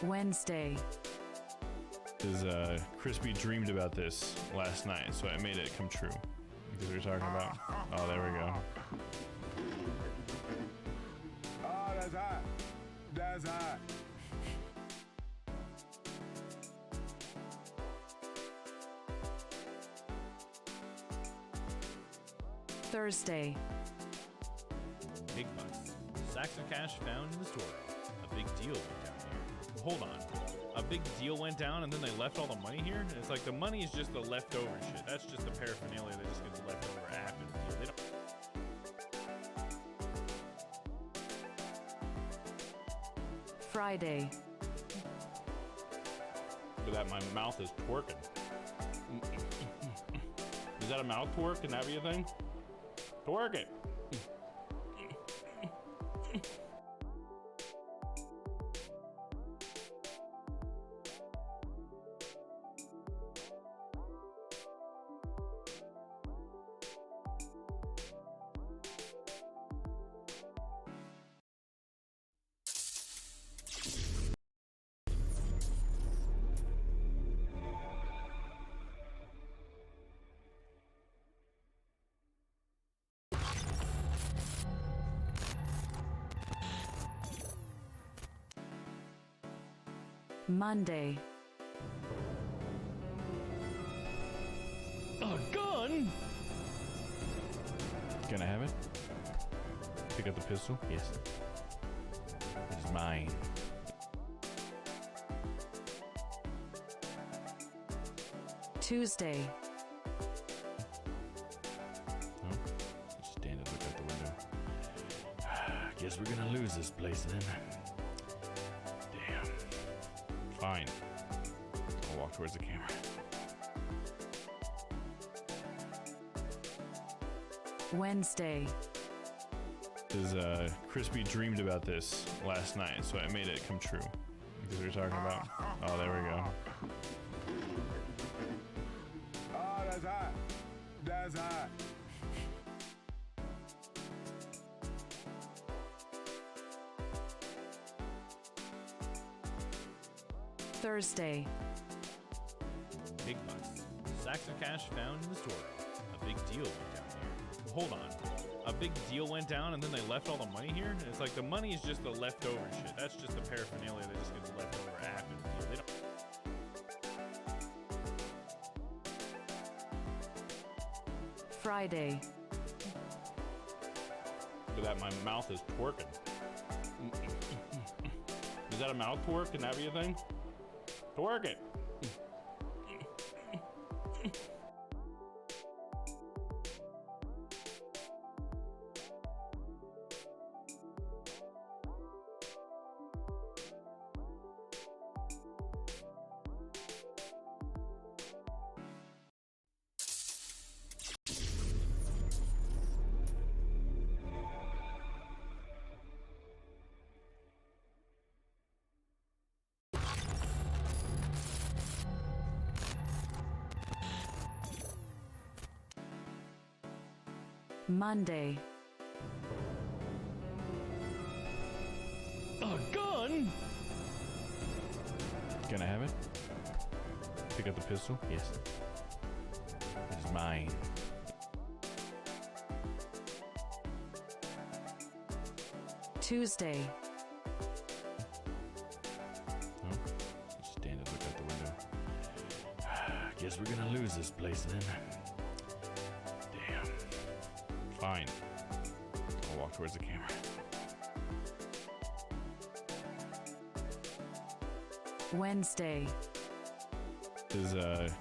Wednesday. Crispy dreamed about this last night, so I made it come true. Because we were talking about. Oh, there we go. Oh, that's hot. That's hot. Thursday. Big bucks. Sacks of cash found in the store. A big deal went down here. Hold on. A big deal went down and then they left all the money here? And it's like the money is just the leftover shit. That's just the paraphernalia that just gets left over after the deal. They don't... Friday. Look at that, my mouth is twerking. Is that a mouth twerk? Can that be a thing? Twerk it. Monday. A gun? Can I have it? Pick up the pistol? Yes. It's mine. Tuesday. Oh, just stand and look out the window. Guess we're gonna lose this place then. Damn. Fine. I'll walk towards the camera. Wednesday. Crispy dreamed about this last night, so I made it come true. Because we were talking about. Oh, there we go. Oh, that's hot. That's hot. Thursday. Big bucks. Sacks of cash found in the store. A big deal went down here. Hold on. A big deal went down and then they left all the money here? And it's like the money is just the leftover shit. That's just the paraphernalia that just gets left over after the deal. They don't... Friday. Friday. Friday. Look at that, my mouth is twerking. Is that a mouth twerk? Can that be a thing? Twerk it. Monday. A gun? Can I have it? Pick up the pistol? Yes. It's mine. Tuesday. Oh, just stand and look out the window. Guess we're gonna lose this place then. Damn. Fine. I'll walk towards the camera. Wednesday.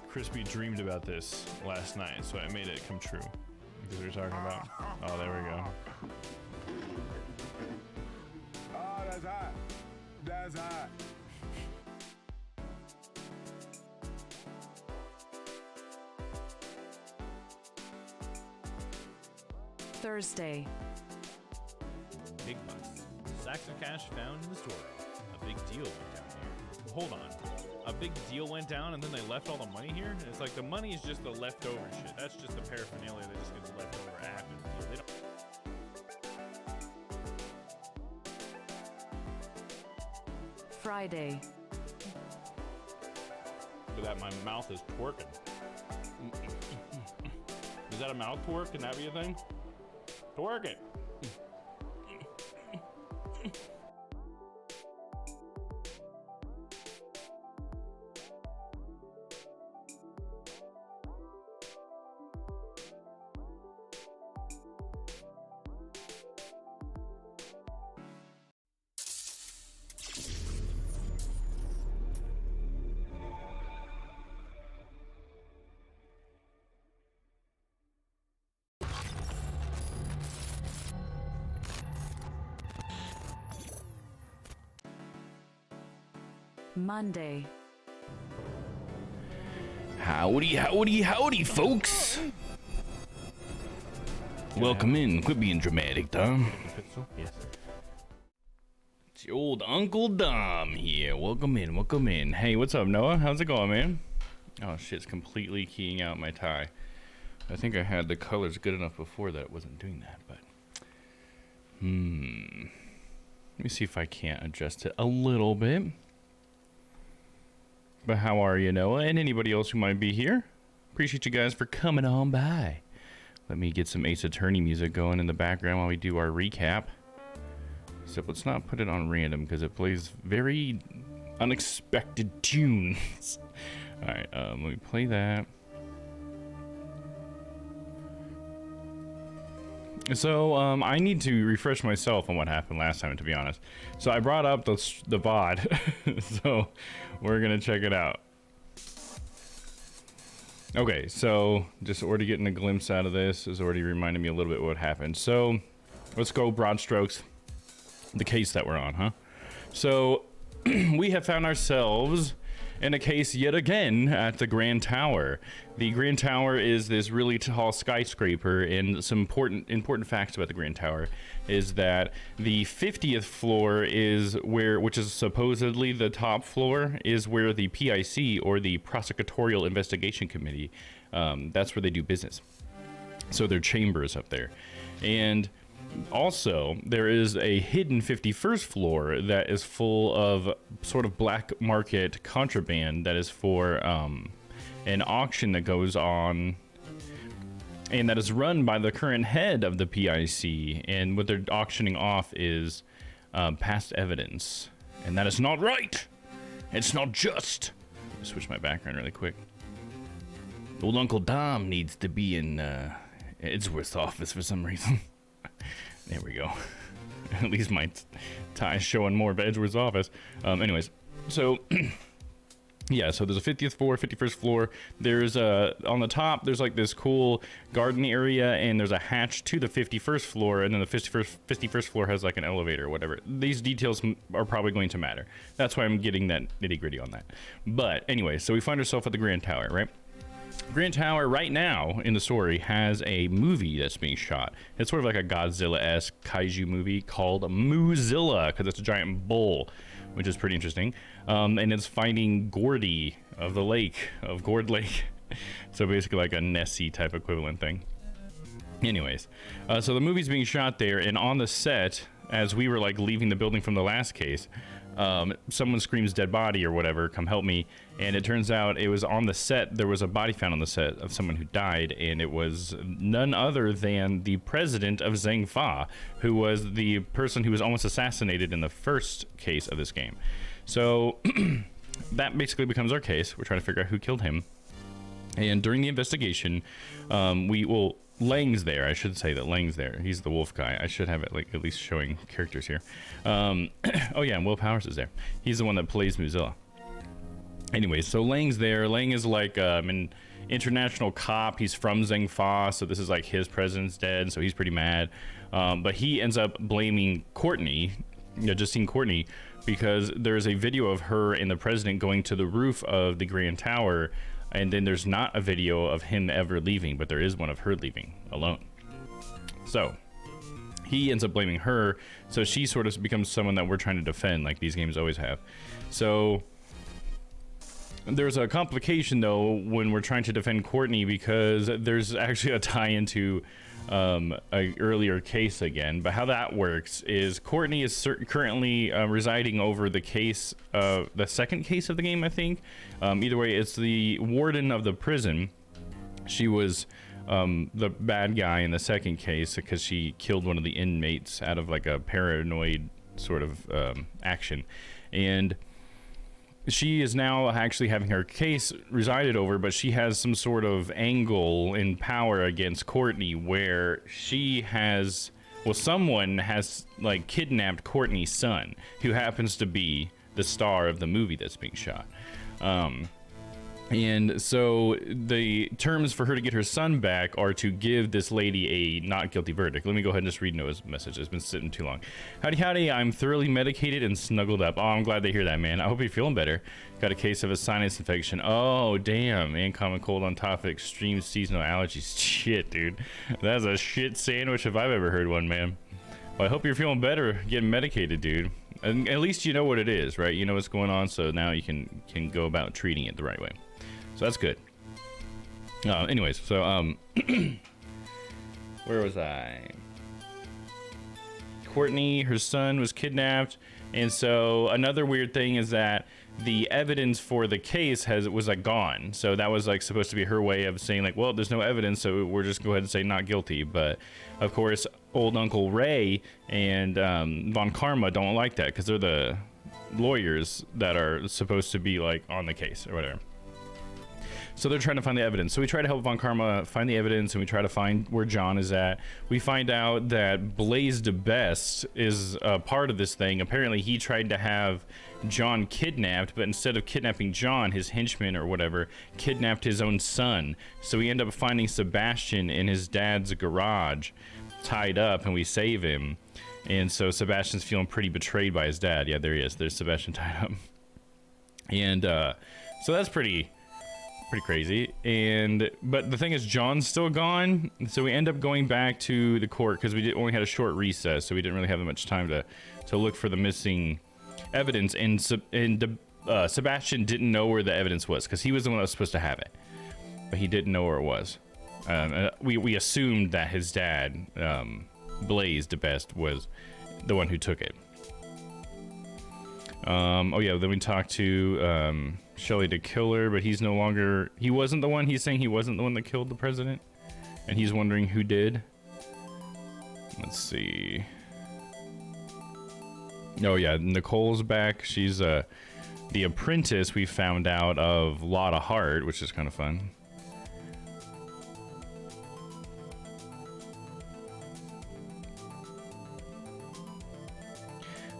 Crispy dreamed about this last night, so I made it come true. Because we were talking about. Oh, there we go. Oh, that's hot. That's hot. Thursday. Big bucks. Sacks of cash found in the store. A big deal went down here. Hold on. A big deal went down and then they left all the money here? And it's like the money is just the leftover shit. That's just the paraphernalia that just gets left over after the deal. They don't... Friday. of that, my mouth is twerking. Is that a mouth twerk? Can that be a thing? Twerk it. Monday, Howdy, howdy, howdy, folks. Welcome in. Quit being dramatic, Domm. Yes. It's your old Uncle Domm here. Welcome in, welcome in. Hey, what's up, Noah? How's it going, man? Oh, shit, it's completely keying out my tie. I think I had the colors good enough before that it wasn't doing that, but... Let me see if I can't adjust it a little bit. But how are you, Noah, and anybody else who might be here? Appreciate you guys for coming on by. Let me get some Ace Attorney music going in the background while we do our recap. So let's not put it on random because it plays very unexpected tunes. Alright, let me play that. So, I need to refresh myself on what happened last time, to be honest. So I brought up the VOD, so we're gonna check it out. Okay, so just already getting a glimpse out of this is already reminding me a little bit what happened. So let's go broad strokes. The case that we're on, huh? So we have found ourselves in a case yet again at the Grand Tower. The Grand Tower is this really tall skyscraper, and some important facts about the Grand Tower is that the 50th floor is where, which is supposedly the top floor, is where the PIC, or the Prosecutorial Investigation Committee, that's where they do business. So their chambers up there. And also, there is a hidden 51st floor that is full of sort of black market contraband that is for an auction that goes on, and that is run by the current head of the PIC. And what they're auctioning off is past evidence, and that is not right. It's not just. Let me switch my background really quick. Old Uncle Domm needs to be in Edgeworth's office for some reason. There we go. At least my tie's showing more of Edgeworth's office. Anyways, so yeah, so there's a 50th floor, 51st floor. There's on the top, there's like this cool garden area, and there's a hatch to the 51st floor, and then the 51st floor has like an elevator or whatever. These details are probably going to matter. That's why I'm getting that nitty gritty on that. But anyway, so we find ourselves at the Grand Tower, right? Grand Tower right now in the story has a movie that's being shot. It's sort of like a Godzilla-esque kaiju movie called Moozilla, because it's a giant bull, which is pretty interesting. And it's finding Gordy of the lake, of Gord Lake. So basically like a Nessie type equivalent thing. Anyways, so the movie's being shot there, and on the set, as we were like leaving the building from the last case, someone screams dead body or whatever, come help me. And it turns out it was on the set, there was a body found on the set of someone who died, and it was none other than the president of Zheng Fa, who was the person who was almost assassinated in the first case of this game. So that basically becomes our case. We're trying to figure out who killed him. And during the investigation, Lang's there. I should say that Lang's there. He's the wolf guy. I should have it like at least showing characters here. Oh yeah, and Will Powers is there. He's the one that plays Moozilla. Anyway, so Lang's there. Lang is like an international cop. He's from Zheng Fa, so this is like his president's dead, so he's pretty mad. But he ends up blaming Courtney, Justine Courtney, because there's a video of her and the president going to the roof of the Grand Tower, and then there's not a video of him ever leaving, but there is one of her leaving alone. So he ends up blaming her, so she sort of becomes someone that we're trying to defend, like these games always have. So There's a complication though when we're trying to defend Courtney, because there's actually a tie into a earlier case again. But how that works is Courtney is currently residing over the case, the second case of the game, I think. Either way, it's the warden of the prison. She was the bad guy in the second case because she killed one of the inmates out of like a paranoid sort of action. And she is now actually having her case resided over, but she has some sort of angle in power against Courtney where she has, well, someone has like kidnapped Courtney's son, who happens to be the star of the movie that's being shot. And so the terms for her to get her son back are to give this lady a not guilty verdict. Let me go ahead and just read Noah's message. It's been sitting too long. Howdy, howdy. I'm thoroughly medicated and snuggled up. Oh, I'm glad to hear that, man. I hope you're feeling better. Got a case of a sinus infection. Oh, damn. And common cold on top of extreme seasonal allergies. Shit, dude. That's a shit sandwich if I've ever heard one, man. Well, I hope you're feeling better getting medicated, dude. And at least you know what it is, right? You know what's going on, so now you can go about treating it the right way. So that's good. Anyways, so where was I? Courtney, her son was kidnapped, and so another weird thing is that the evidence for the case was like gone. So that was like supposed to be her way of saying like, well, there's no evidence, so we're just go ahead and say not guilty. But of course, old Uncle Ray and Von Karma don't like that because they're the lawyers that are supposed to be like on the case or whatever. So they're trying to find the evidence. So we try to help Von Karma find the evidence, and we try to find where John is at. We find out that Blaze DeBest is a part of this thing. Apparently he tried to have John kidnapped, but instead of kidnapping John, his henchman or whatever kidnapped his own son. So we end up finding Sebastian in his dad's garage tied up, and we save him. And so Sebastian's feeling pretty betrayed by his dad. Yeah, there he is. There's Sebastian tied up. And so that's pretty crazy. But the thing is, John's still gone, so we end up going back to the court because we only had a short recess, so we didn't really have much time to look for the missing evidence. And Sebastian didn't know where the evidence was because he was the one that was supposed to have it, but he didn't know where it was. We assumed that his dad, Blaze DeBest, was the one who took it. Oh yeah, then we talked to Shelly the Killer, but he wasn't the one. He's saying he wasn't the one that killed the president, and he's wondering who did. Let's see. Oh yeah, Nicole's back. She's the apprentice we found out of Lotta Hart, which is kind of fun.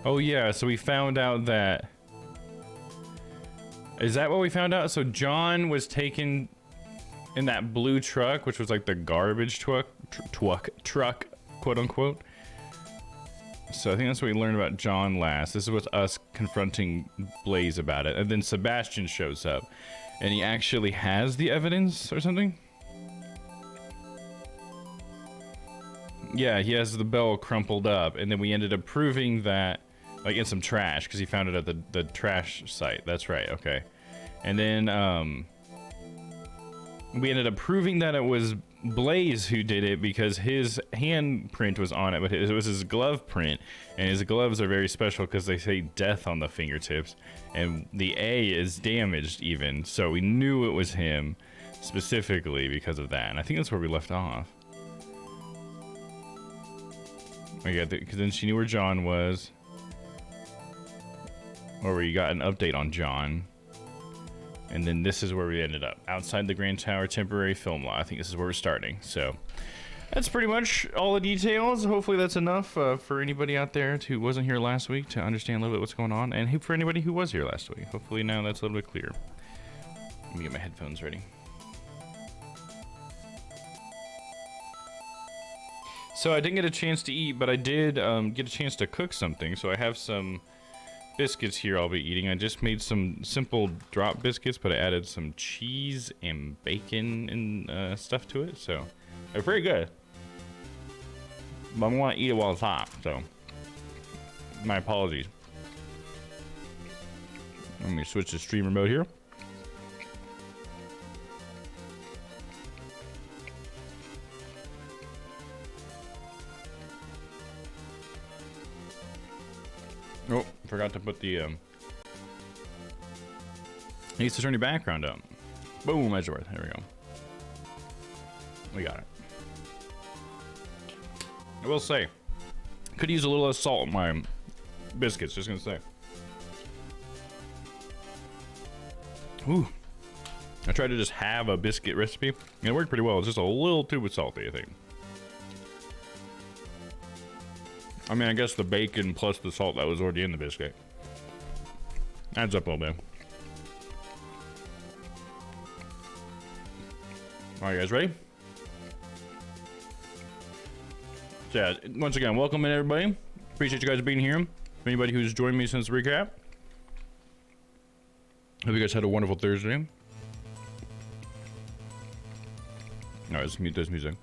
Oh yeah, so we found out that... Is that what we found out? So John was taken in that blue truck, which was like the garbage truck, quote unquote. So I think that's what we learned about John last. This was us confronting Blaze about it. And then Sebastian shows up, and he actually has the evidence or something. Yeah, he has the bell crumpled up, and then we ended up proving that, like in some trash, because he found it at the trash site. That's right, okay. And then we ended up proving that it was Blaze who did it because his handprint was on it, but it was his glove print, and his gloves are very special because they say death on the fingertips, and the A is damaged even, so we knew it was him specifically because of that, and I think that's where we left off. Okay, because then she knew where John was. Or we got an update on John. And then this is where we ended up. Outside the Grand Tower temporary film lot. I think this is where we're starting. So that's pretty much all the details. Hopefully that's enough for anybody out there who wasn't here last week to understand a little bit what's going on. And for anybody who was here last week. Hopefully now that's a little bit clearer. Let me get my headphones ready. So I didn't get a chance to eat, but I did get a chance to cook something. So I have some biscuits here I'll be eating. I just made some simple drop biscuits, but I added some cheese and bacon and stuff to it. So they're pretty good. But I want to eat it while it's hot, so my apologies. Let me switch to streamer mode here. forgot to put the needs to turn your background up. Boom, Edgeworth. There we go. We got it. I will say, could use a little less salt in my biscuits, just gonna say. Ooh. I tried to just have a biscuit recipe, and it worked pretty well. It's just a little too salty, I think. I mean, I guess the bacon plus the salt that was already in the biscuit adds up a little bit. All right, guys, ready? So yeah, once again, welcome in, everybody. Appreciate you guys being here. Anybody who's joined me since the recap, hope you guys had a wonderful Thursday. No, let's mute this music.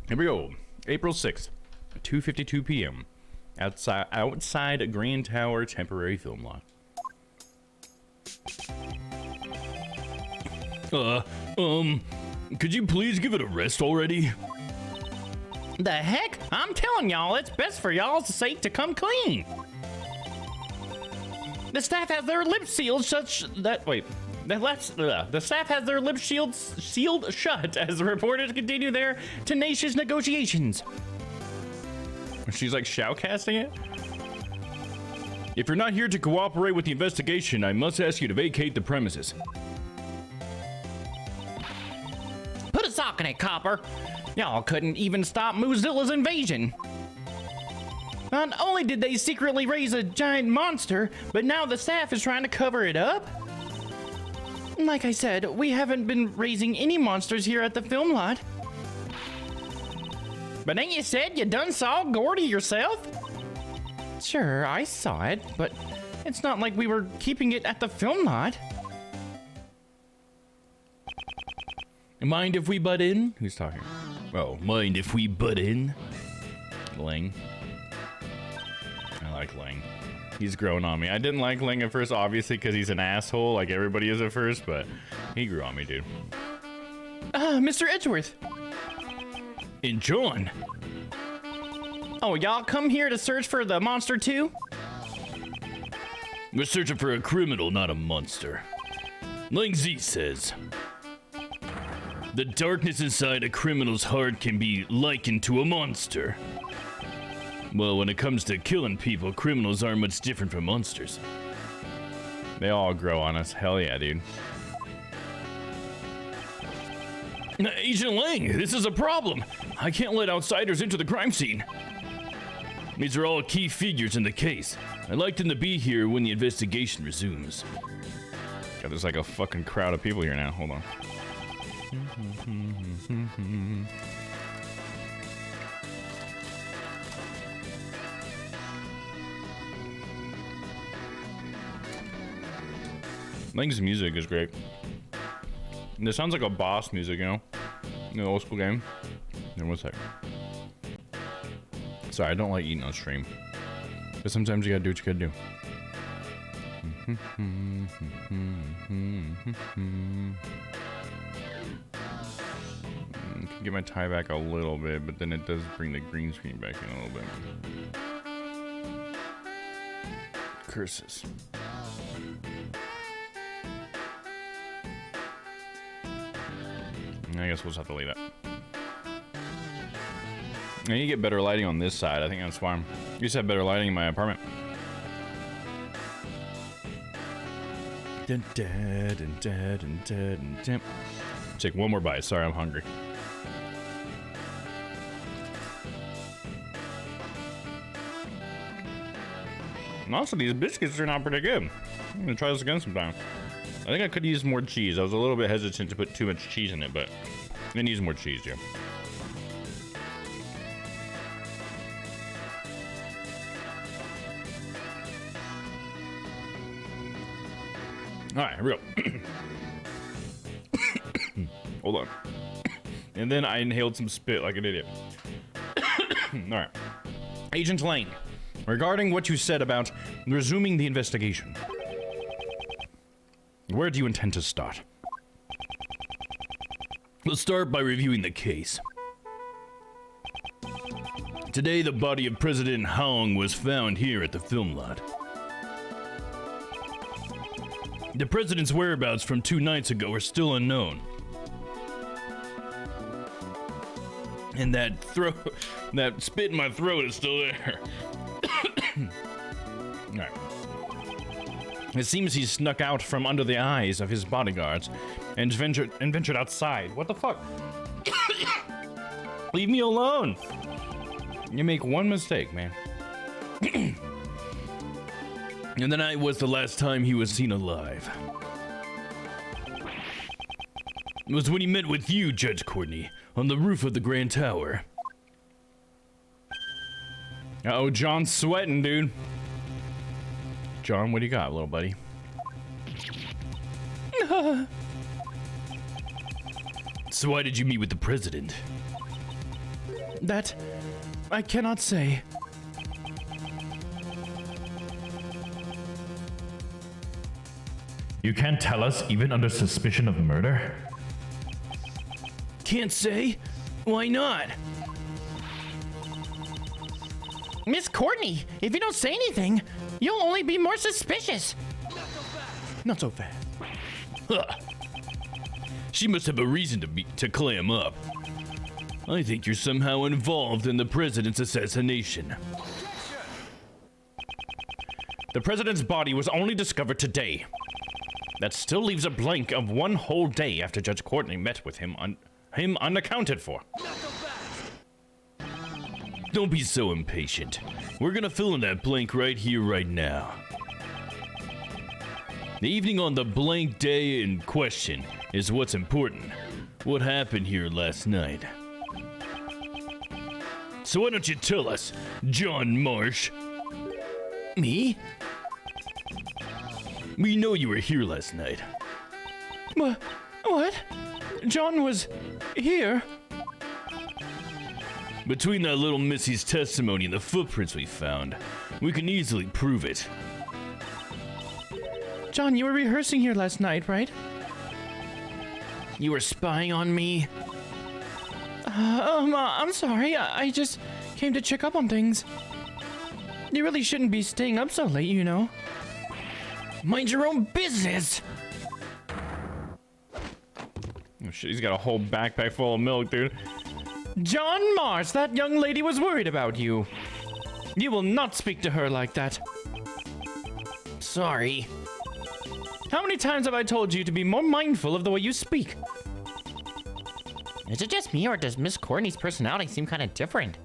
Here we go. April 6th, 2:52 p.m. outside Grand Tower temporary film lot. Could you please give it a rest already? The heck? I'm telling y'all, it's best for y'all's sake to come clean. The staff has their lips sealed such that the staff has their lips sealed shut as the reporters continue their tenacious negotiations. She's like shoutcasting it. If you're not here to cooperate with the investigation, I must ask you to vacate the premises. Put a sock in it, Copper. Y'all couldn't even stop Moozilla's invasion. Not only did they secretly raise a giant monster, but now the staff is trying to cover it up? Like I said, we haven't been raising any monsters here at the film lot. But ain't you said you done saw Gordy yourself? Sure, I saw it, but it's not like we were keeping it at the film lot. Mind if we butt in? Who's talking? Oh, mind if we butt in? Ling. I like Ling. He's grown on me. I didn't like Ling at first, obviously, because he's an asshole, like everybody is at first, but he grew on me, dude. Mr. Edgeworth. And John. Oh, y'all come here to search for the monster too? We're searching for a criminal, not a monster. Ling Z says, the darkness inside a criminal's heart can be likened to a monster. Well, when it comes to killing people, criminals aren't much different from monsters. They all grow on us. Hell yeah, dude. Agent Lang, this is a problem. I can't let outsiders into the crime scene. These are all key figures in the case. I'd like them to be here when the investigation resumes. God, there's like a fucking crowd of people here now. Hold on. Lang's music is great. And it sounds like a boss music, you know? In the old school game. Here, one sec. Sorry, I don't like eating on stream. But sometimes you gotta do what you gotta do. Can get my tie back a little bit, but then it does bring the green screen back in a little bit. Curses. I guess we'll just have to leave it. I need to get better lighting on this side. I think that's why I used to have better lighting in my apartment. Take one more bite. Sorry, I'm hungry. And also, these biscuits are not pretty good. I'm gonna try this again sometime. I think I could use more cheese. I was a little bit hesitant to put too much cheese in it, but it needs more cheese, yeah. All right, here we go. Hold on. And then I inhaled some spit like an idiot. All right. Agent Lane, regarding what you said about resuming the investigation, where do you intend to start? We'll start by reviewing the case. Today, the body of President Hong was found here at the film lot. The president's whereabouts from 2 nights ago are still unknown. And that spit in my throat is still there. Alright. It seems he snuck out from under the eyes of his bodyguards and ventured outside. What the fuck? Leave me alone! You make one mistake, man. And the night was the last time he was seen alive. It was when he met with you, Judge Courtney, on the roof of the Grand Tower. Uh-oh, John's sweating, dude. John, what do you got, little buddy? So why did you meet with the president? That I cannot say. You can't tell us even under suspicion of murder? Can't say? Why not? Miss Courtney, if you don't say anything, you'll only be more suspicious. Not so fast. Huh. She must have a reason to clam up. I think you're somehow involved in the president's assassination. The president's body was only discovered today. That still leaves a blank of 1 whole day after Judge Courtney met with him unaccounted for. Don't be so impatient. We're gonna fill in that blank right here, right now. The evening on the blank day in question is what's important. What happened here last night? So why don't you tell us, John Marsh? Me? We know you were here last night. What? John was here? Between that little Missy's testimony and the footprints we found, we can easily prove it. John, you were rehearsing here last night, right? You were spying on me? I'm sorry. I just came to check up on things. You really shouldn't be staying up so late, you know. Mind your own business! Oh shit, he's got a whole backpack full of milk, dude. John Mars, that young lady was worried about you. You will not speak to her like that. Sorry. How many times have I told you to be more mindful of the way you speak? Is it just me, or does Miss Courtney's personality seem kind of different?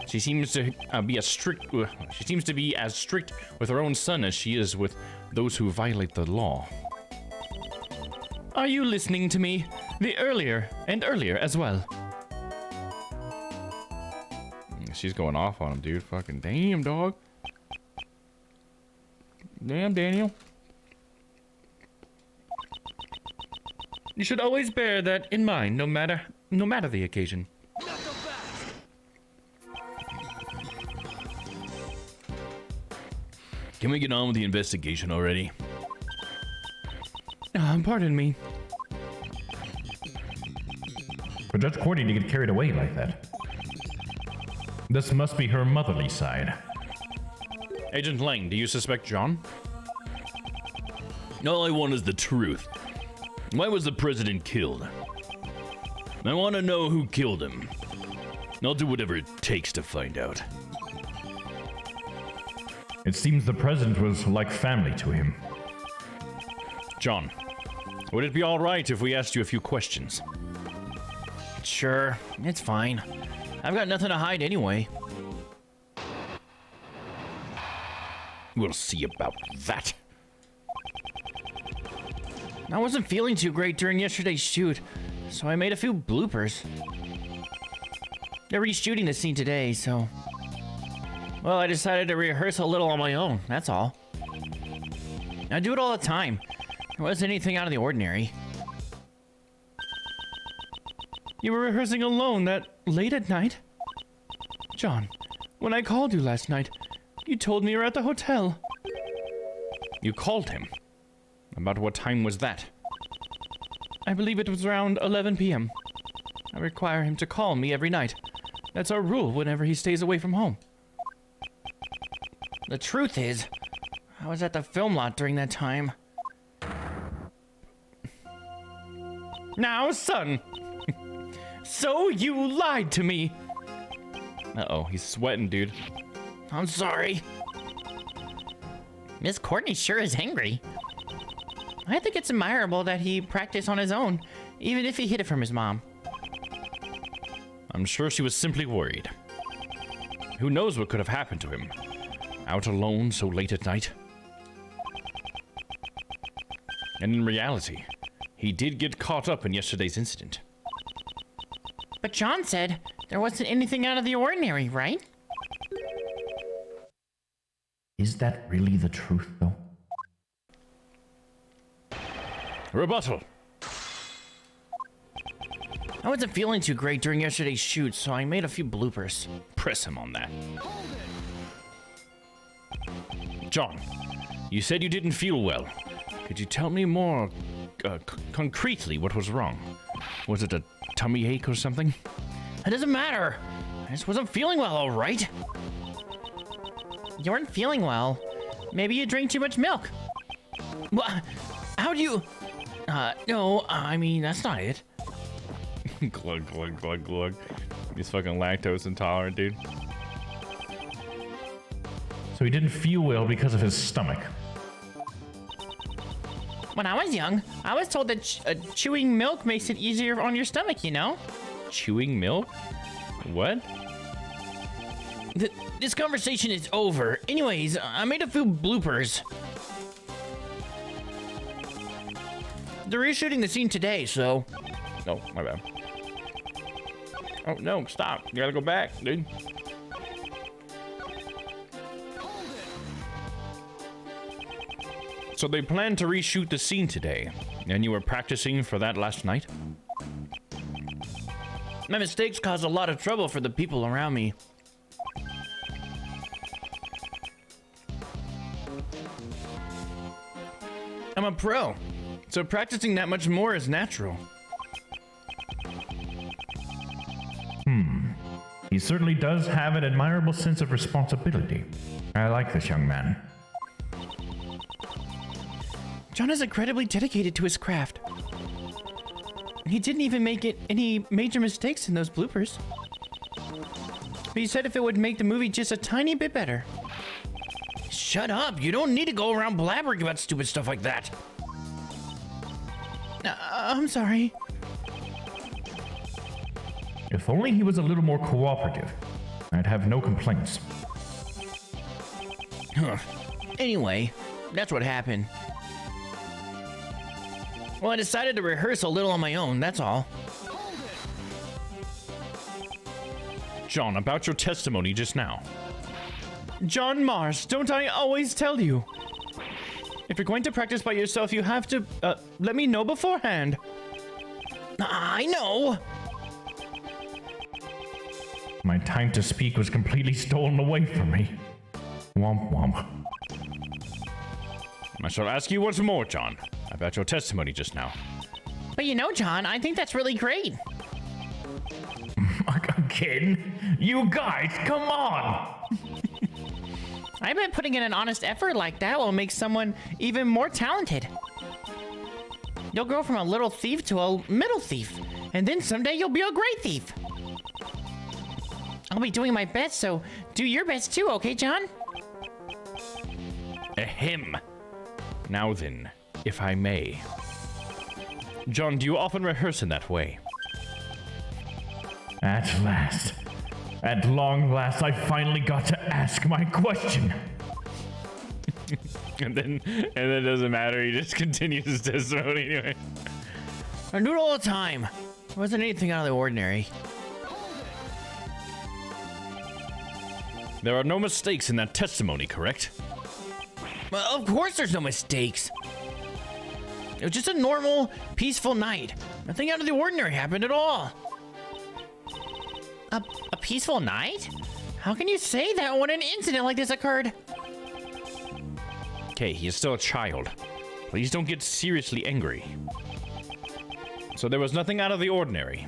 She seems to be as strict with her own son as she is with those who violate the law. Are you listening to me? The earlier and earlier as well. She's going off on him, dude. Fucking damn, dog. Damn, Daniel. You should always bear that in mind, no matter the occasion. Can we get on with the investigation already? Pardon me. For Judge Courtney to get carried away like that. This must be her motherly side. Agent Lang, do you suspect John? All I want is the truth. Why was the president killed? I want to know who killed him. I'll do whatever it takes to find out. It seems the president was like family to him. John, would it be all right if we asked you a few questions? Sure, it's fine. I've got nothing to hide anyway. We'll see about that. I wasn't feeling too great during yesterday's shoot, so I made a few bloopers. They're reshooting the scene today, so... Well, I decided to rehearse a little on my own, that's all. I do it all the time. There wasn't anything out of the ordinary. You were rehearsing alone that late at night? John, when I called you last night, you told me you were at the hotel. You called him? About what time was that? I believe it was around 11 p.m. I require him to call me every night. That's our rule whenever he stays away from home. The truth is, I was at the film lot during that time. Now, son! So you lied to me! Uh-oh, he's sweating, dude. I'm sorry. Miss Courtney sure is angry. I think it's admirable that he practiced on his own, even if he hid it from his mom. I'm sure she was simply worried. Who knows what could have happened to him? Out alone so late at night? And in reality, he did get caught up in yesterday's incident. But John said there wasn't anything out of the ordinary, right? Is that really the truth, though? Rebuttal. I wasn't feeling too great during yesterday's shoot, so I made a few bloopers. Press him on that. John, you said you didn't feel well. Could you tell me more concretely what was wrong? Was it a tummy ache or something? It doesn't matter. I just wasn't feeling well, all right? You weren't feeling well. Maybe you drank too much milk. What? How do you... no, I mean, that's not it. Glug, glug, glug, glug. He's fucking lactose intolerant, dude. So he didn't feel well because of his stomach. When I was young, I was told that chewing milk makes it easier on your stomach, you know? Chewing milk? What? This conversation is over. Anyways, I made a few bloopers. They're reshooting the scene today, so... No, my bad. Oh, no, stop. You gotta go back, dude. So they planned to reshoot the scene today, and you were practicing for that last night? My mistakes caused a lot of trouble for the people around me. I'm a pro, so practicing that much more is natural. He certainly does have an admirable sense of responsibility. I like this young man. John is incredibly dedicated to his craft. He didn't even make it any major mistakes in those bloopers. But he said if it would make the movie just a tiny bit better. Shut up. You don't need to go around blabbering about stupid stuff like that. I'm sorry. If only he was a little more cooperative, I'd have no complaints. Anyway, that's what happened. Well, I decided to rehearse a little on my own, that's all. John, about your testimony just now. John Mars, don't I always tell you? If you're going to practice by yourself, you have to, let me know beforehand. I know. My time to speak was completely stolen away from me. Womp womp. I shall ask you once more, John, about your testimony just now. But you know, John, I think that's really great. Again? You guys, come on! I bet putting in an honest effort like that will make someone even more talented. You'll go from a little thief to a middle thief, and then someday you'll be a great thief. I'll be doing my best, so do your best too, okay, John? Ahem. Now then, if I may. John, do you often rehearse in that way? At last. At long last, I finally got to ask my question. and then it doesn't matter, he just continues his testimony anyway. I do it all the time. It wasn't anything out of the ordinary. There are no mistakes in that testimony, correct? Well, of course there's no mistakes. It was just a normal, peaceful night. Nothing out of the ordinary happened at all. A peaceful night? How can you say that when an incident like this occurred? Okay, he is still a child. Please don't get seriously angry. So there was nothing out of the ordinary.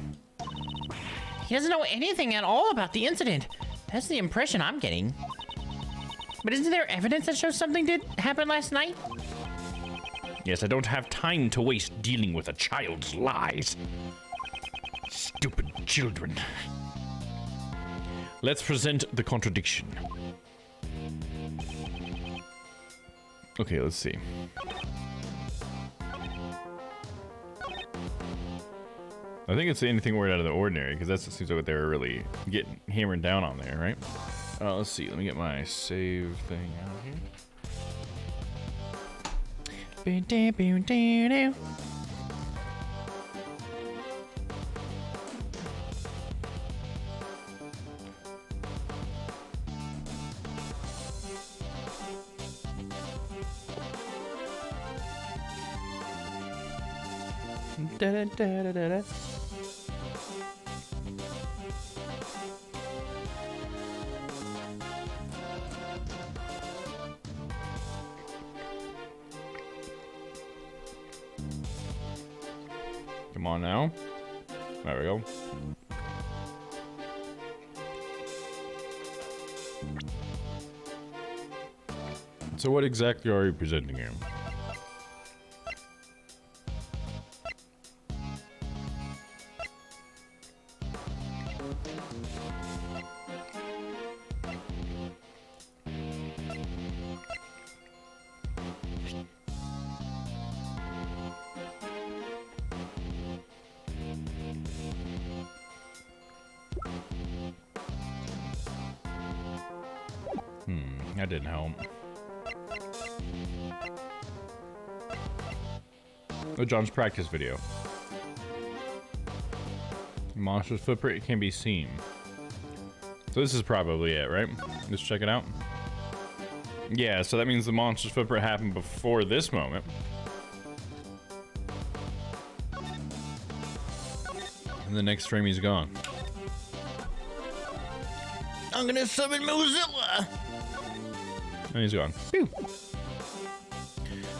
He doesn't know anything at all about the incident. That's the impression I'm getting. But isn't there evidence that shows something did happen last night? Yes, I don't have time to waste dealing with a child's lies. Stupid children. Let's present the contradiction. Okay, let's see. I think it's anything weird out of the ordinary, because that seems like what they were really getting hammered down on there, right? Let's see. Let me get my save thing out here. Da, da, da, da, da, da. Come on now. There we go. So what exactly are you presenting here? That didn't help. Oh, John's practice video. Monster's footprint can be seen. So this is probably it, right? Let's check it out. Yeah, so that means the monster's footprint happened before this moment. And the next frame he's gone. I'm gonna summon Mozilla! And he's gone. Phew.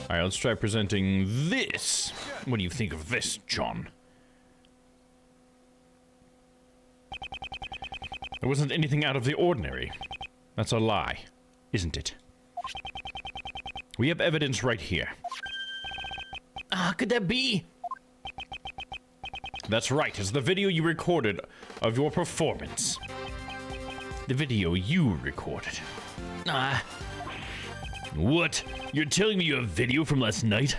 Alright, let's try presenting this. What do you think of this, John? There wasn't anything out of the ordinary. That's a lie, isn't it? We have evidence right here. Could that be? That's right, it's the video you recorded of your performance. The video you recorded. What? You're telling me you have video from last night?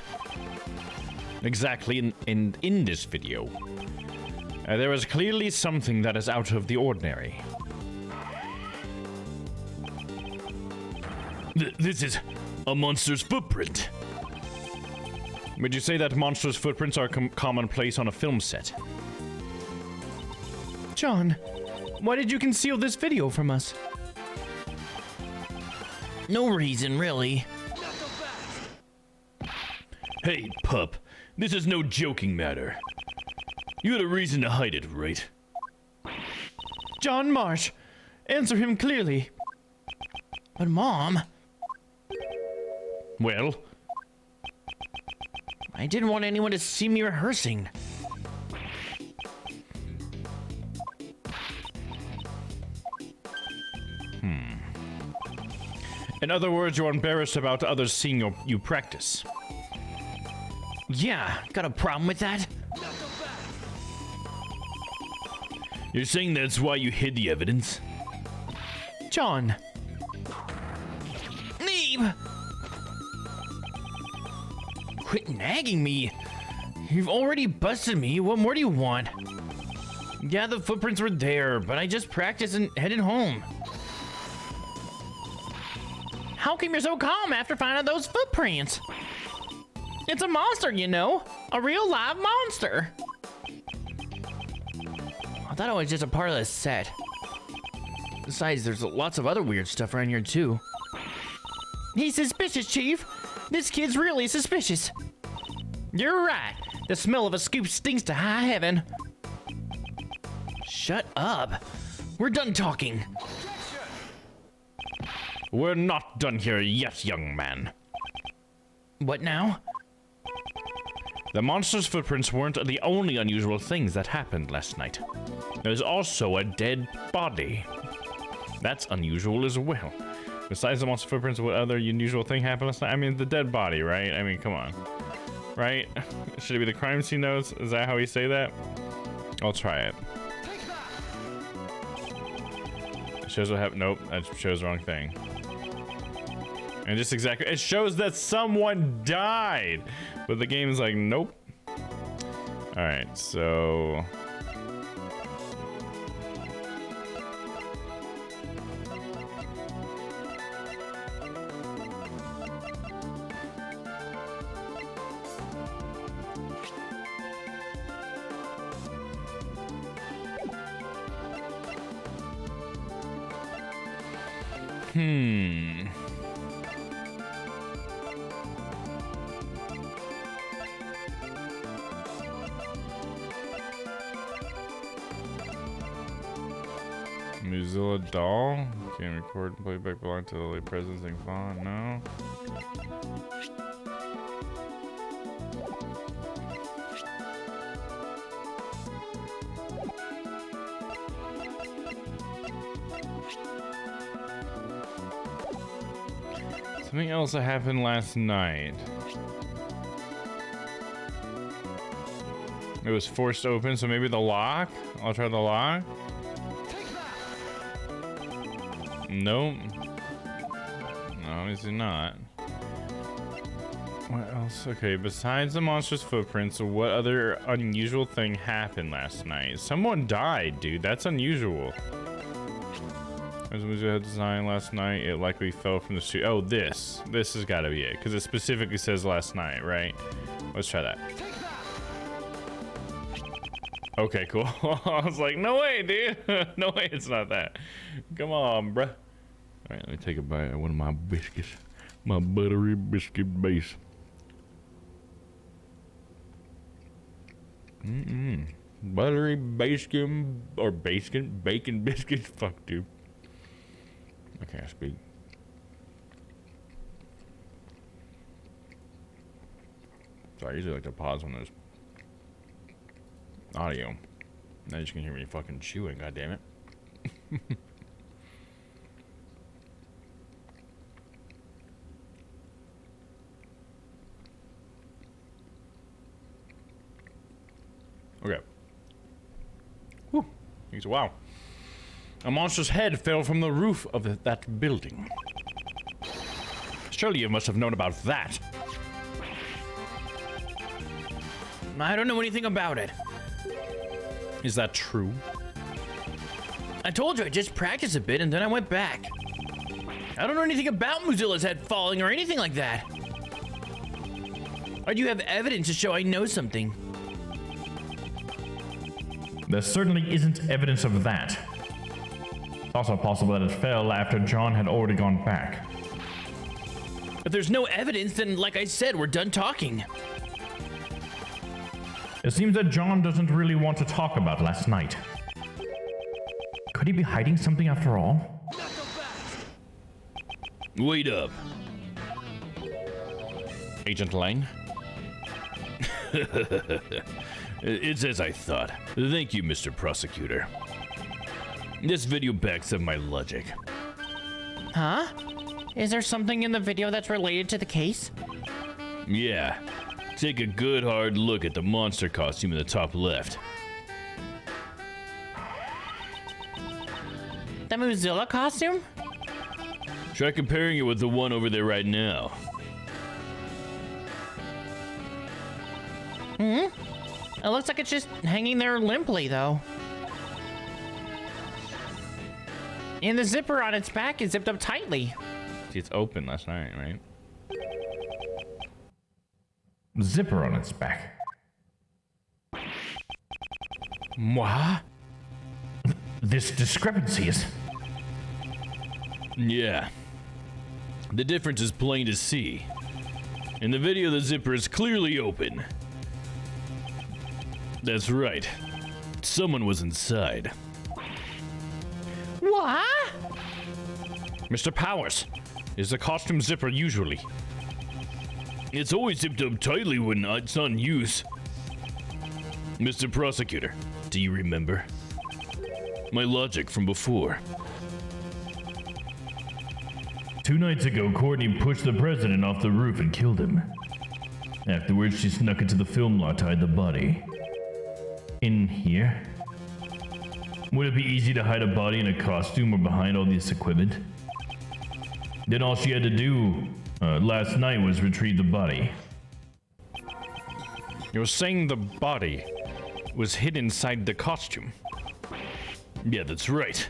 Exactly, and in this video, there is clearly something that is out of the ordinary. This is a monster's footprint. Would you say that monster's footprints are commonplace on a film set? John, why did you conceal this video from us? No reason, really. Hey, pup. This is no joking matter. You had a reason to hide it, right? John Marsh, answer him clearly. But Mom... Well? I didn't want anyone to see me rehearsing. In other words, you're embarrassed about others seeing you practice. Yeah, got a problem with that? You're saying that's why you hid the evidence? John. Neeb! Quit nagging me. You've already busted me. What more do you want? Yeah, the footprints were there, but I just practiced and headed home. How come you're so calm after finding those footprints? It's a monster, you know. A real live monster. I thought it was just a part of the set. Besides, there's lots of other weird stuff around here, too. He's suspicious, Chief. This kid's really suspicious. You're right. The smell of a scoop stinks to high heaven. Shut up. We're done talking. We're not done here yet, young man. What now? The monster's footprints weren't the only unusual things that happened last night. There's also a dead body. That's unusual as well. Besides the monster footprints, what other unusual thing happened last night? I mean, the dead body, right? I mean, come on. Right? Should it be the crime scene notes? Is that how we say that? I'll try it. It shows what happened. Nope, that shows the wrong thing. And just exactly, it shows that someone died. But the game is like, nope. Alright, so... Mozilla doll? Can't record and playback belong to the late presence and font? No. Something else that happened last night. It was forced open, so maybe the lock? I'll try the lock. Nope. No, obviously not. What else? Okay, besides the monster's footprints, what other unusual thing happened last night? Someone died, dude. That's unusual. As we had designed last night, it likely fell from the street. Oh, this. This has got to be it, because it specifically says last night, right? Let's try that. Okay, cool. I was like, no way, dude. No way, it's not that. Come on, bruh. All right, let me take a bite of one of my biscuits. My buttery biscuit base. Buttery bacon or bacon biscuits. Fuck, dude. I can't speak. So I usually like to pause when there's audio. Now you just can hear me fucking chewing, goddammit. Okay. Whew. Thanks a while. A monster's head fell from the roof of that building. Surely you must have known about that. I don't know anything about it. Is that true? I told you I just practiced a bit and then I went back. I don't know anything about Mozilla's head falling or anything like that. Or do you have evidence to show I know something? There certainly isn't evidence of that. It's also possible that it fell after John had already gone back. If there's no evidence, then like I said, we're done talking. It seems that John doesn't really want to talk about last night. Could he be hiding something after all? Wait up. Agent Lang? It's as I thought. Thank you, Mr. Prosecutor. This video backs up my logic. Huh? Is there something in the video that's related to the case? Yeah. Take a good hard look at the monster costume in the top left. The Mozilla costume? Try comparing it with the one over there right now. It looks like it's just hanging there limply, though. And the zipper on its back is zipped up tightly. See, it's open last night, right? Zipper on its back. What? This discrepancy is... Yeah. The difference is plain to see. In the video, the zipper is clearly open. That's right. Someone was inside. What? Mr. Powers, is the costume zipper usually? It's always zipped up tightly when it's not in use. Mr. Prosecutor, do you remember? My logic from before. 2 nights ago, Courtney pushed the president off the roof and killed him. Afterwards, she snuck into the film lot to hide the body. In here? Would it be easy to hide a body in a costume or behind all this equipment? Then all she had to do last night was retrieve the body. You're saying the body was hid inside the costume? Yeah, that's right.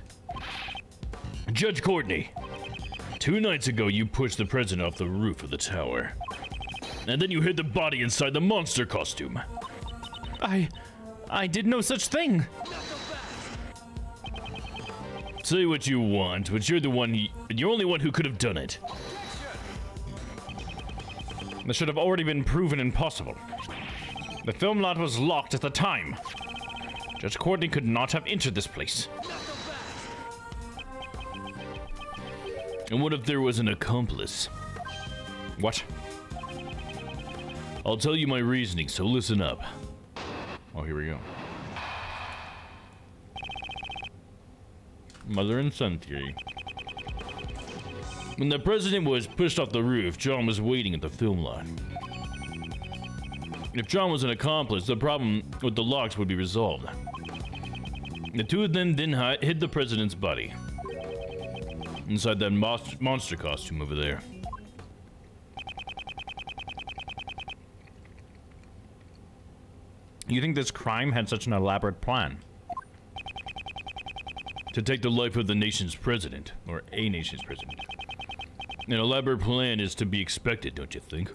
Judge Courtney, 2 nights ago you pushed the president off the roof of the tower. And then you hid the body inside the monster costume. I did no such thing. Say what you want, but you're the only one who could have done it. This should have already been proven impossible. The film lot was locked at the time. Judge Courtney could not have entered this place. And what if there was an accomplice? What? I'll tell you my reasoning, so listen up. Oh, here we go. Mother and son theory. When the president was pushed off the roof, John was waiting at the film lot. If John was an accomplice, the problem with the locks would be resolved. The two of them then hid the president's body inside that monster costume over there. You think this crime had such an elaborate plan? To take the life of the nation's president, or a nation's president. An elaborate plan is to be expected, don't you think?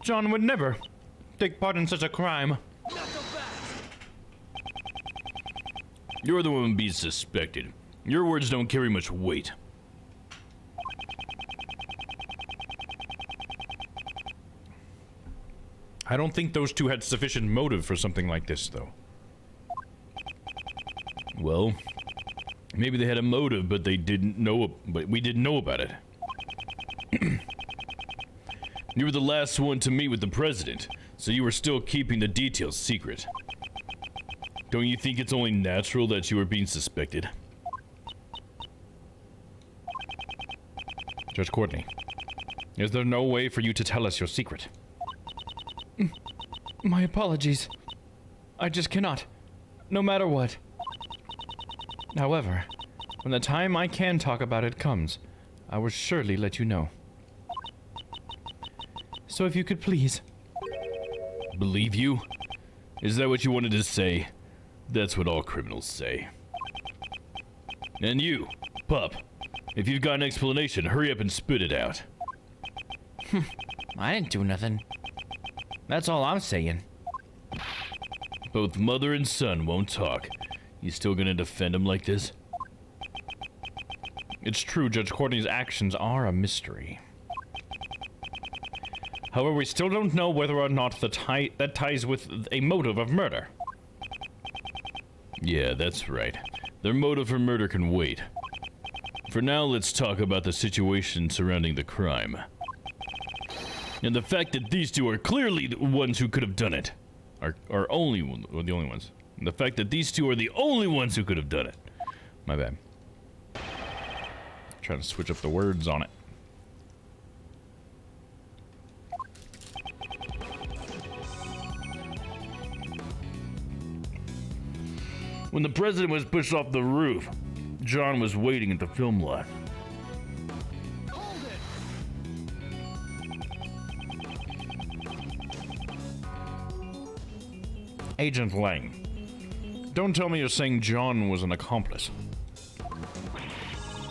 John would never take part in such a crime. You're the one being suspected. Your words don't carry much weight. I don't think those two had sufficient motive for something like this, though. Well, maybe they had a motive, but we didn't know about it. You were the last one to meet with the president, so you were still keeping the details secret. Don't you think it's only natural that you were being suspected? Judge Courtney, is there no way for you to tell us your secret? My apologies. I just cannot. No matter what. However, when the time I can talk about it comes, I will surely let you know. So if you could please... Believe you? Is that what you wanted to say? That's what all criminals say. And you, pup, if you've got an explanation, hurry up and spit it out. I didn't do nothing. That's all I'm saying. Both mother and son won't talk. You still gonna defend him like this? It's true, Judge Courtney's actions are a mystery. However, we still don't know whether or not that ties with a motive of murder. Yeah, that's right. Their motive for murder can wait. For now, let's talk about the situation surrounding the crime. And the fact that these two are clearly the ones who could have done it. The only ones. And the fact that these two are the only ones who could have done it. My bad. Trying to switch up the words on it. When the president was pushed off the roof, John was waiting at the film lot. Agent Lang, don't tell me you're saying John was an accomplice.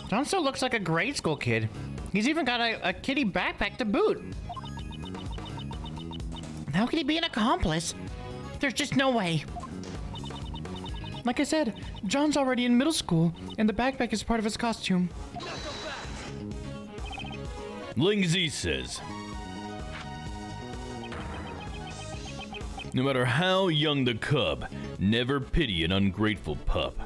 John still looks like a grade school kid. He's even got a kitty backpack to boot. How can he be an accomplice? There's just no way. Like I said, John's already in middle school, and the backpack is part of his costume. Ling Z says, no matter how young the cub, never pity an ungrateful pup.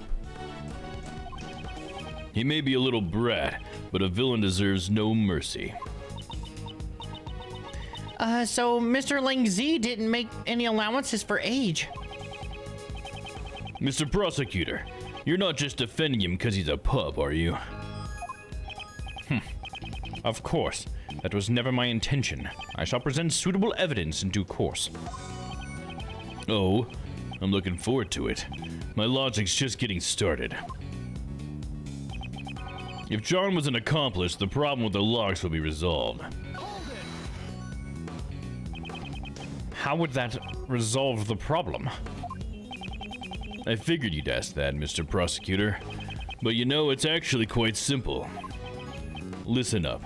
He may be a little brat, but a villain deserves no mercy. So Mr. Lang Z didn't make any allowances for age. Mr. Prosecutor, you're not just defending him because he's a pup, are you? Of course. That was never my intention. I shall present suitable evidence in due course. Oh, I'm looking forward to it. My logic's just getting started. If John was an accomplice, the problem with the locks will be resolved. How would that resolve the problem? I figured you'd ask that, Mr. Prosecutor. But you know, it's actually quite simple. Listen up.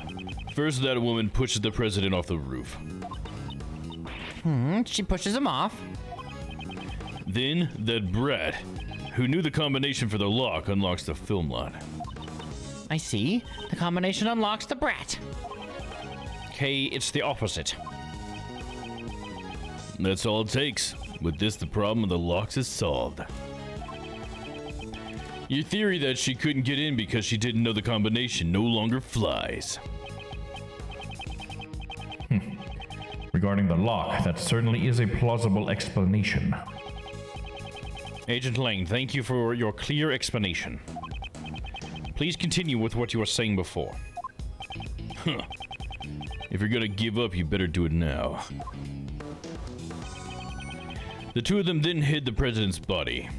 First, that woman pushes the president off the roof. She pushes him off. Then, that brat, who knew the combination for the lock, unlocks the film lot. I see. The combination unlocks the brat. Okay, it's the opposite. That's all it takes. With this, the problem of the locks is solved. Your theory that she couldn't get in because she didn't know the combination no longer flies. Regarding the lock, that certainly is a plausible explanation. Agent Lang, thank you for your clear explanation. Please continue with what you were saying before. If you're gonna give up, you better do it now. The two of them then hid the president's body.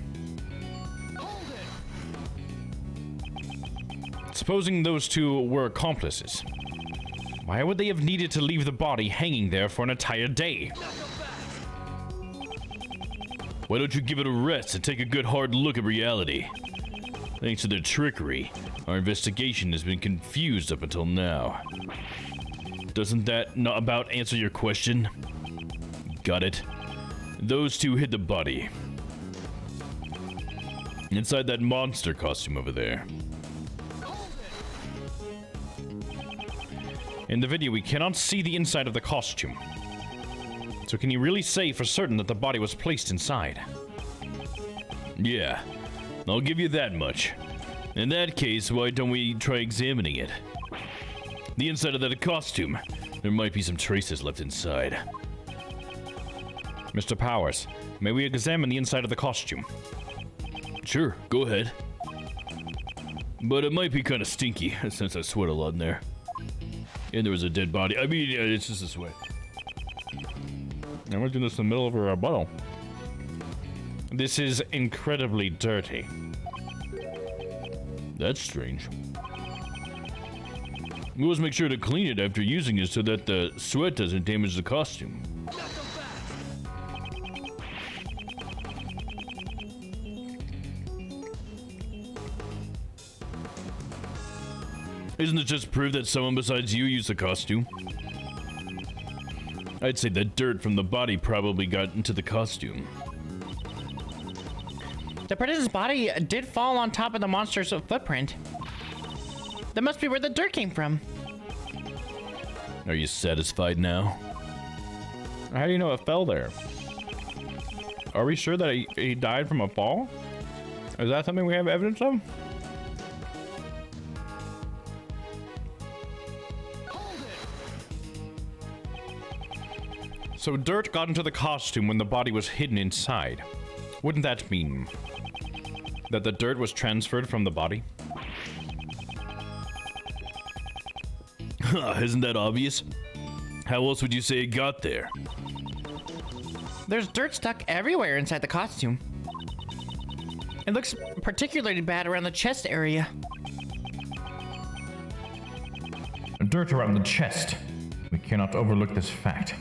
Supposing those two were accomplices, why would they have needed to leave the body hanging there for an entire day? Why don't you give it a rest and take a good hard look at reality? Thanks to their trickery, our investigation has been confused up until now. Doesn't that not about answer your question? Got it. Those two hid the body inside that monster costume over there. In the video, we cannot see the inside of the costume. So can you really say for certain that the body was placed inside? Yeah, I'll give you that much. In that case, why don't we try examining it? The inside of that costume. There might be some traces left inside. Mr. Powers, may we examine the inside of the costume? Sure, go ahead. But it might be kind of stinky, since I sweat a lot in there. And there was a dead body. I mean, yeah, it's just a sweat. I'm doing this in the middle of a rebuttal. This is incredibly dirty. That's strange. We always make sure to clean it after using it so that the sweat doesn't damage the costume. Isn't it just proof that someone besides you used the costume? I'd say the dirt from the body probably got into the costume. The predator's body did fall on top of the monster's footprint. That must be where the dirt came from. Are you satisfied now? How do you know it fell there? Are we sure that he died from a fall? Is that something we have evidence of? So dirt got into the costume when the body was hidden inside. Wouldn't that mean that the dirt was transferred from the body? Isn't that obvious? How else would you say it got there? There's dirt stuck everywhere inside the costume. It looks particularly bad around the chest area. Dirt around the chest. We cannot overlook this fact.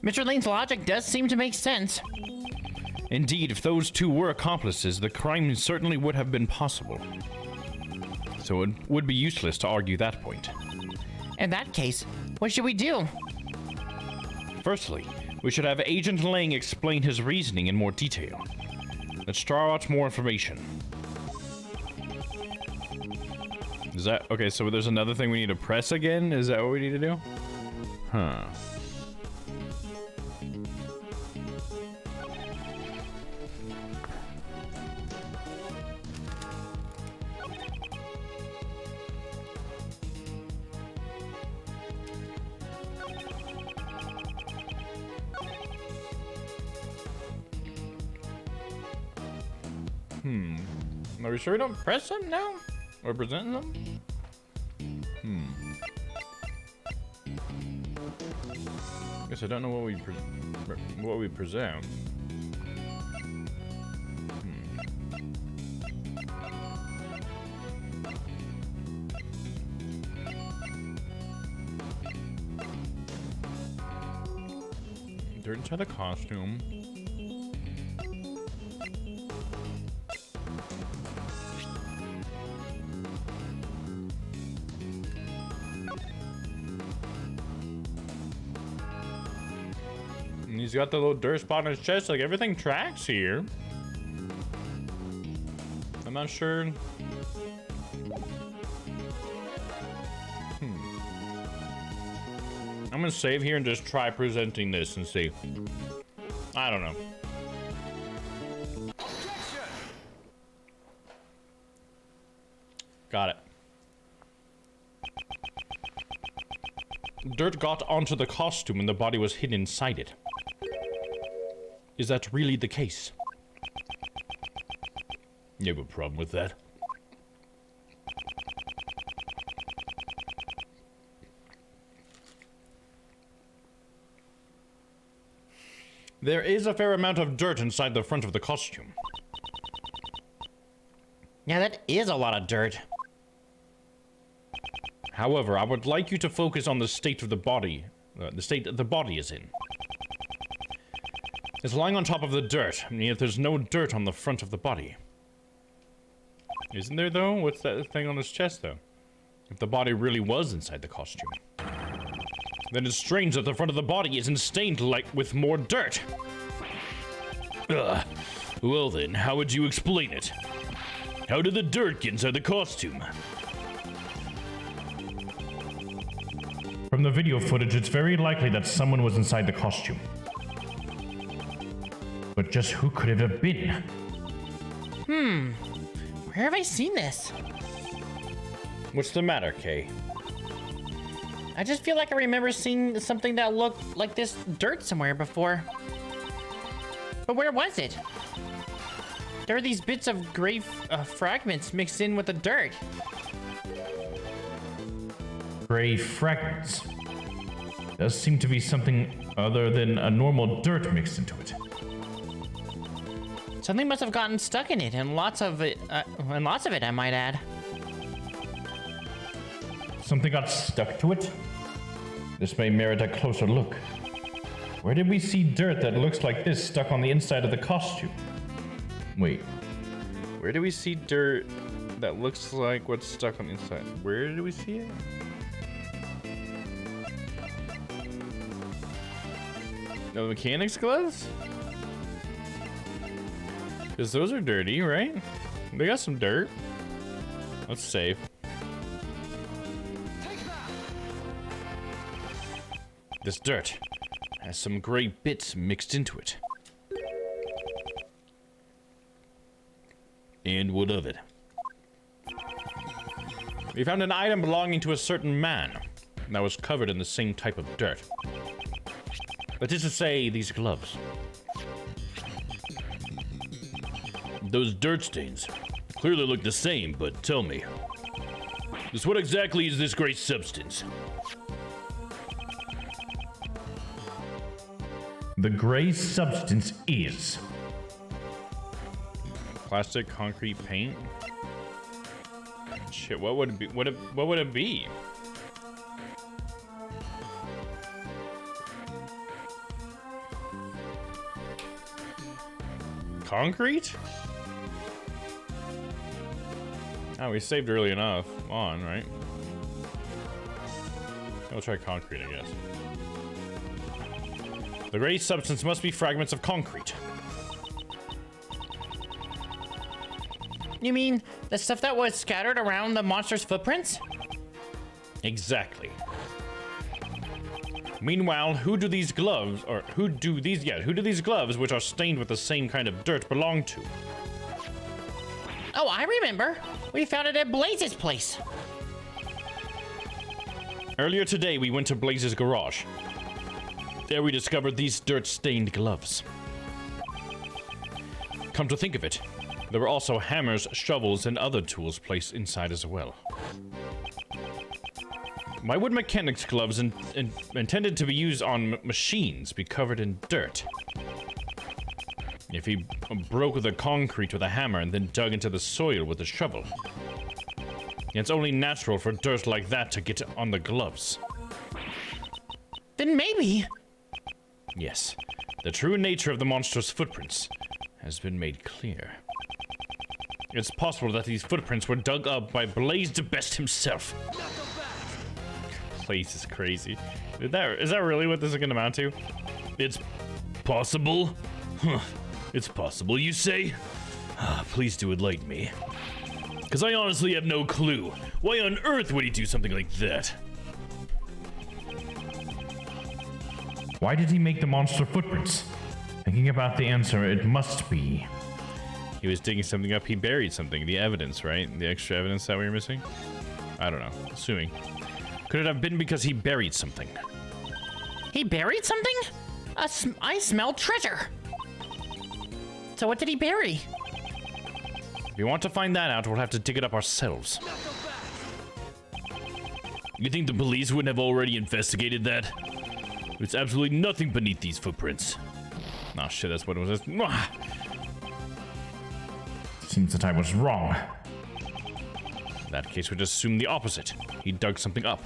Mr. Lane's logic does seem to make sense. Indeed, if those two were accomplices, the crime certainly would have been possible. So it would be useless to argue that point. In that case, what should we do? Firstly, we should have Agent Lang explain his reasoning in more detail. Let's draw out more information. Is that... okay, so there's another thing we need to press again? Is that what we need to do? Huh. Are we sure we don't press them now? Or present them? Guess I don't know what we present. Dirt inside the costume. And he's got the little dirt spot on his chest. Like, everything tracks here. I'm not sure. I'm gonna save here and just try presenting this and see. I don't know. Got it. Dirt got onto the costume and the body was hidden inside it. Is that really the case? You have a problem with that? There is a fair amount of dirt inside the front of the costume. Yeah, that is a lot of dirt. However, I would like you to focus on the state of the body, the state that the body is in. It's lying on top of the dirt, and yet there's no dirt on the front of the body. Isn't there, though? What's that thing on his chest, though? If the body really was inside the costume, then it's strange that the front of the body isn't stained like with more dirt. Ugh. Well then, how would you explain it? How did the dirt get inside the costume? From the video footage, it's very likely that someone was inside the costume. But just who could it have been? Where have I seen this? What's the matter, Kay? I just feel like I remember seeing something that looked like this dirt somewhere before. But where was it? There are these bits of gray fragments mixed in with the dirt. Gray fragments. Does seem to be something other than a normal dirt mixed into it. Something must have gotten stuck in it, and lots of it, I might add. Something got stuck to it? This may merit a closer look. Where did we see dirt that looks like this stuck on the inside of the costume? Wait. Where do we see dirt that looks like what's stuck on the inside? Where do we see it? No, mechanics gloves? Because those are dirty, right? They got some dirt. Let's save. This dirt has some gray bits mixed into it. And what of it? We found an item belonging to a certain man that was covered in the same type of dirt. That is to say, these gloves. Those dirt stains clearly look the same, but tell me, just what exactly is this gray substance? The gray substance is Plastic, concrete, paint? Shit, what would it be? What would it be? Concrete? Oh, we saved early enough. Come on, right? We'll try concrete, I guess. The gray substance must be fragments of concrete. You mean the stuff that was scattered around the monster's footprints? Exactly. Meanwhile, who do these gloves, who do these gloves, which are stained with the same kind of dirt, belong to? Oh, I remember. We found it at Blaze's place. Earlier today, we went to Blaze's garage. There we discovered these dirt-stained gloves. Come to think of it, There were also hammers, shovels, and other tools placed inside as well. Why would mechanics gloves intended to be used on machines be covered in dirt? If he broke the concrete with a hammer and then dug into the soil with a shovel, it's only natural for dirt like that to get on the gloves. Then maybe. Yes, the true nature of the monster's footprints has been made clear. It's possible that these footprints were dug up by Blaze the Best himself. Blaze is crazy. Is that really what this is gonna amount to? It's possible? Huh. It's possible, you say? Please do enlighten me. Because I honestly have no clue. Why on earth would he do something like that? Why did he make the monster footprints? Thinking about the answer, it must be. He was digging something up. He buried something. The evidence, right? The extra evidence that we were missing? I don't know. Assuming. Could it have been because he buried something? He buried something? I smell treasure. So what did he bury? If we want to find that out, we'll have to dig it up ourselves. You think the police wouldn't have already investigated that? There's absolutely nothing beneath these footprints. Oh shit, that's what it was. Seems that I was wrong. In that case, we'd assume the opposite. He dug something up.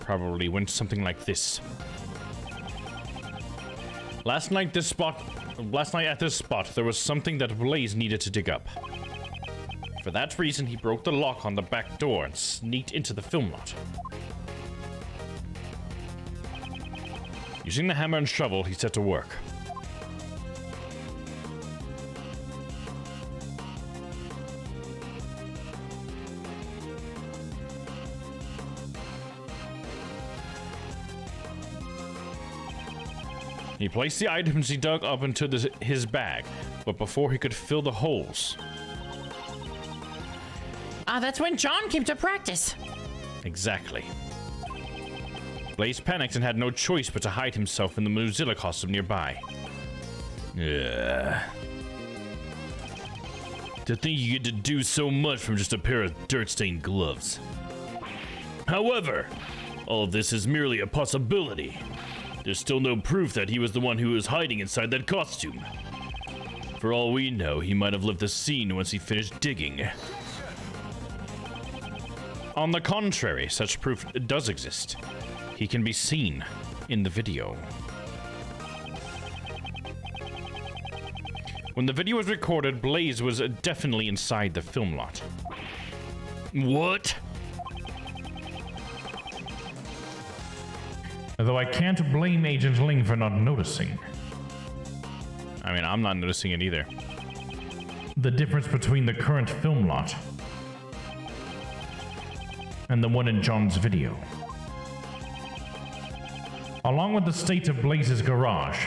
Probably went something like this. Last night at this spot, there was something that Blaze needed to dig up. For that reason, he broke the lock on the back door and sneaked into the film lot. Using the hammer and shovel, he set to work. He placed the items he dug up into his bag, but before he could fill the holes... That's when John came to practice. Exactly. Blaze panicked and had no choice but to hide himself in the Mozilla costume nearby. To think you get to do so much from just a pair of dirt-stained gloves. However, all of this is merely a possibility. There's still no proof that he was the one who was hiding inside that costume. For all we know, he might have left the scene once he finished digging. On the contrary, such proof does exist. He can be seen in the video. When the video was recorded, Blaze was definitely inside the film lot. What? Though I can't blame Agent Ling for not noticing. I mean, I'm not noticing it either. The difference between the current film lot and the one in John's video, along with the state of Blaze's garage,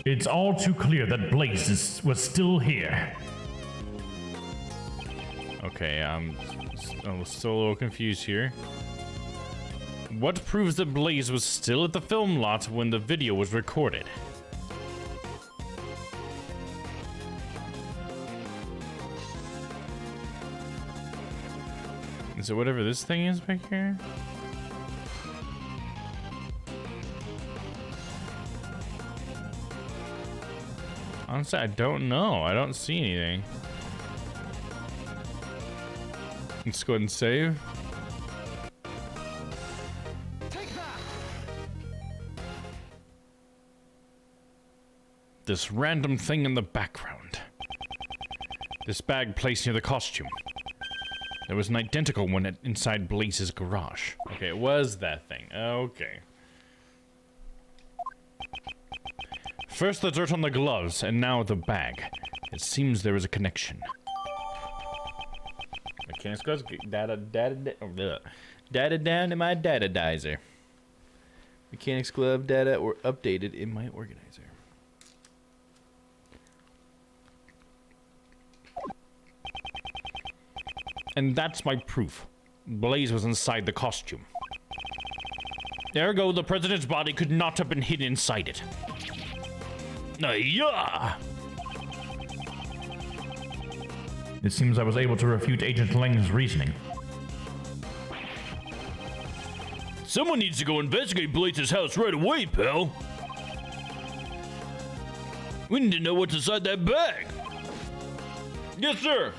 it's all too clear that Blaze was still here. Okay, I'm still a little confused here. What proves that Blaze was still at the film lot when the video was recorded? Is it whatever this thing is back here? Honestly, I don't know. I don't see anything. Let's go ahead and save. This random thing in the background. This bag placed near the costume. There was an identical one inside Blaze's garage. Okay, it was that thing. Okay. First the dirt on the gloves, and now the bag. It seems there is a connection. Mechanics gloves, data down in my data dizer. Mechanics glove data were updated in my organizer. And that's my proof. Blaze was inside the costume. Ergo, the president's body could not have been hidden inside it. Yeah. It seems I was able to refute Agent Lang's reasoning. Someone needs to go investigate Blaze's house right away, pal. We need to know what's inside that bag. Yes, sir.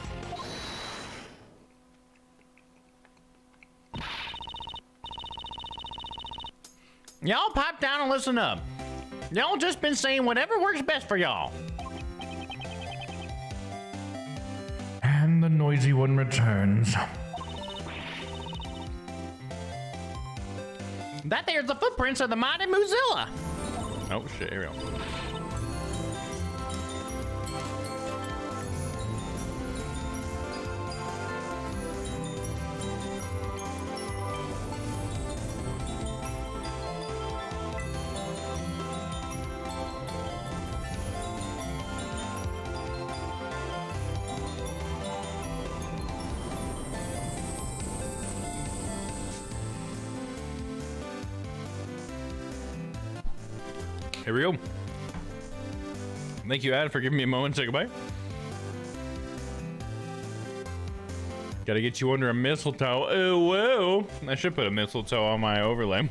Y'all pipe down and listen up. Y'all just been saying whatever works best for y'all. And the noisy one returns. That there's the footprints of the mighty Mozilla. Oh shit, here we go. Here we go. Thank you, Ad, for giving me a moment to say goodbye. Gotta get you under a mistletoe. Oh, whoa. I should put a mistletoe on my overlay.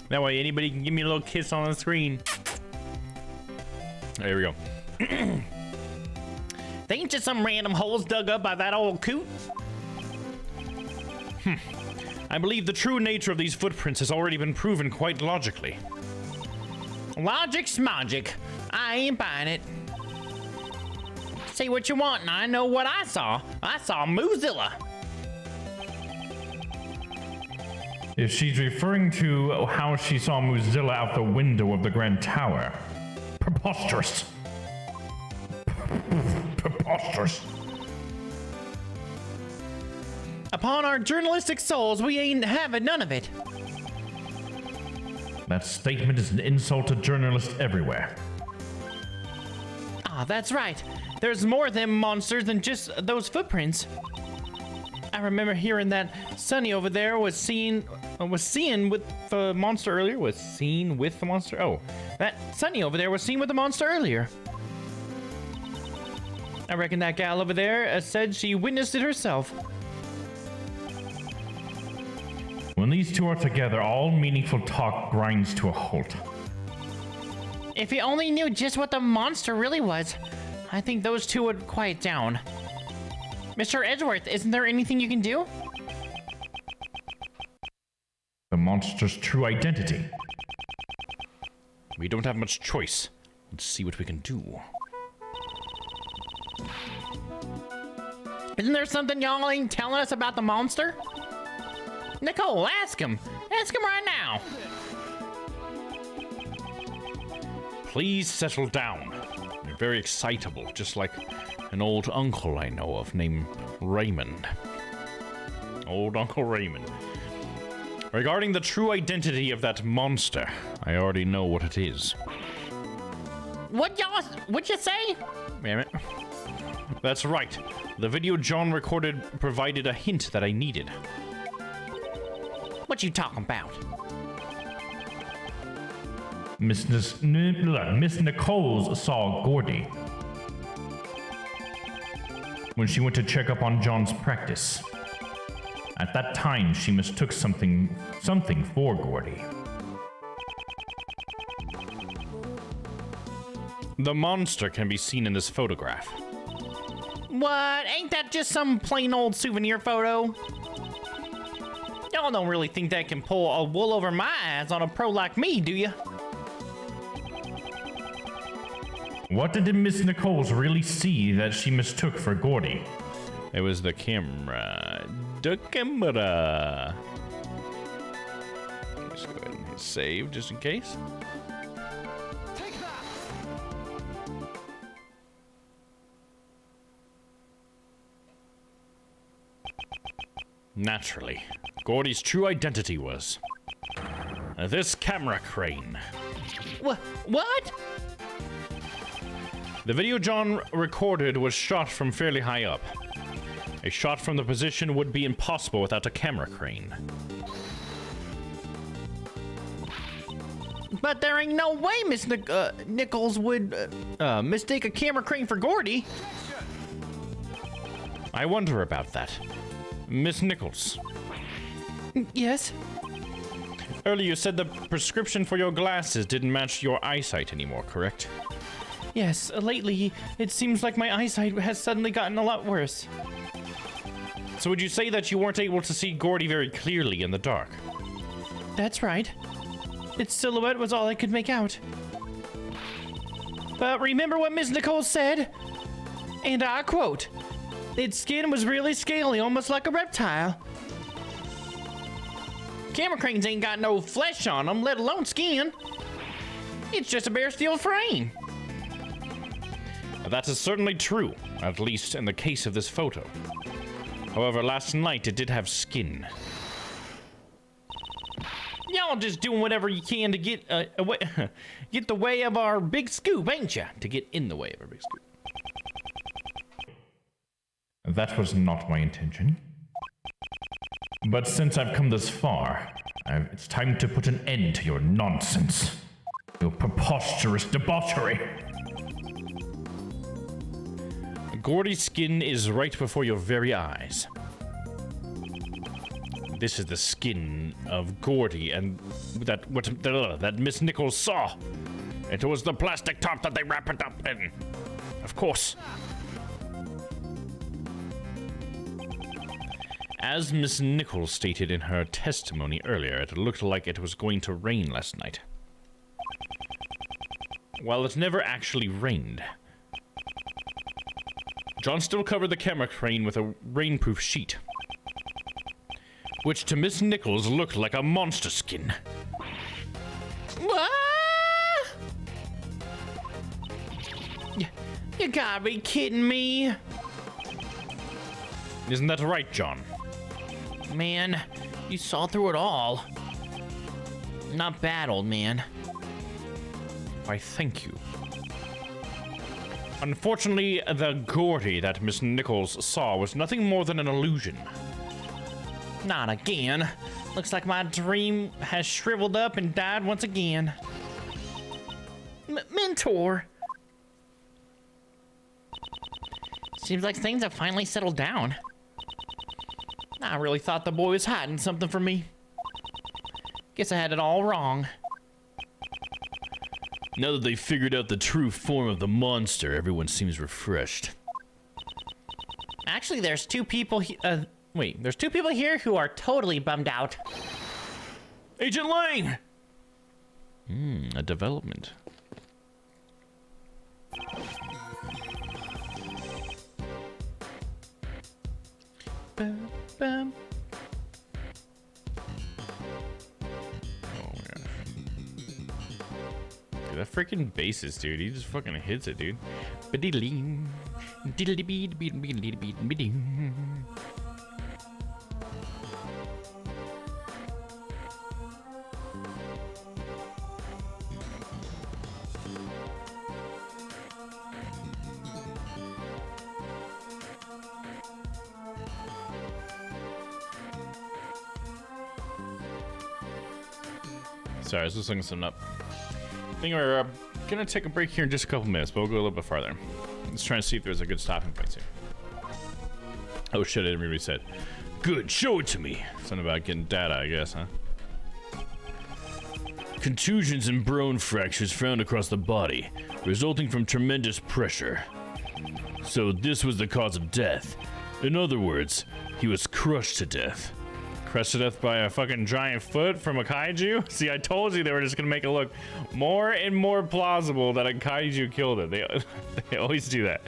That way anybody can give me a little kiss on the screen. There we go. They ain't just some random holes dug up by that old coot. I believe the true nature of these footprints has already been proven quite logically. Logic's magic. I ain't buying it. Say what you want, and I know what I saw. I saw Mozilla. If she's referring to how she saw Mozilla out the window of the Grand Tower. Preposterous. Preposterous. Upon our journalistic souls, we ain't having none of it. That statement is an insult to journalists everywhere. Ah, that's right. There's more of them monsters than just those footprints. I remember hearing that Sonny over there was seen with the monster earlier. Was seen with the monster? Oh, that Sonny over there was seen with the monster earlier. I reckon that gal over there said she witnessed it herself. When these two are together, all meaningful talk grinds to a halt. If you only knew just what the monster really was, I think those two would quiet down. Mr. Edgeworth, isn't there anything you can do? The monster's true identity. We don't have much choice. Let's see what we can do. Isn't there something y'all ain't telling us about the monster? Nicole, ask him. Ask him right now. Please settle down. You're very excitable, just like an old uncle I know of named Raymond. Old Uncle Raymond. Regarding the true identity of that monster, I already know what it is. What'd you say? Wait a minute. That's right. The video John recorded provided a hint that I needed. What you talking about? Miss Nichols saw Gordy when she went to check up on John's practice. At that time, she mistook something for Gordy. The monster can be seen in this photograph. What? Ain't that just some plain old souvenir photo? Y'all don't really think that can pull a wool over my eyes on a pro like me, do you? What did Miss Nichols really see that she mistook for Gordy? It was the camera. The camera. Let's go ahead and hit save just in case. Naturally, Gordy's true identity was this camera crane. What? The video John recorded was shot from fairly high up. A shot from the position would be impossible without a camera crane. But there ain't no way Miss Nichols would mistake a camera crane for Gordy. I wonder about that. Miss Nichols, Yes? earlier you said the prescription for your glasses didn't match your eyesight anymore, correct? Yes, lately, it seems like my eyesight has suddenly gotten a lot worse. So would you say that you weren't able to see Gordy very clearly in the dark? That's right. Its silhouette was all I could make out. But remember what Miss Nicole said? And I quote, its skin was really scaly, almost like a reptile. Camera cranes ain't got no flesh on them, let alone skin. It's just a bare steel frame. That is certainly true, at least in the case of this photo. However, last night it did have skin. Y'all just doing whatever you can to get get the way of our big scoop, ain't ya? To get in the way of a big scoop. That was not my intention. But since I've come this far, it's time to put an end to your nonsense. Your preposterous debauchery. Gordy's skin is right before your very eyes. This is the skin of Gordy, and that Miss Nichols saw. It was the plastic top that they wrapped it up in. Of course. As Miss Nichols stated in her testimony earlier, it looked like it was going to rain last night. While it never actually rained, John still covered the camera crane with a rainproof sheet, which to Miss Nichols looked like a monster skin. What? You gotta be kidding me. Isn't that right, John? Man, you saw through it all. Not bad, old man. Why, thank you. Unfortunately, the Gordy that Miss Nichols saw was nothing more than an illusion. Not again. Looks like my dream has shriveled up and died once again. Mentor. Seems like things have finally settled down. I really thought the boy was hiding something from me. Guess I had it all wrong. Now that they figured out the true form of the monster, everyone seems refreshed. Actually, there's two people there's two people here who are totally bummed out. Agent Lang! A development. Bum, bum. Oh my gosh. Dude, that freaking bassist, dude. He just fucking hits it, dude. Ba-diddly. Diddly-beed-beed-beed-beed-beed-beed. Sorry, I was just looking something up. I think we're gonna take a break here in just a couple minutes, but we'll go a little bit farther. Let's try and see if there's a good stopping place here. Oh shit, I didn't read what he said. Good, show it to me. Something about getting data, I guess, huh? Contusions and bone fractures found across the body, resulting from tremendous pressure. So this was the cause of death. In other words, he was crushed to death. Crushed to death by a fucking giant foot from a kaiju? See, I told you they were just gonna make it look more and more plausible that a kaiju killed it. They always do that.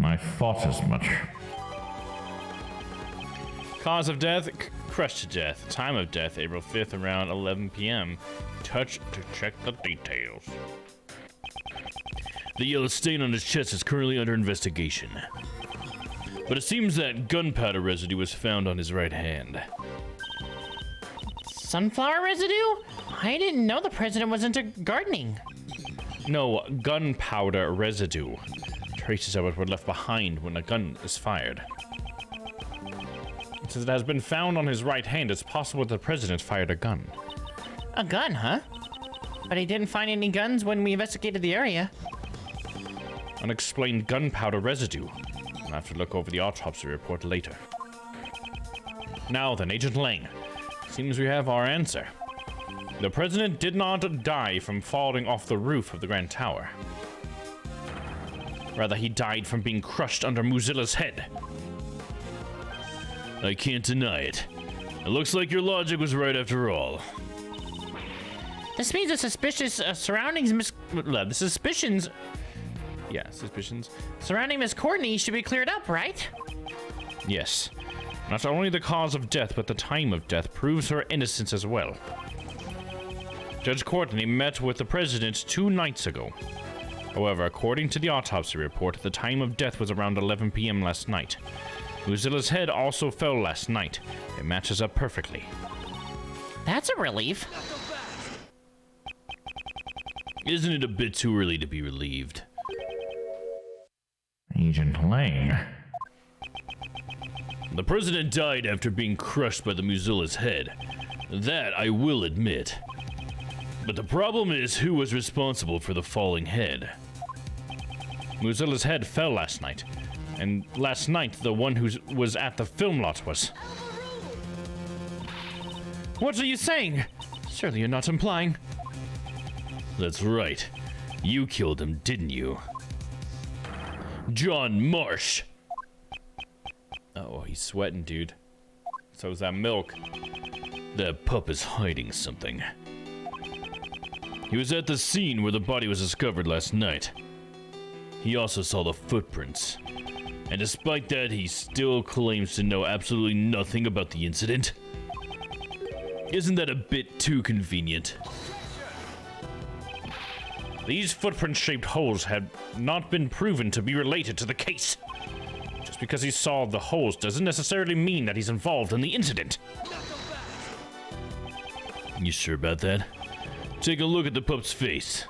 I thought as much. Cause of death, crushed to death. Time of death, April 5th around 11 p.m. Touch to check the details. The yellow stain on his chest is currently under investigation. But it seems that gunpowder residue was found on his right hand. Sunflower residue? I didn't know the president was into gardening. No, gunpowder residue. Traces of it were left behind when a gun is fired. Since it has been found on his right hand, it's possible that the president fired a gun. A gun, huh? But he didn't find any guns when we investigated the area. Unexplained gunpowder residue. I'll have to look over the autopsy report later. Now then, Agent Lang. Seems we have our answer. The president did not die from falling off the roof of the Grand Tower. Rather, he died from being crushed under Mozilla's head. I can't deny it. It looks like your logic was right after all. This means the suspicious suspicions surrounding Miss Courtney should be cleared up, right? Yes. Not only the cause of death, but the time of death proves her innocence as well. Judge Courtney met with the president 2 nights ago. However, according to the autopsy report, the time of death was around 11 p.m. last night. Mozilla's head also fell last night. It matches up perfectly. That's a relief. Isn't it a bit too early to be relieved? Agent Lang. The president died after being crushed by the Mozilla's head. That I will admit. But the problem is who was responsible for the falling head. Mozilla's head fell last night. And last night, the one who was at the film lot was. What are you saying? Surely you're not implying. That's right. You killed him, didn't you? John Marsh! Oh, he's sweating, dude. So's that milk. That pup is hiding something. He was at the scene where the body was discovered last night. He also saw the footprints. And despite that, he still claims to know absolutely nothing about the incident. Isn't that a bit too convenient? These footprint-shaped holes had not been proven to be related to the case. Just because he saw the holes doesn't necessarily mean that he's involved in the incident. You sure about that? Take a look at the pup's face.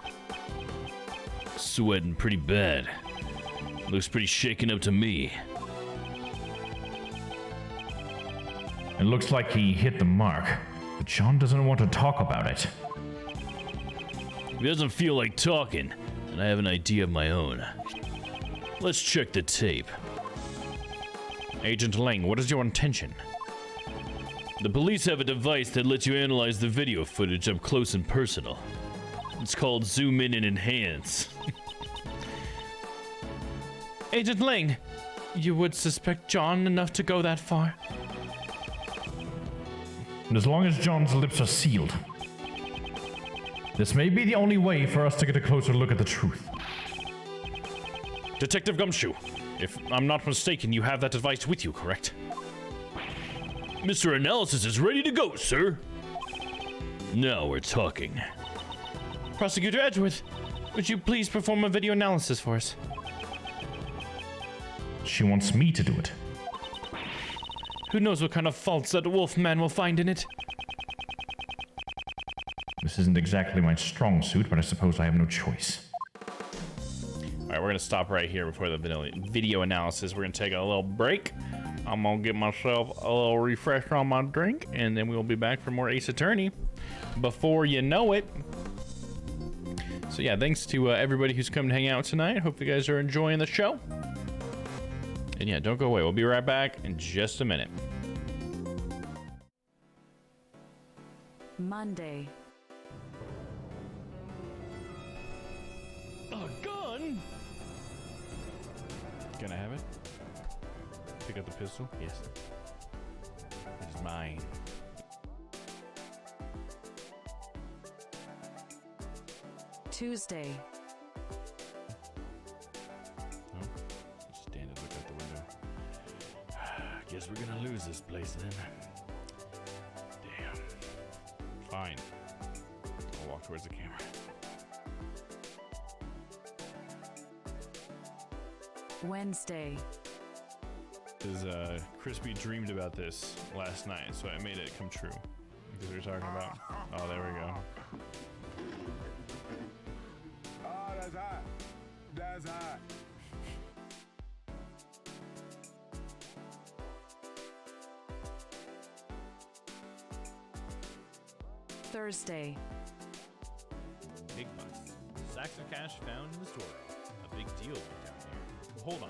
Sweating pretty bad. Looks pretty shaken up to me. It looks like he hit the mark, but John doesn't want to talk about it. If he doesn't feel like talking, then I have an idea of my own. Let's check the tape. Agent Lang, what is your intention? The police have a device that lets you analyze the video footage up close and personal. It's called Zoom In and Enhance. Agent Lang, you would suspect John enough to go that far? And as long as John's lips are sealed, this may be the only way for us to get a closer look at the truth. Detective Gumshoe, if I'm not mistaken, you have that device with you, correct? Mr. Analysis is ready to go, sir. Now we're talking. Prosecutor Edgeworth, would you please perform a video analysis for us? She wants me to do it. Who knows what kind of faults that Wolfman will find in it? This isn't exactly my strong suit, but I suppose I have no choice. Alright, we're gonna stop right here before the video analysis. We're gonna take a little break. I'm gonna get myself a little refresher on my drink, and then we'll be back for more Ace Attorney before you know it. So yeah, thanks to everybody who's come to hang out tonight. Hope you guys are enjoying the show. And yeah, don't go away. We'll be right back in just a minute. Monday, A gun? Can I have it? Pick up the pistol? Yes. It's mine. Tuesday, Just stand and look out the window. Guess we're gonna lose this place then. Damn. Fine. I'll walk towards the camera. Wednesday, Because Crispy dreamed about this last night, so I made it come true. Because we were talking about. Oh, there we go. Oh, that's hot. That's hot. Thursday, Big bucks. Sacks of cash found in the store. A big deal went down here. Hold on.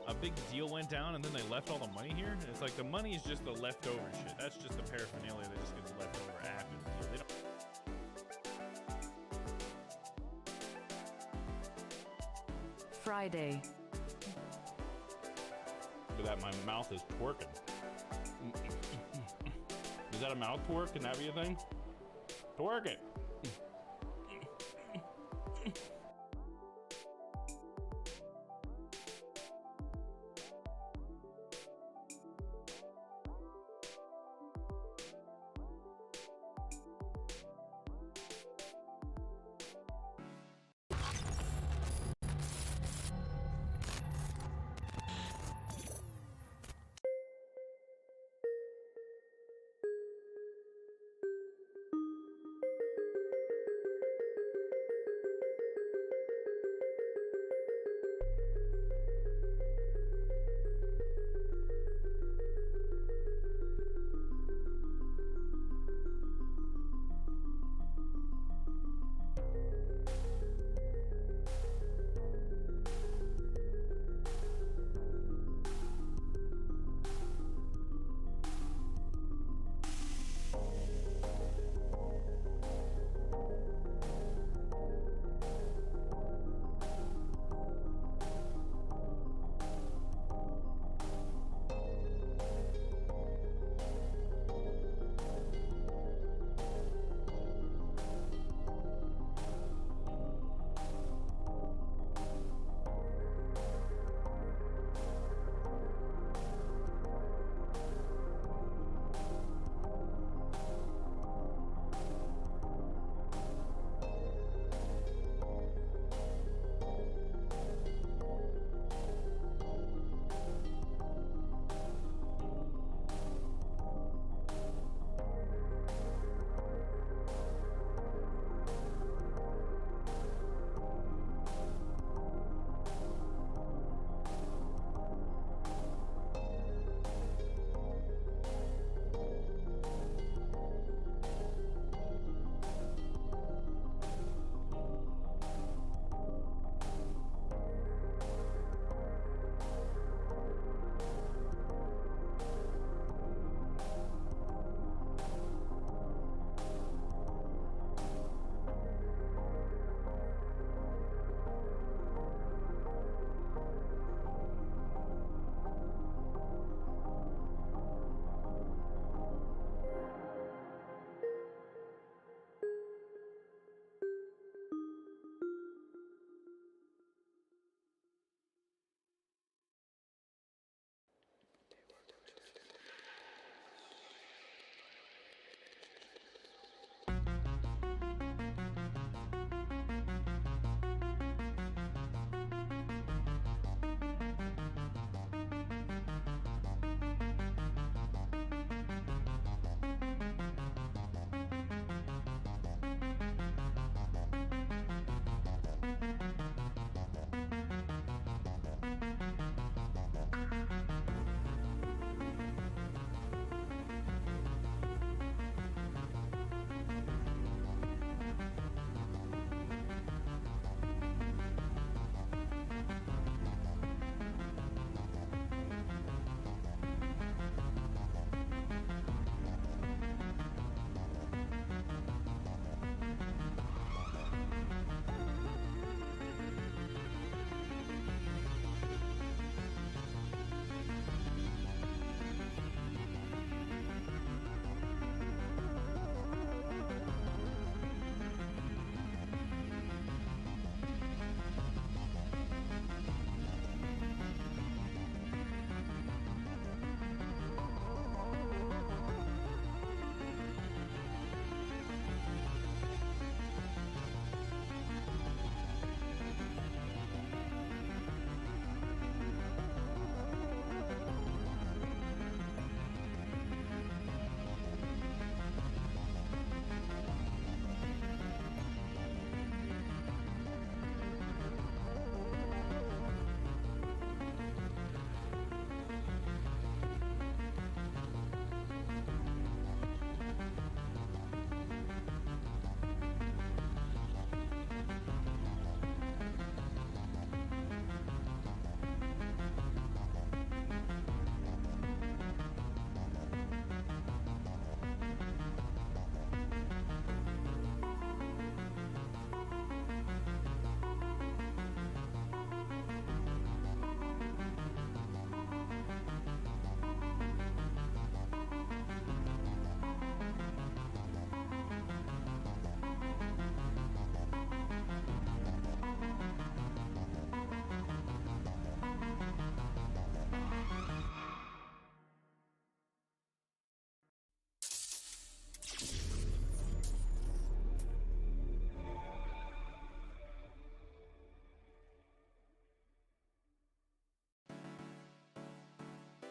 a big deal went down and then they left all the money here? It's like the money is just the leftover shit. That's just the paraphernalia that just gets left over after the deal. They don't. Friday, Look at that, my mouth is twerking. Is that a mouth twerk? Can that be a thing? Twerk it.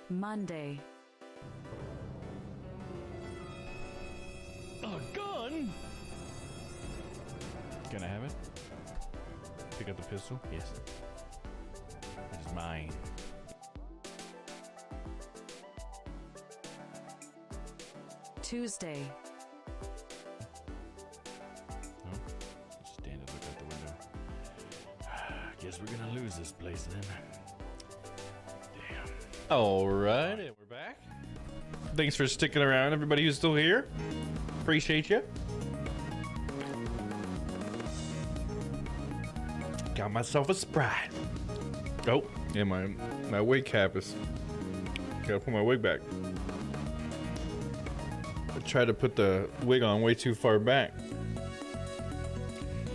Monday. A gun? Can I have it? Pick up the pistol? Yes. It's mine. Tuesday. Oh, stand and look out the window. Guess we're gonna lose this place then. Damn. All right, and we're back. Thanks for sticking around, everybody who's still here. Appreciate you. Got myself a Sprite. Oh, yeah, my wig cap is. Gotta put my wig back. I tried to put the wig on way too far back.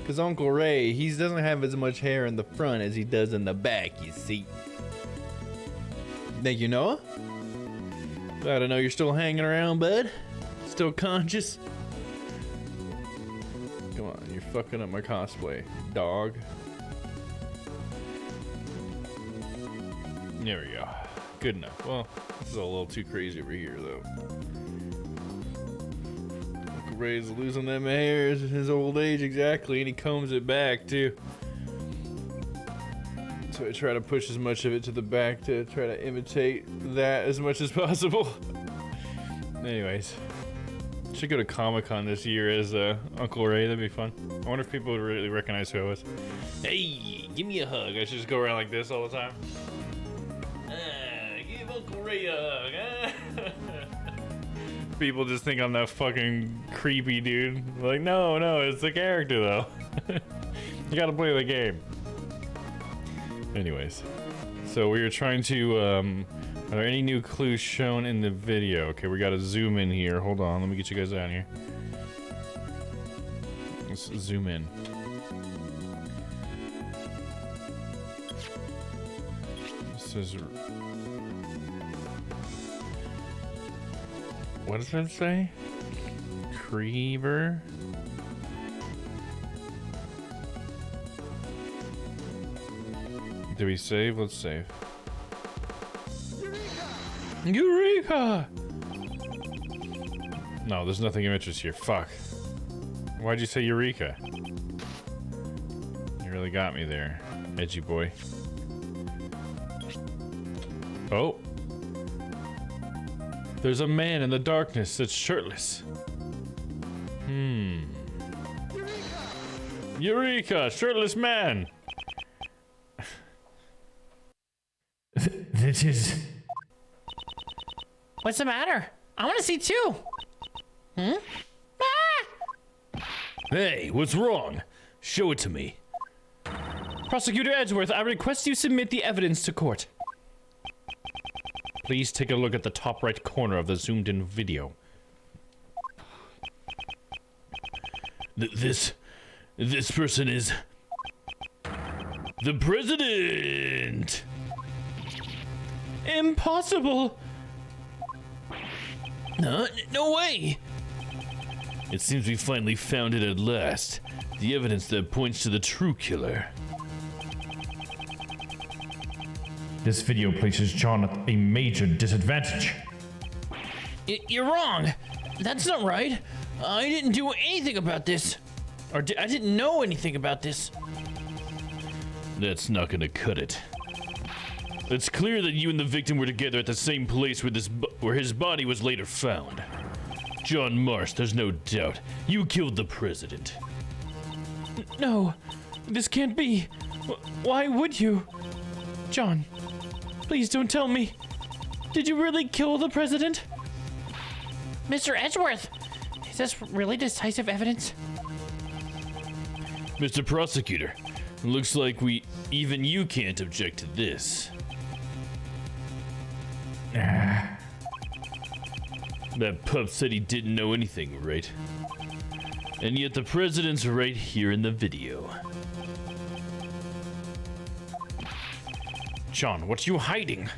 Cause Uncle Ray, he doesn't have as much hair in the front as he does in the back, you see. Thank you, Noah. Glad to know you're still hanging around, bud. Still conscious. Come on, you're fucking up my cosplay, dog. There we go. Good enough. Well, this is a little too crazy over here, though. Uncle Ray's losing them hairs in his old age, exactly, and he combs it back, too. So I try to push as much of it to the back to try to imitate that as much as possible. Anyways, should go to Comic-Con this year as Uncle Ray. That'd be fun. I wonder if people would really recognize who I was. Hey, give me a hug. I should just go around like this all the time. Give Uncle Ray a hug. People just think I'm that fucking creepy dude. Like, no, it's the character though. You gotta play the game. Anyways, so we were trying to, are there any new clues shown in the video? Okay, we gotta zoom in here. Hold on, let me get you guys down here. Let's zoom in. This is... What does that say? Creeper? Did we save? Let's save. Eureka! No, there's nothing of interest here. Fuck. Why'd you say Eureka? You really got me there, edgy boy. Oh. There's a man in the darkness that's shirtless. Eureka! Shirtless man! This is... What's the matter? I want to see too. Ah! Hey, what's wrong? Show it to me. Prosecutor Edgeworth, I request you submit the evidence to court. Please take a look at the top right corner of the zoomed-in video. This person is... the president! Impossible! No way! It seems we finally found it at last. The evidence that points to the true killer. This video places John at a major disadvantage. You're wrong. That's not right. I didn't do anything about this. I didn't know anything about this. That's not gonna cut it. It's clear that you and the victim were together at the same place where his body was later found. John Marsh, there's no doubt. You killed the president. No, this can't be. Why would you? John, please don't tell me. Did you really kill the president? Mr. Edgeworth, is this really decisive evidence? Mr. Prosecutor, looks like even you can't object to this. That pup said he didn't know anything, right? And yet the president's right here in the video. John, what are you hiding?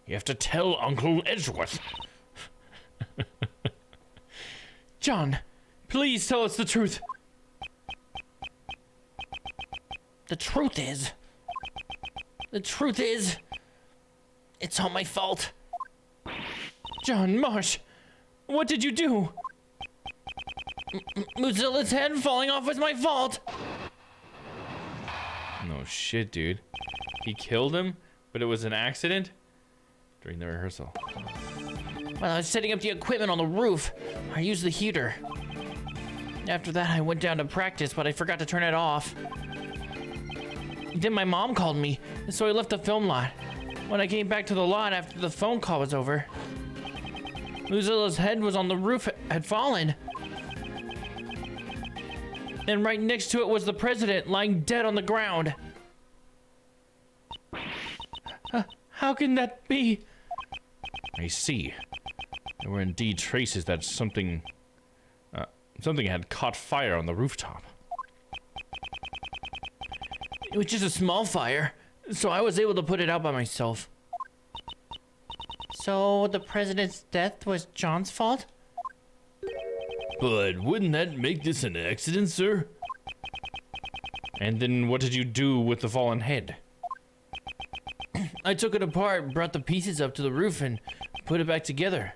You have to tell Uncle Edgeworth. John, please tell us the truth. The truth is, It's all my fault. John, Marsh, what did you do? Mozilla's head falling off was my fault. No shit, dude. He killed him, but it was an accident during the rehearsal. While I was setting up the equipment on the roof, I used the heater. After that, I went down to practice, but I forgot to turn it off. Then my mom called me, so I left the film lot. When I came back to the lot after the phone call was over, Mozilla's head was on the roof, had fallen. And right next to it was the president lying dead on the ground. How can that be? I see. There were indeed traces that something had caught fire on the rooftop. It was just a small fire, so I was able to put it out by myself. So the president's death was John's fault? But wouldn't that make this an accident, sir? And then what did you do with the fallen head? I took it apart, brought the pieces up to the roof, and put it back together.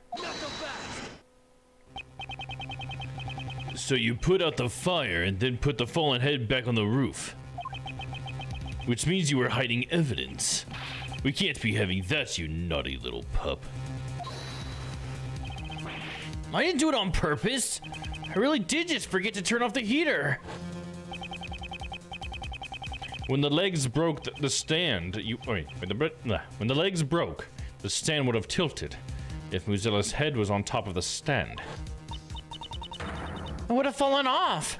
So you put out the fire and then put the fallen head back on the roof. Which means you were hiding evidence. We can't be having that, you naughty little pup. I didn't do it on purpose. I really did just forget to turn off the heater. When the legs broke the stand, when the legs broke, the stand would have tilted if Mozilla's head was on top of the stand. It would have fallen off.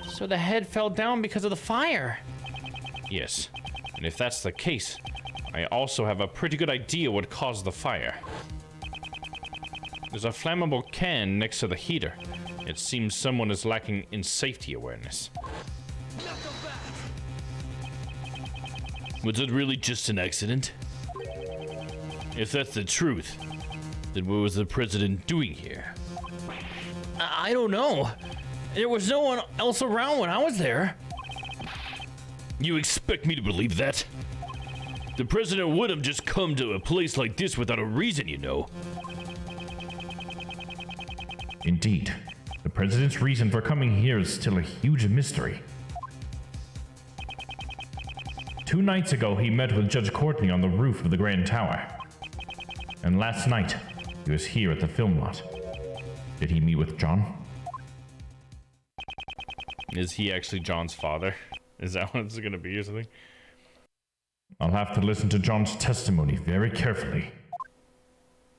So the head fell down because of the fire. Yes, and if that's the case, I also have a pretty good idea what caused the fire. There's a flammable can next to the heater. It seems someone is lacking in safety awareness. Was it really just an accident? If that's the truth, then what was the president doing here? I don't know. There was no one else around when I was there. You expect me to believe that? The president would have just come to a place like this without a reason, you know. Indeed. The president's reason for coming here is still a huge mystery. 2 nights ago, he met with Judge Courtney on the roof of the Grand Tower. And last night, he was here at the film lot. Did he meet with John? Is he actually John's father? Is that what it's gonna be or something? I'll have to listen to John's testimony very carefully.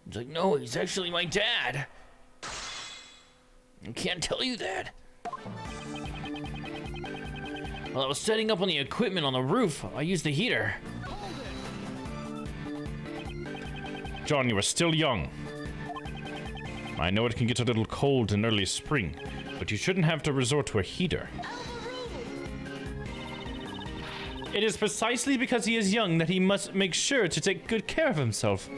He's like, no, he's actually my dad. I can't tell you that. While I was setting up on the equipment on the roof, I used the heater. John, you are still young. I know it can get a little cold in early spring, but you shouldn't have to resort to a heater. It is precisely because he is young that he must make sure to take good care of himself.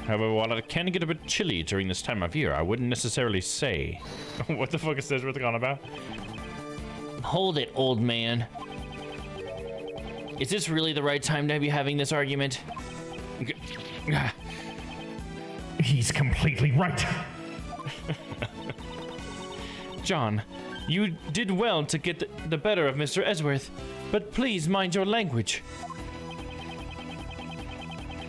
However, while it can get a bit chilly during this time of year, I wouldn't necessarily say... What the fuck is this on about? Hold it, old man. Is this really the right time to be having this argument? He's completely right. John, you did well to get the better of Mr. Edgeworth, but please mind your language.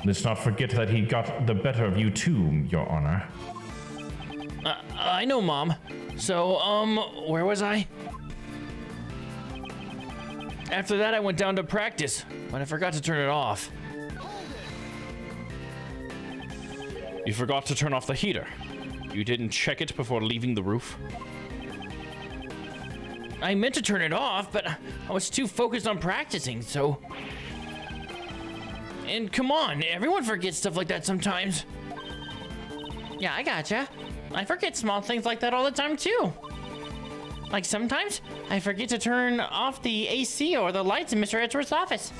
Let's not forget that he got the better of you too, Your Honor. I know, Mom. So, where was I? After that, I went down to practice, but I forgot to turn it off. You forgot to turn off the heater. You didn't check it before leaving the roof? I meant to turn it off, but I was too focused on practicing, so... And come on, everyone forgets stuff like that sometimes. Yeah, I gotcha. I forget small things like that all the time, too. Like sometimes, I forget to turn off the AC or the lights in Mr. Edgeworth's office.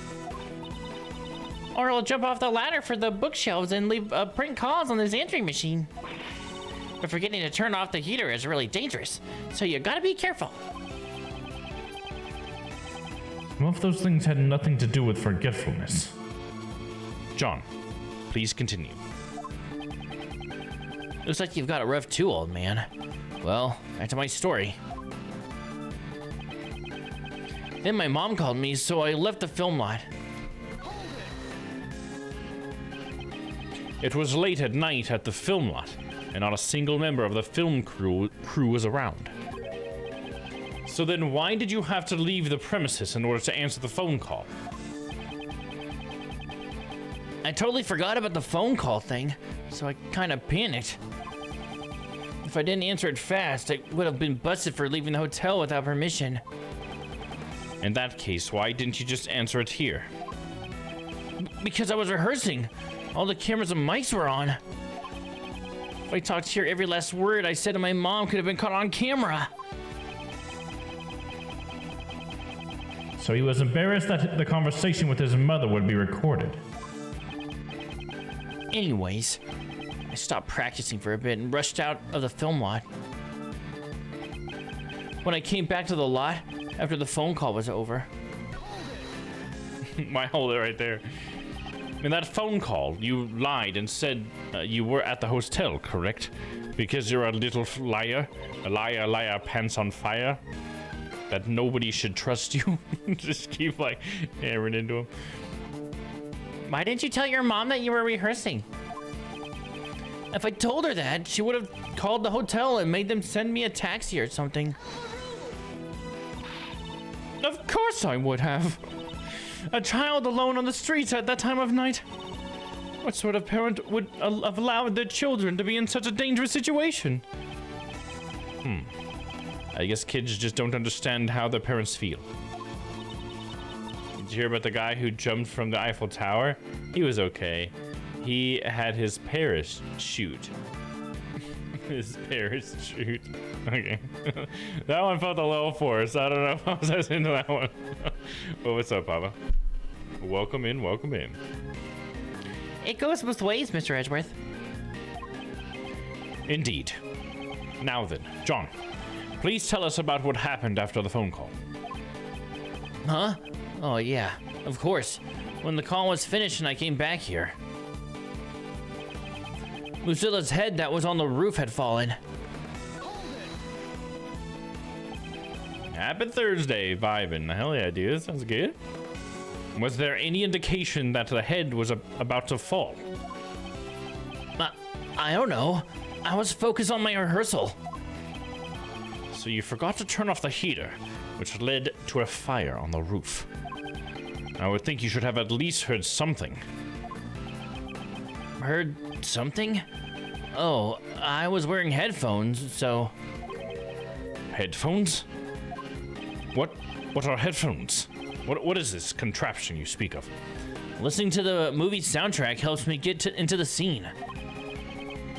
Or I'll jump off the ladder for the bookshelves and leave print calls on this answering machine. But forgetting to turn off the heater is really dangerous, so you gotta be careful. What if those things had nothing to do with forgetfulness? John, please continue. Looks like you've got it rough too, old man. Well, back to my story. Then my mom called me, so I left the film lot. It was late at night at the film lot, and not a single member of the film crew was around. So then why did you have to leave the premises in order to answer the phone call? I totally forgot about the phone call thing, so I kind of panicked. If I didn't answer it fast, I would have been busted for leaving the hotel without permission. In that case, why didn't you just answer it here? Because I was rehearsing. All the cameras and mics were on. If I talked here, every last word I said to my mom could have been caught on camera. So he was embarrassed that the conversation with his mother would be recorded. Anyways, I stopped practicing for a bit and rushed out of the film lot. When I came back to the lot after the phone call was over. Why hold it right there? In that phone call, you lied and said you were at the hotel, correct? Because you're a little liar, a liar, pants on fire. That nobody should trust you. Just keep like hammering into him. Why didn't you tell your mom that you were rehearsing? If I told her that, she would have called the hotel and made them send me a taxi or something. Of course I would have. A child alone on the streets at that time of night. What sort of parent would have allowed their children to be in such a dangerous situation? I guess kids just don't understand how their parents feel. Did you hear about the guy who jumped from the Eiffel Tower? He was okay. He had his parachute. His parachute. Okay. That one felt a little forced. I don't know if I was into that one. Well, what's up, Papa? Welcome in, welcome in. It goes both ways, Mr. Edgeworth. Indeed. Now then, John, please tell us about what happened after the phone call. Huh? Oh, yeah, of course. When the call was finished and I came back here, Lucilla's head that was on the roof had fallen. Happy Thursday, vibing. Hell yeah, dude. Sounds good. Was there any indication that the head was about to fall? I don't know. I was focused on my rehearsal. So you forgot to turn off the heater, which led to a fire on the roof. I would think you should have at least heard something. Heard something? Oh, I was wearing headphones, so... Headphones? What are headphones? What is this contraption you speak of? Listening to the movie soundtrack helps me get into the scene.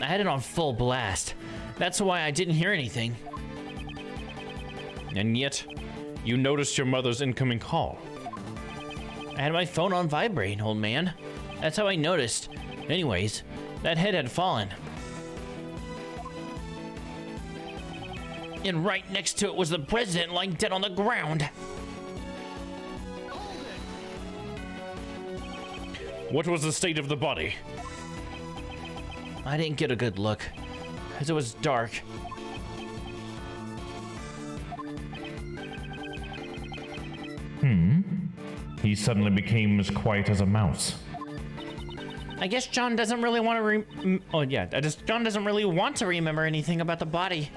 I had it on full blast. That's why I didn't hear anything. And yet, you noticed your mother's incoming call. I had my phone on vibrate, old man. That's how I noticed. Anyways, that head had fallen. And right next to it was the president lying dead on the ground. What was the state of the body? I didn't get a good look, because it was dark. He suddenly became as quiet as a mouse. I guess John doesn't really want to John doesn't really want to remember anything about the body.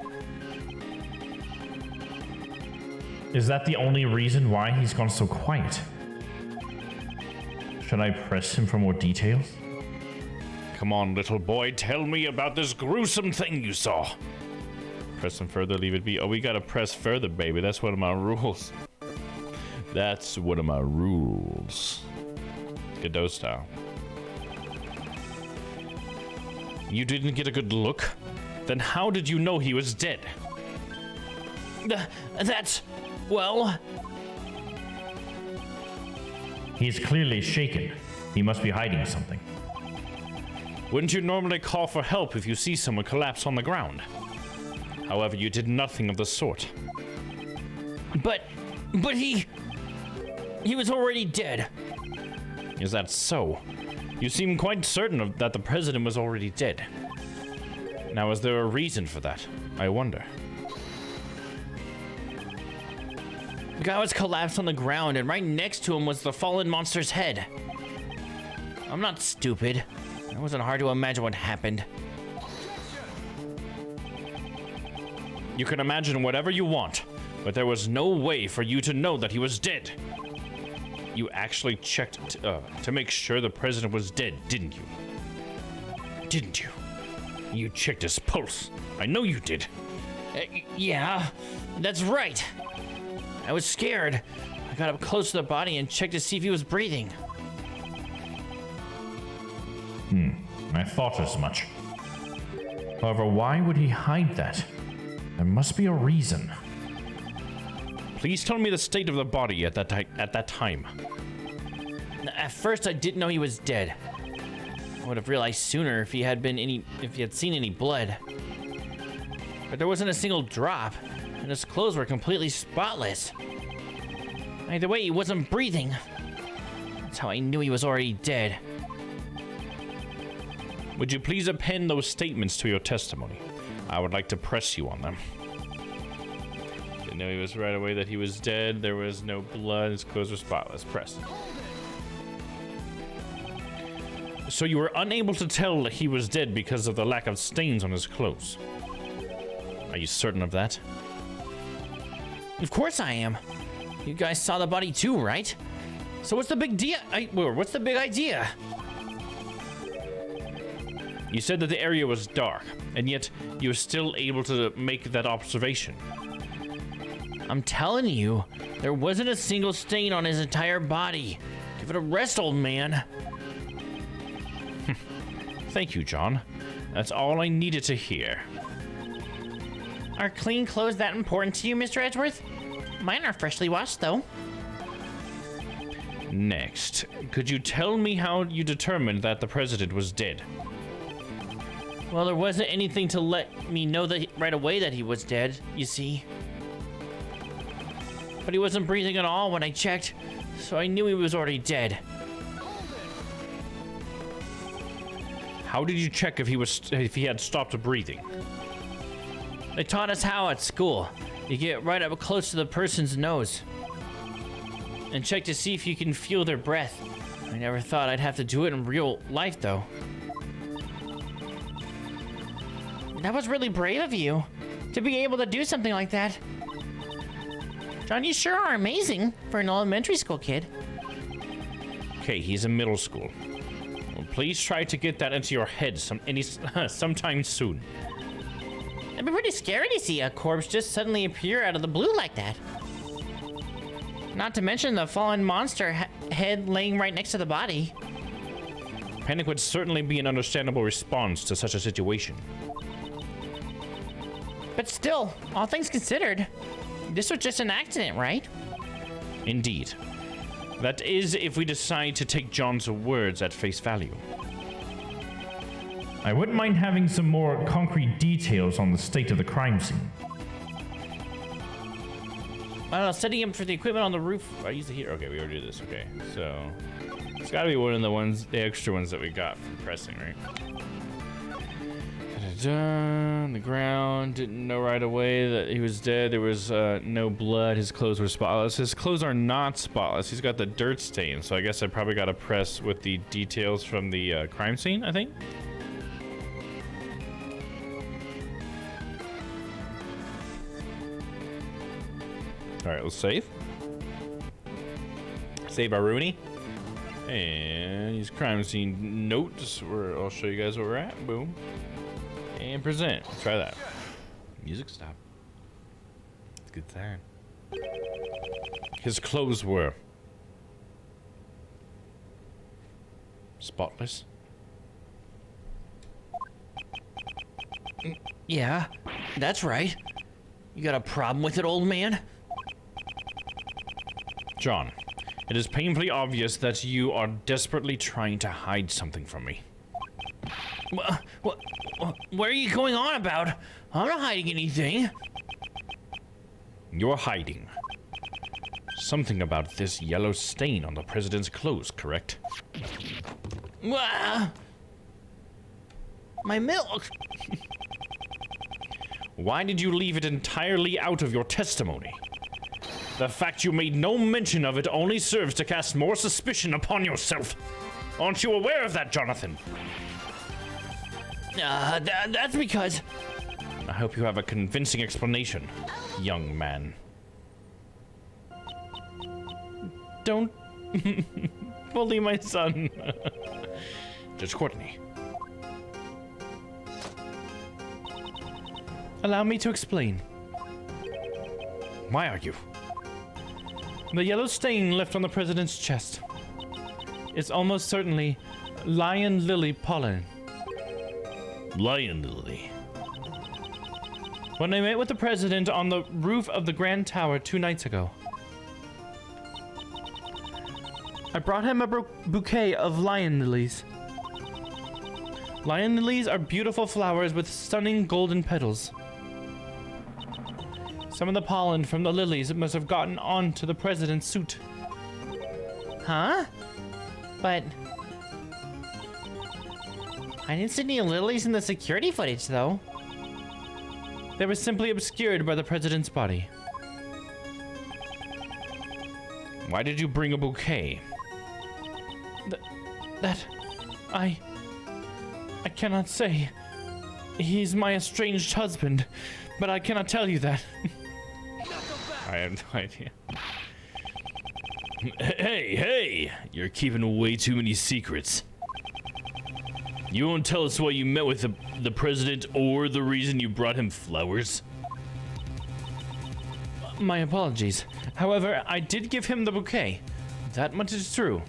Is that the only reason why he's gone so quiet? Should I press him for more details? Come on, little boy, tell me about this gruesome thing you saw. Press him further, leave it be. Oh, we gotta press further, baby. That's one of my rules. That's one of my rules. Godot style. You didn't get a good look? Then how did you know he was dead? Well... He's clearly shaken. He must be hiding something. Wouldn't you normally call for help if you see someone collapse on the ground? However, you did nothing of the sort. But he was already dead. Is that so? You seem quite certain that the president was already dead. Now, is there a reason for that? I wonder. The guy was collapsed on the ground, and right next to him was the fallen monster's head. I'm not stupid. It wasn't hard to imagine what happened. You can imagine whatever you want, but there was no way for you to know that he was dead. You actually checked to make sure the president was dead, didn't you? Didn't you? You checked his pulse. I know you did. Yeah, that's right. I was scared. I got up close to the body and checked to see if he was breathing. I thought as much. However, why would he hide that? There must be a reason. Please tell me the state of the body at that time. At first, I didn't know he was dead. I would have realized sooner if he had seen any blood. But there wasn't a single drop, and his clothes were completely spotless. Either way, he wasn't breathing. That's how I knew he was already dead. Would you please append those statements to your testimony? I would like to press you on them. Didn't know he was right away that he was dead. There was no blood. His clothes were spotless. Press. So you were unable to tell that he was dead because of the lack of stains on his clothes. Are you certain of that? Of course I am. You guys saw the body too, right? So what's the big deal? What's the big idea? You said that the area was dark, and yet you were still able to make that observation. I'm telling you, there wasn't a single stain on his entire body. Give it a rest, old man. Thank you, John. That's all I needed to hear. Are clean clothes that important to you, Mr. Edgeworth? Mine are freshly washed, though. Next, could you tell me how you determined that the president was dead? Well, there wasn't anything to let me know that right away that he was dead, you see. But he wasn't breathing at all when I checked, so I knew he was already dead. How did you check if he had stopped breathing? They taught us how at school. You get right up close to the person's nose and check to see if you can feel their breath. I never thought I'd have to do it in real life, though. That was really brave of you, to be able to do something like that. John, you sure are amazing for an elementary school kid. Okay, he's in middle school. Well, please try to get that into your head sometime soon. It'd be pretty scary to see a corpse just suddenly appear out of the blue like that. Not to mention the fallen monster head laying right next to the body. Panic would certainly be an understandable response to such a situation. But still, all things considered, this was just an accident, right? Indeed. That is, if we decide to take John's words at face value. I wouldn't mind having some more concrete details on the state of the crime scene. I don't know, setting him for the equipment on the roof. I used it here. Okay, we already did this. Okay, so it's got to be one of the extra ones that we got from pressing, right? On the ground, didn't know right away that he was dead. There was no blood. His clothes were spotless. His clothes are not spotless. He's got the dirt stain, so I guess I probably got to press with the details from the crime scene, I think. All right, let's save. Save our Rooney. And use crime scene notes where I'll show you guys where we're at. Boom. And present. Let's try that. Music stop. It's a good sign. His clothes were spotless. Yeah, that's right. You got a problem with it, old man? John, it is painfully obvious that you are desperately trying to hide something from me. What are you going on about? I'm not hiding anything. You're hiding. Something about this yellow stain on the president's clothes, correct? Wah! My milk! Why did you leave it entirely out of your testimony? The fact you made no mention of it only serves to cast more suspicion upon yourself. Aren't you aware of that, Jonathan? That's because... I hope you have a convincing explanation, young man. Don't bully my son. Judge Courtney. allow me to explain. Why are you? The yellow stain left on the president's chest is almost certainly lion lily pollen. Lion lily. When I met with the president on the roof of the Grand Tower 2 nights ago, I brought him a bouquet of lion lilies. Lion lilies are beautiful flowers with stunning golden petals. Some of the pollen from the lilies must have gotten onto the president's suit. Huh? But I didn't see any lilies in the security footage, though. They were simply obscured by the president's body. Why did you bring a bouquet? I cannot say. He's my estranged husband, but I cannot tell you that. I have no idea. Hey! You're keeping way too many secrets. You won't tell us why you met with the president or the reason you brought him flowers? My apologies. However, I did give him the bouquet. That much is true.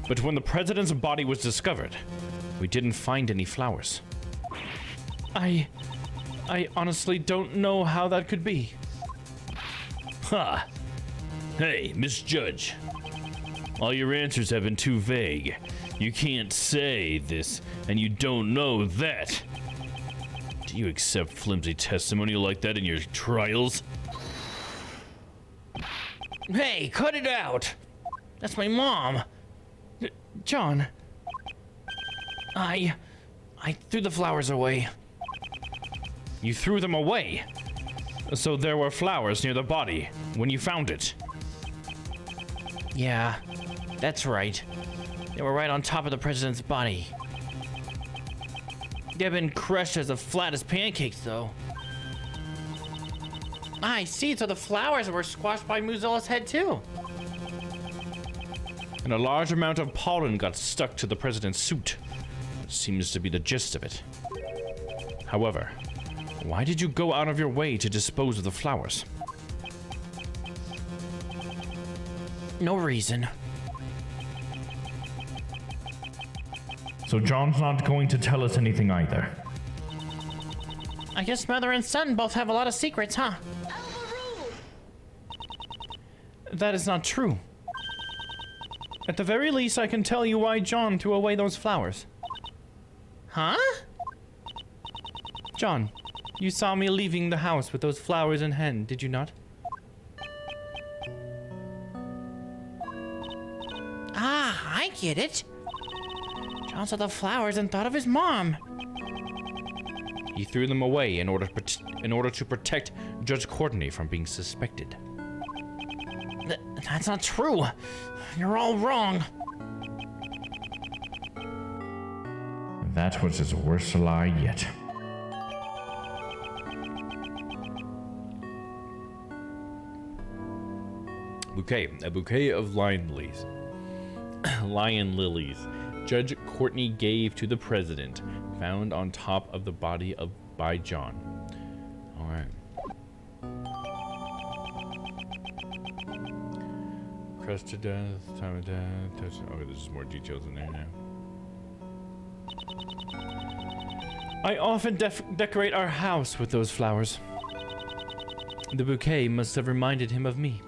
But when the president's body was discovered, we didn't find any flowers. I honestly don't know how that could be. Ha! Hey, Miss Judge. All your answers have been too vague. You can't say this, and you don't know that. Do you accept flimsy testimony like that in your trials? Hey, cut it out! That's my mom. John. I threw the flowers away. You threw them away? So there were flowers near the body when you found it? Yeah, that's right. They were right on top of the president's body. They've been crushed as flat as pancakes, though. I see, so the flowers were squashed by Mozilla's head, too. And a large amount of pollen got stuck to the president's suit. That seems to be the gist of it. However, why did you go out of your way to dispose of the flowers? No reason. So John's not going to tell us anything either. I guess mother and son both have a lot of secrets, huh? That is not true. At the very least, I can tell you why John threw away those flowers. Huh? John, you saw me leaving the house with those flowers in hand, did you not? Ah, I get it. John saw the flowers and thought of his mom. He threw them away in order to protect Judge Courtney from being suspected. That's not true. You're all wrong. That was his worst lie yet. A bouquet of lion lilies. Lion lilies. Judge Courtney gave to the president, found on top of the body by John. All right. Crushed to death, time of death, touch. Okay, there's more details in there now. I often decorate our house with those flowers. The bouquet must have reminded him of me.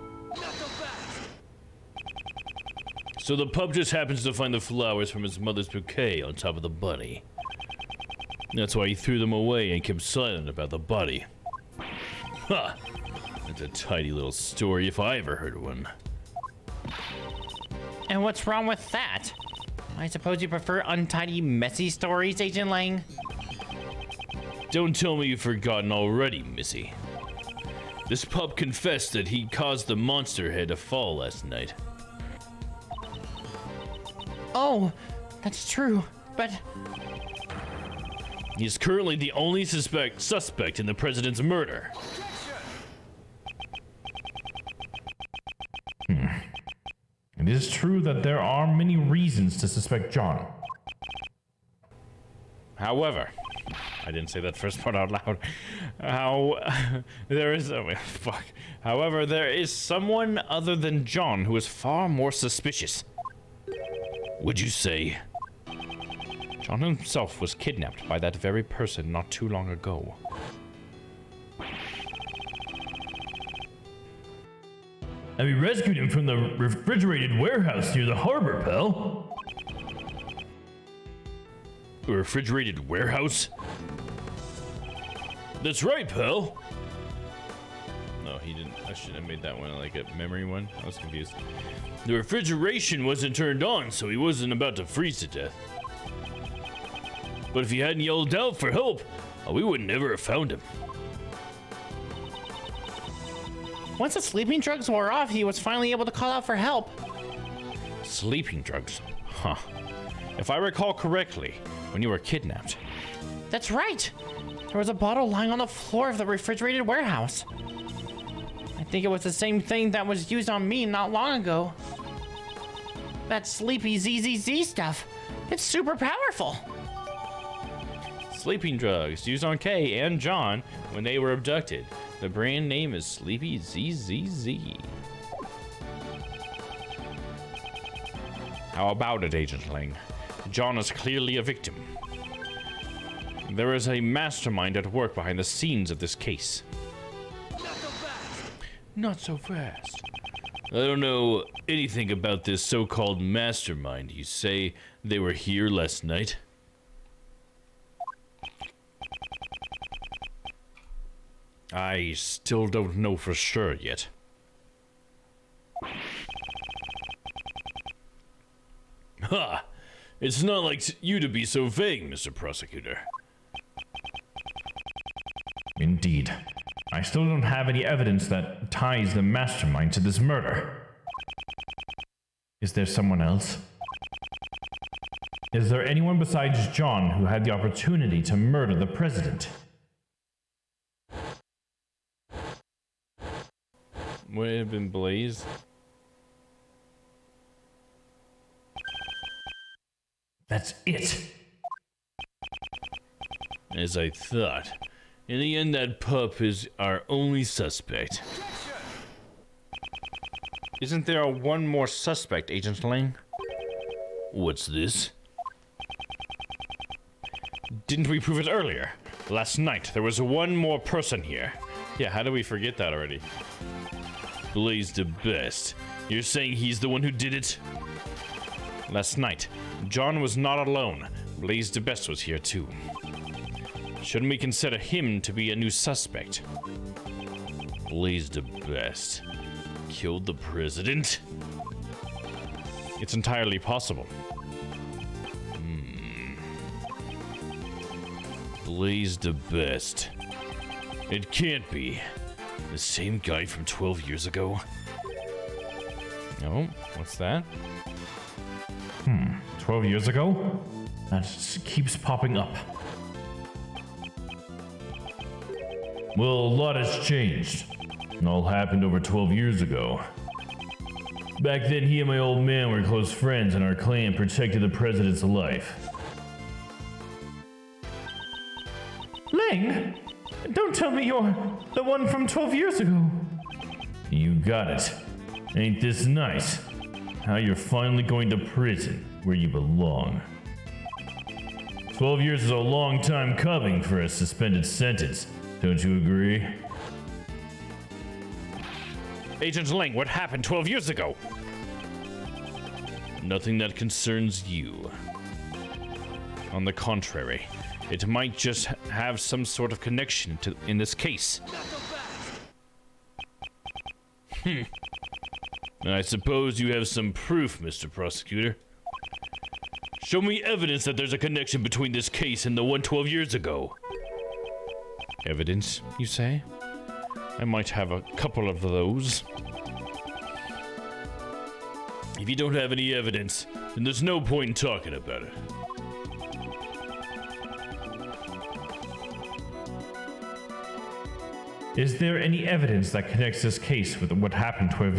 So the pup just happens to find the flowers from his mother's bouquet on top of the body. That's why he threw them away and kept silent about the body. Ha! a tidy little story if I ever heard one. And what's wrong with that? I suppose you prefer untidy, messy stories, Agent Lang? Don't tell me you've forgotten already, Missy. This pup confessed that he caused the monster head to fall last night. Oh, that's true, but... He is currently the only suspect in the president's murder. It is true that there are many reasons to suspect John. However, I didn't say that first part out loud. However, there is someone other than John who is far more suspicious. Would you say? John himself was kidnapped by that very person not too long ago. And we rescued him from the refrigerated warehouse near the harbor, pal. A refrigerated warehouse? That's right, pal. No, he didn't. I should have made that one like a memory one. I was confused. The refrigeration wasn't turned on, so he wasn't about to freeze to death. But if he hadn't yelled out for help, we would never have found him. Once the sleeping drugs wore off, he was finally able to call out for help. Sleeping drugs? Huh. If I recall correctly, when you were kidnapped. That's right. There was a bottle lying on the floor of the refrigerated warehouse. I think it was the same thing that was used on me not long ago. That sleepy ZZZ stuff. It's super powerful. Sleeping drugs used on Kay and John when they were abducted. The brand name is Sleepy ZZZ. How about it, Agent Lang? John is clearly a victim. There is a mastermind at work behind the scenes of this case. Not so fast. I don't know anything about this so-called mastermind. You say they were here last night? I still don't know for sure yet. Ha! It's not like you to be so vague, Mr. Prosecutor. Indeed. I still don't have any evidence that ties the mastermind to this murder. Is there someone else? Is there anyone besides John who had the opportunity to murder the president? Would it have been Blaze? That's it. As I thought. In the end, that pup is our only suspect. Isn't there one more suspect, Agent Lang? What's this? Didn't we prove it earlier? Last night, there was one more person here. Yeah, how do we forget that already? Blaze the Best. You're saying he's the one who did it? Last night, John was not alone. Blaze the Best was here too. Shouldn't we consider him to be a new suspect? Blaze the Best. Killed the president? It's entirely possible. Blaze the Best. It can't be. The same guy from 12 years ago? Oh, what's that? 12 years ago? That keeps popping up. Well, a lot has changed. It all happened over 12 years ago. Back then, he and my old man were close friends, and our clan protected the president's life. Lang? Don't tell me you're the one from 12 years ago. You got it. Ain't this nice? Now you're finally going to prison, where you belong. 12 years is a long time coming for a suspended sentence. Don't you agree? Agent Lang, what happened 12 years ago? Nothing that concerns you. On the contrary, it might just have some sort of connection in this case. I suppose you have some proof, Mr. Prosecutor. Show me evidence that there's a connection between this case and the one 12 years ago. Evidence, you say? I might have a couple of those. If you don't have any evidence, then there's no point in talking about it. Is there any evidence that connects this case with what happened 12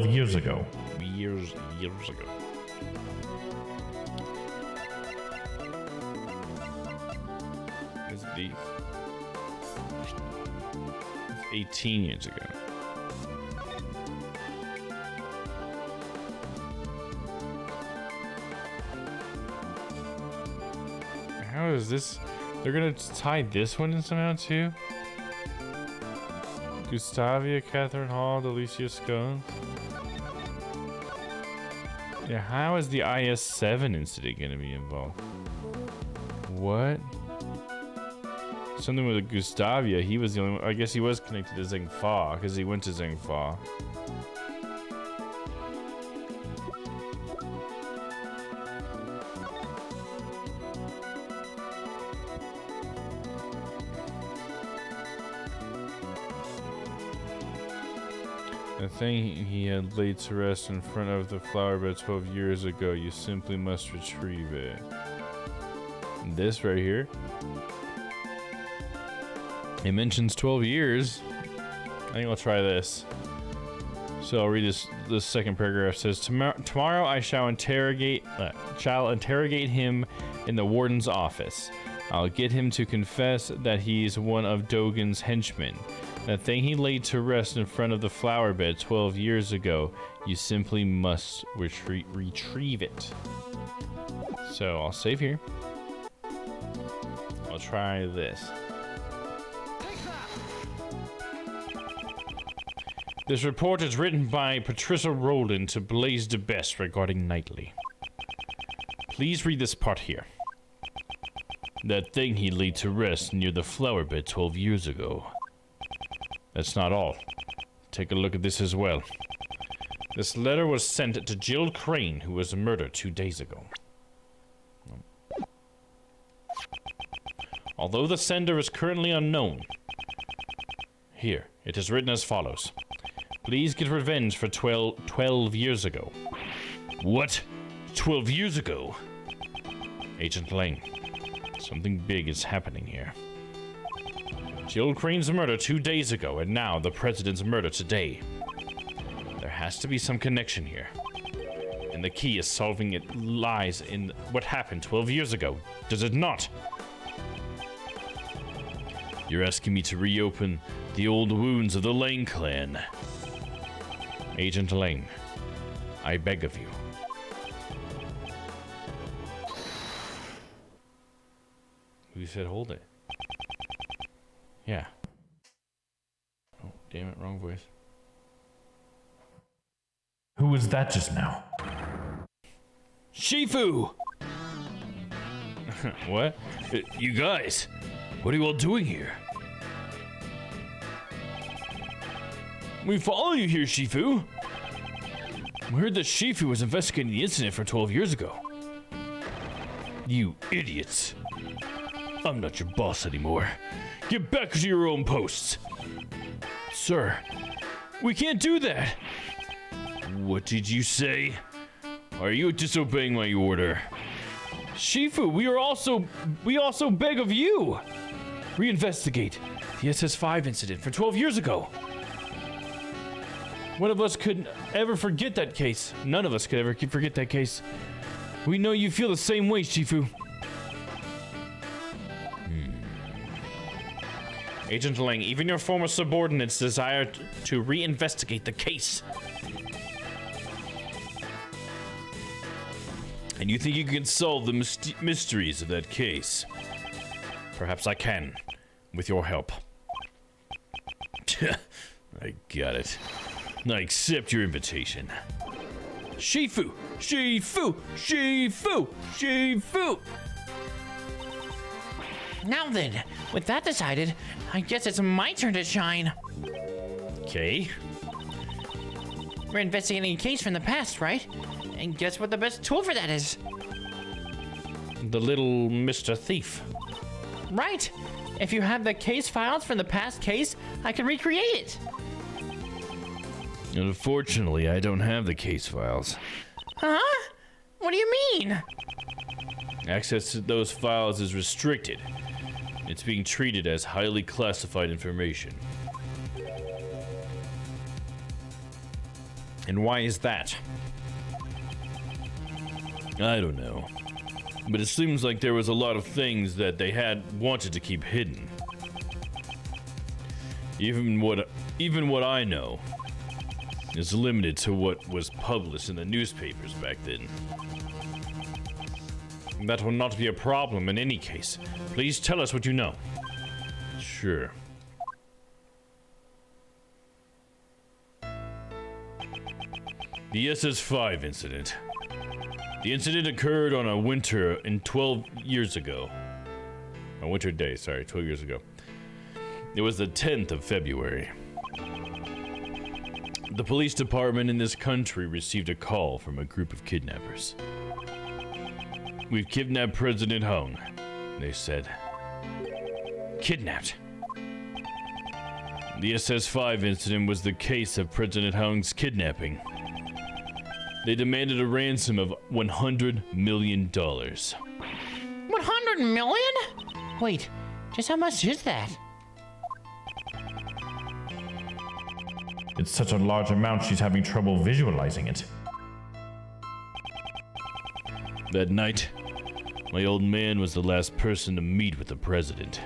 years ago? Years ago. It's 18 years ago. How is this? They're gonna tie this one in somehow too? Gustavia, Catherine Hall, Delicia Scones. Yeah, how is the IS-7 incident gonna be involved? What? Something with Gustavia, he was the only one. I guess he was connected to Zhengfa, because he went to Zhengfa. The thing he had laid to rest in front of the flower bed 12 years ago, you simply must retrieve it. This right here. It mentions 12 years. I think I'll try this. So I'll read this second paragraph. It says, tomorrow I shall interrogate him in the warden's office. I'll get him to confess that he's one of Dogen's henchmen. That thing he laid to rest in front of the flower bed 12 years ago, you simply must retrieve it. So I'll save here. I'll try this. This report is written by Patricia Rowland to Blaze de Best regarding Knightley. Please read this part here. That thing he laid to rest near the flower bed 12 years ago. That's not all. Take a look at this as well. This letter was sent to Jill Crane, who was murdered 2 days ago. Although the sender is currently unknown, here, it is written as follows. Please get revenge for 12 years ago. What? 12 years ago? Agent Lang, something big is happening here. Jill Crane's murder 2 days ago, and now the president's murder today. There has to be some connection here. And the key is solving it lies in what happened 12 years ago. Does it not? You're asking me to reopen the old wounds of the Lang clan. Agent Lang, I beg of you. Who said hold it? Yeah. Oh, damn it, wrong voice. Who was that just now? Shifu! What? You guys, what are you all doing here? We follow you here, Shifu. We heard that Shifu was investigating the incident from 12 years ago. You idiots. I'm not your boss anymore. Get back to your own posts. Sir, we can't do that. What did you say? Are you disobeying my order? Shifu, we also beg of you. Reinvestigate the SS5 incident from 12 years ago. One of us could ever forget that case. None of us could ever forget that case. We know you feel the same way, Shifu. Agent Lang, even your former subordinates desire to reinvestigate the case. And you think you can solve the mysteries of that case? Perhaps I can, with your help. I got it. I accept your invitation. Shifu! Shifu! Shifu! Shifu! Now then, with that decided, I guess it's my turn to shine. Okay. We're investigating a case from the past, right? And guess what the best tool for that is? The little Mr. Thief. Right. If you have the case files from the past case, I can recreate it. Unfortunately, I don't have the case files. Huh? What do you mean? Access to those files is restricted. It's being treated as highly classified information. And why is that? I don't know. But it seems like there was a lot of things that they had wanted to keep hidden. Even what I know is limited to what was published in the newspapers back then. That will not be a problem in any case. Please tell us what you know. Sure. The SS5 incident. The incident occurred on a winter in 12 years ago. A winter day, sorry, 12 years ago. It was the 10th of February. The police department in this country received a call from a group of kidnappers. We've kidnapped President Hung, they said. Kidnapped. The SS5 incident was the case of President Hung's kidnapping. They demanded a ransom of $100 million. 100 million? Wait, just how much is that? It's such a large amount she's having trouble visualizing it. That night, my old man was the last person to meet with the president.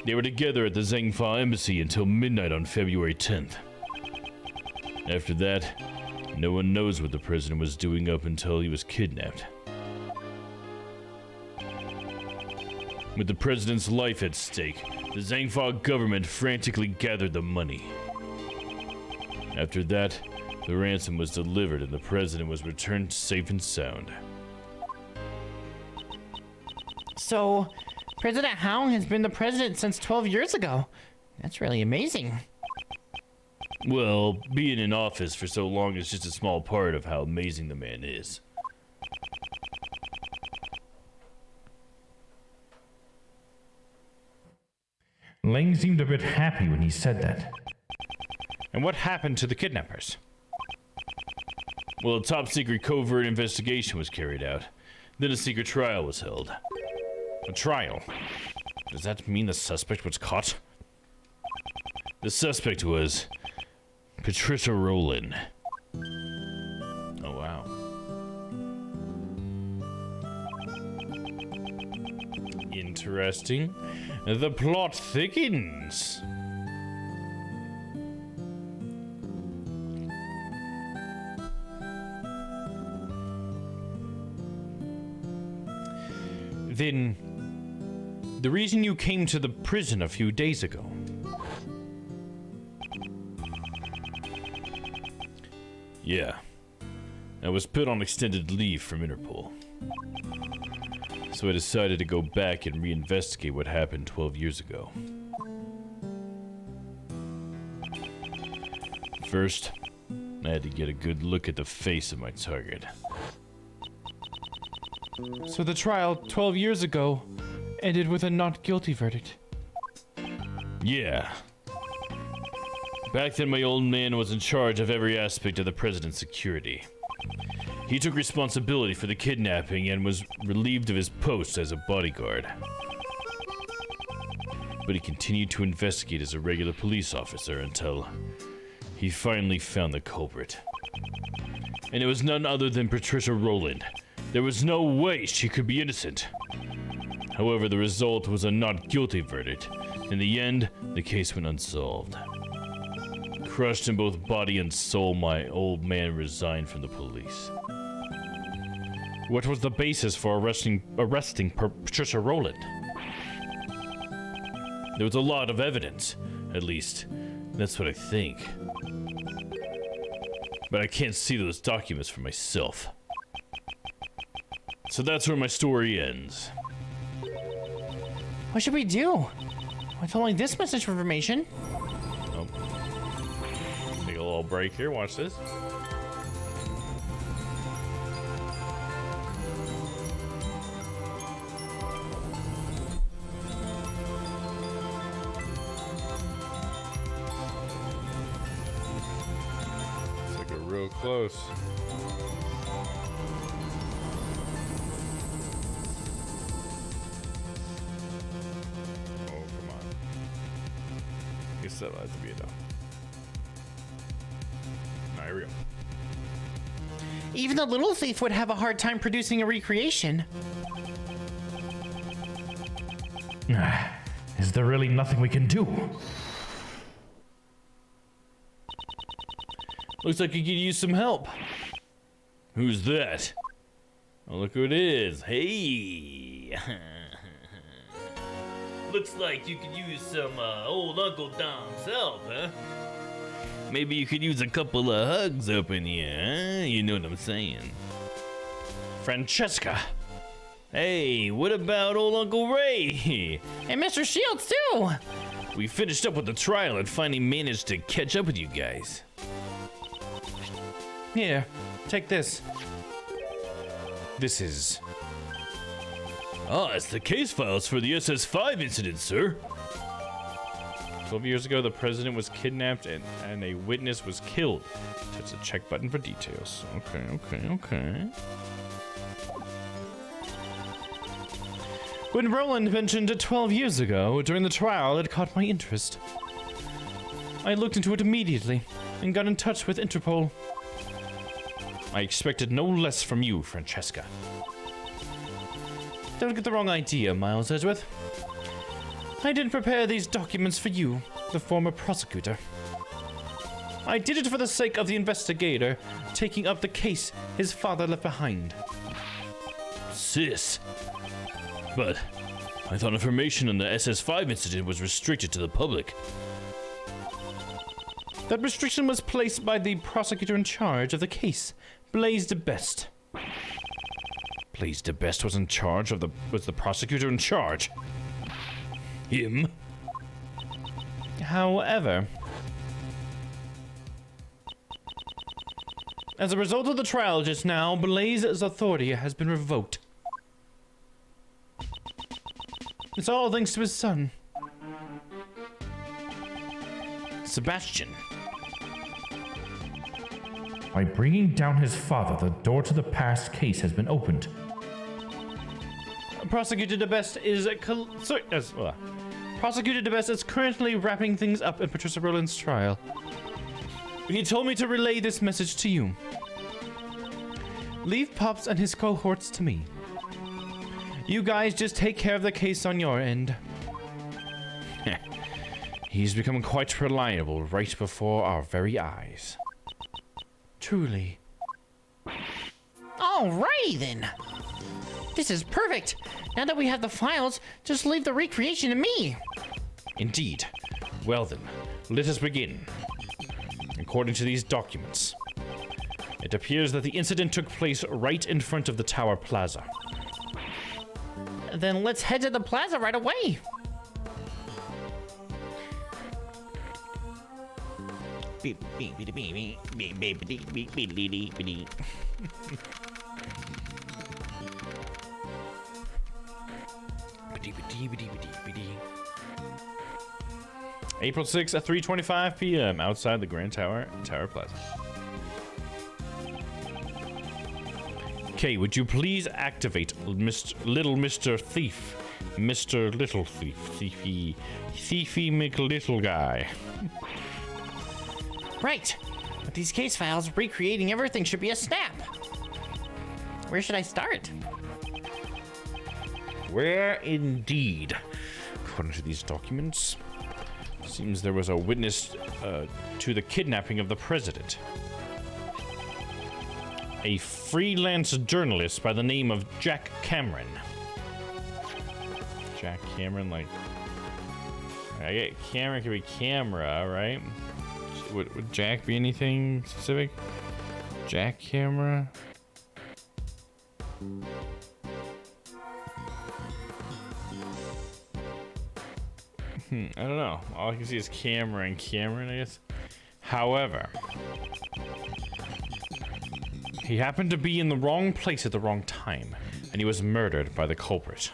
They were together at the Zhengfa embassy until midnight on February 10th. After that, no one knows what the president was doing up until he was kidnapped. With the president's life at stake, the Zhengfa government frantically gathered the money. After that, the ransom was delivered and the president was returned safe and sound. So, President Hong has been the president since 12 years ago. That's really amazing. Well, being in office for so long is just a small part of how amazing the man is. Lang seemed a bit happy when he said that. And what happened to the kidnappers? Well, a top-secret covert investigation was carried out. Then a secret trial was held. A trial? Does that mean the suspect was caught? The suspect was Patricia Rowland. Oh, wow. Interesting. The plot thickens. Then, the reason you came to the prison a few days ago. Yeah. I was put on extended leave from Interpol. So I decided to go back and reinvestigate what happened 12 years ago. First, I had to get a good look at the face of my target. So the trial 12 years ago ended with a not guilty verdict. Yeah. Back then, my old man was in charge of every aspect of the president's security. He took responsibility for the kidnapping and was relieved of his post as a bodyguard. But he continued to investigate as a regular police officer until he finally found the culprit. And it was none other than Patricia Rowland. There was no way she could be innocent. However, the result was a not guilty verdict. In the end, the case went unsolved. Crushed in both body and soul, my old man resigned from the police. What was the basis for arresting Patricia Rowland? There was a lot of evidence. At least, that's what I think. But I can't see those documents for myself. So that's where my story ends. What should we do? With only this much information? Take a little little break here. Watch this. It's like a real close. That has to be enough. Now here we go. Even the little thief would have a hard time producing a recreation. Is there really nothing we can do? Looks like you could use some help. Who's that? Oh, look who it is. Hey. Looks like you could use some old Uncle Domm's help, huh? Maybe you could use a couple of hugs up in here, huh? You know what I'm saying. Francesca. Hey, what about old Uncle Ray? And Mr. Shields, too! We finished up with the trial and finally managed to catch up with you guys. Here, take this. This is... Ah, it's the case files for the SS5 incident, sir. 12 years ago, the president was kidnapped and a witness was killed. Touch the check button for details. Okay. When Roland mentioned it 12 years ago, during the trial, it caught my interest. I looked into it immediately and got in touch with Interpol. I expected no less from you, Francesca. Don't get the wrong idea, Miles Edgeworth. I didn't prepare these documents for you, the former prosecutor. I did it for the sake of the investigator taking up the case his father left behind. Sis. But I thought information on the SS5 incident was restricted to the public. That restriction was placed by the prosecutor in charge of the case, Blaise de Best. Blaise de Best was in charge of was the prosecutor in charge? Him? However, as a result of the trial just now, Blaise's authority has been revoked. It's all thanks to his son, Sebastian. By bringing down his father, the door to the past case has been opened. Prosecutor de Best is Prosecutor de Best is currently wrapping things up in Patricia Rowland's trial. He told me to relay this message to you. Leave Pops and his cohorts to me. You guys just take care of the case on your end. He's become quite reliable right before our very eyes. Truly. Alrighty then. This is perfect. Now that we have the files, just leave the recreation to me. Indeed. Well then, let us begin. According to these documents, it appears that the incident took place right in front of the Tower Plaza. Then let's head to the plaza right away. April 6th at 3:25 p.m. outside the Grand Tower Plaza. Okay, would you please activate Little Mr. Thief? Mr. Little Thief. Thiefy McLittle guy. Right. With these case files, recreating everything should be a snap. Where should I start? Where indeed? According to these documents, seems there was a witness to the kidnapping of the president. A freelance journalist by the name of Jack Cameron. Jack Cameron, like... I get Cameron could be camera, right? Would Jack be anything specific? Jack Camera? I don't know. All I can see is camera and Cameron, I guess. However, he happened to be in the wrong place at the wrong time, and he was murdered by the culprit.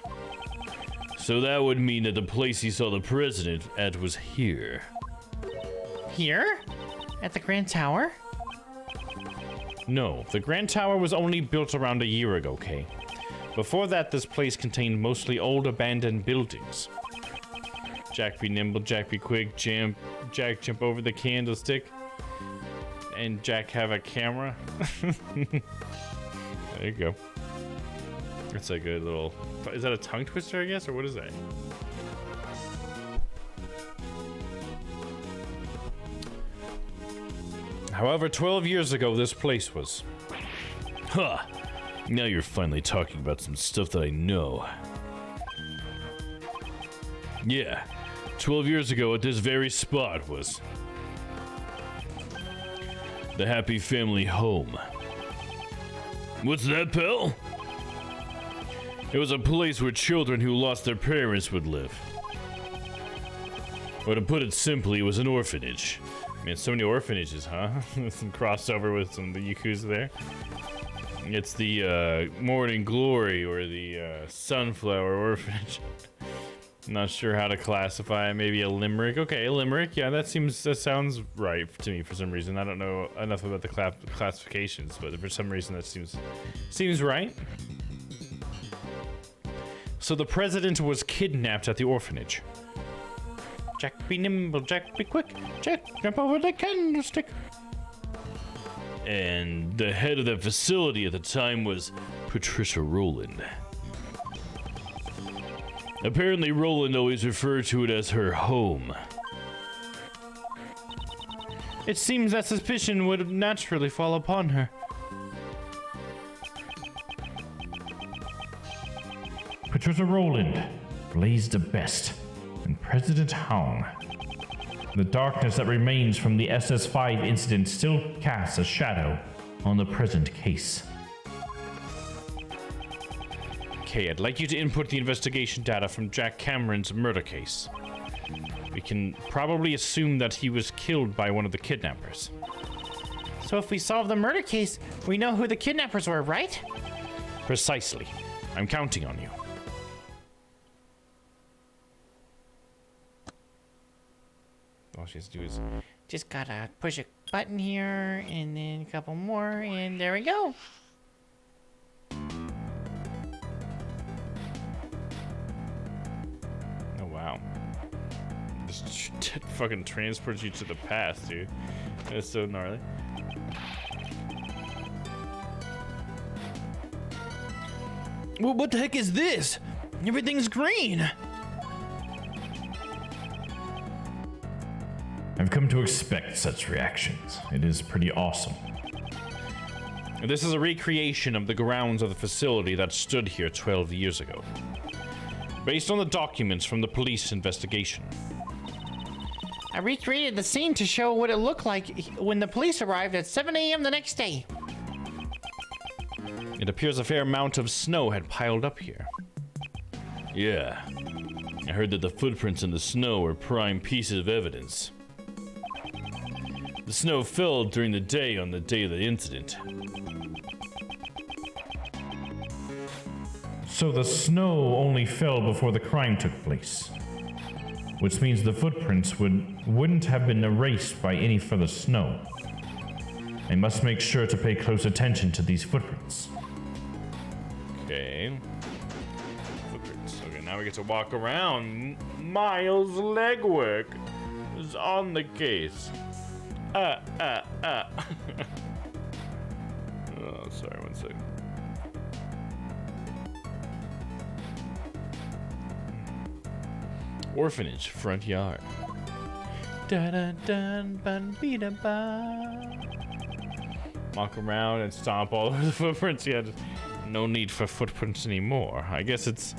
So that would mean that the place he saw the president at was here. Here? At the Grand Tower? No, the Grand Tower was only built around a year ago, Kay. Before that, this place contained mostly old abandoned buildings. Jack be nimble, Jack be quick, Jack jump over the candlestick, and Jack have a camera. There you go. That's like a little... Is that a tongue twister, I guess, or what is that? However, 12 years ago, this place was... Huh! Now you're finally talking about some stuff that I know. Yeah, 12 years ago at this very spot was... the Happy Family Home. What's that, pal? It was a place where children who lost their parents would live. Or to put it simply, it was an orphanage. Man, so many orphanages, huh? Some crossover with some of the Yakuza there. It's the Morning Glory or the Sunflower Orphanage. I'm not sure how to classify it. Maybe a limerick. Okay, a limerick. Yeah, that sounds right to me for some reason. I don't know enough about the classifications, but for some reason that seems right. So the president was kidnapped at the orphanage. Jack be nimble, Jack be quick, Jack jump over the candlestick. And the head of the facility at the time was Patricia Rowland. Apparently Rowland always referred to it as her home. It seems that suspicion would naturally fall upon her. Patricia Rowland blazed the best, and President Hong. The darkness that remains from the SS5 incident still casts a shadow on the present case. Okay, I'd like you to input the investigation data from Jack Cameron's murder case. We can probably assume that he was killed by one of the kidnappers. So if we solve the murder case, we know who the kidnappers were, right? Precisely. I'm counting on you. All she has to do is... Just gotta push a button here, and then a couple more, and there we go. Oh, wow. This fucking transports you to the past, dude. That's so gnarly. Well, what the heck is this? Everything's green. I've come to expect such reactions. It is pretty awesome. This is a recreation of the grounds of the facility that stood here 12 years ago. Based on the documents from the police investigation. I recreated the scene to show what it looked like when the police arrived at 7 a.m. the next day. It appears a fair amount of snow had piled up here. Yeah. I heard that the footprints in the snow were prime pieces of evidence. The snow fell during the day on the day of the incident. So the snow only fell before the crime took place, which means the footprints wouldn't have been erased by any further snow. I must make sure to pay close attention to these footprints. Okay. Footprints. Okay, now we get to walk around. Miles' legwork is on the case. Oh, sorry, one second. Orphanage, front yard. Walk around and stomp all over the footprints. Yeah, no need for footprints anymore. I guess it's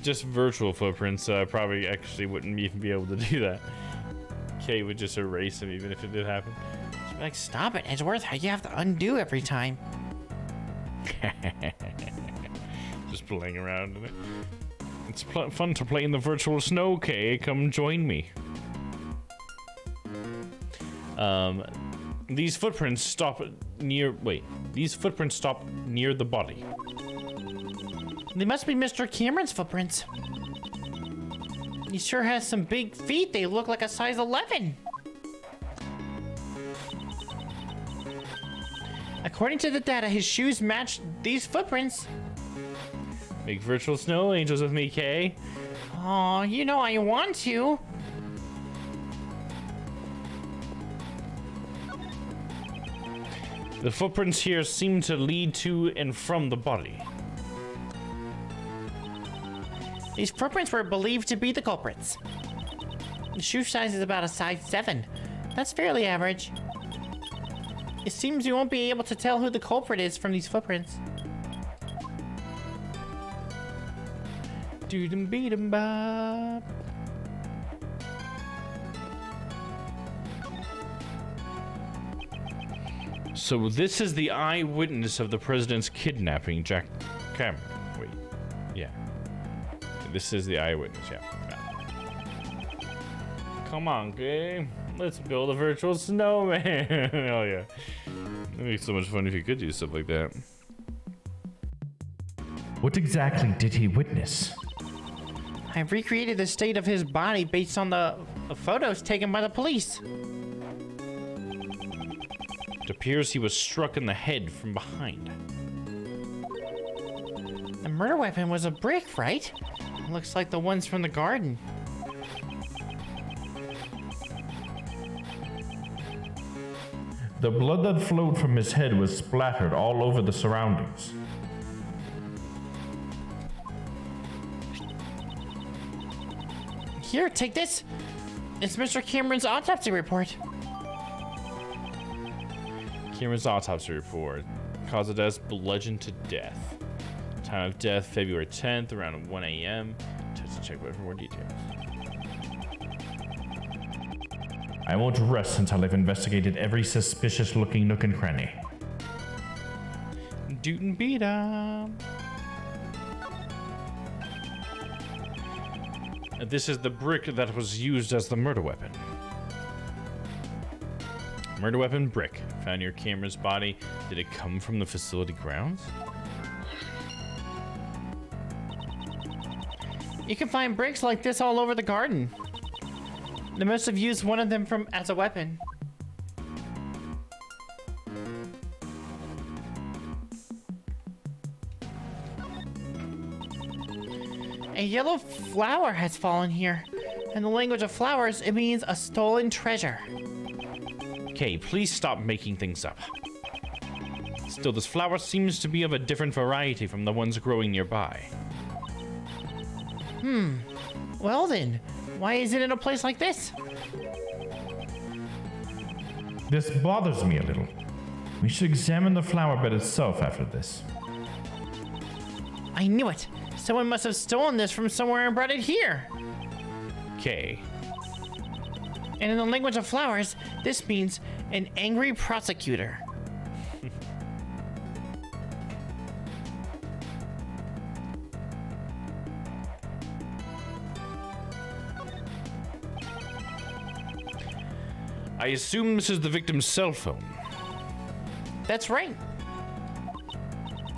just virtual footprints. So I probably actually wouldn't even be able to do that. Kay would just erase them even if it did happen. She'd be like, stop it, Edgeworth. You have to undo every time. Just playing around in it. It's fun to play in the virtual snow, Kay. Come join me. These footprints stop near. Wait, these footprints stop near the body. They must be Mr. Cameron's footprints. He sure has some big feet. They look like a size 11. According to the data, his shoes match these footprints. Make virtual snow angels with me, Kay. Oh, you know I want to. The footprints here seem to lead to and from the body. These footprints were believed to be the culprits. The shoe size is about a size 7. That's fairly average. It seems you won't be able to tell who the culprit is from these footprints. Doodum beedum bop. So this is the eyewitness of the president's kidnapping, Jack Cameron. Wait, yeah. This is the eyewitness, yeah. Come on, game. Let's build a virtual snowman. Hell yeah. It'd be so much fun if you could do stuff like that. What exactly did he witness? I've recreated the state of his body based on the photos taken by the police. It appears he was struck in the head from behind. The murder weapon was a brick, right? Looks like the ones from the garden. The blood that flowed from his head was splattered all over the surroundings. Here, take this. It's Mr. Cameron's autopsy report. Cameron's autopsy report. Cause of death, bludgeoned to death. Time of death, February 10th, around 1 a.m. Check for more details. I won't rest until I've investigated every suspicious-looking nook and cranny. Dootin' beat 'em. This is the brick that was used as the murder weapon. Murder weapon brick found near Cameron's body. Did it come from the facility grounds? You can find bricks like this all over the garden. They must have used one of them as a weapon. A yellow flower has fallen here. In the language of flowers, it means a stolen treasure. Okay, please stop making things up. Still, this flower seems to be of a different variety from the ones growing nearby. Well then, why is it in a place like this? This bothers me a little. We should examine the flower bed itself after this. I knew it. Someone must have stolen this from somewhere and brought it here. Okay. And in the language of flowers, this means an angry prosecutor. I assume this is the victim's cell phone. That's right.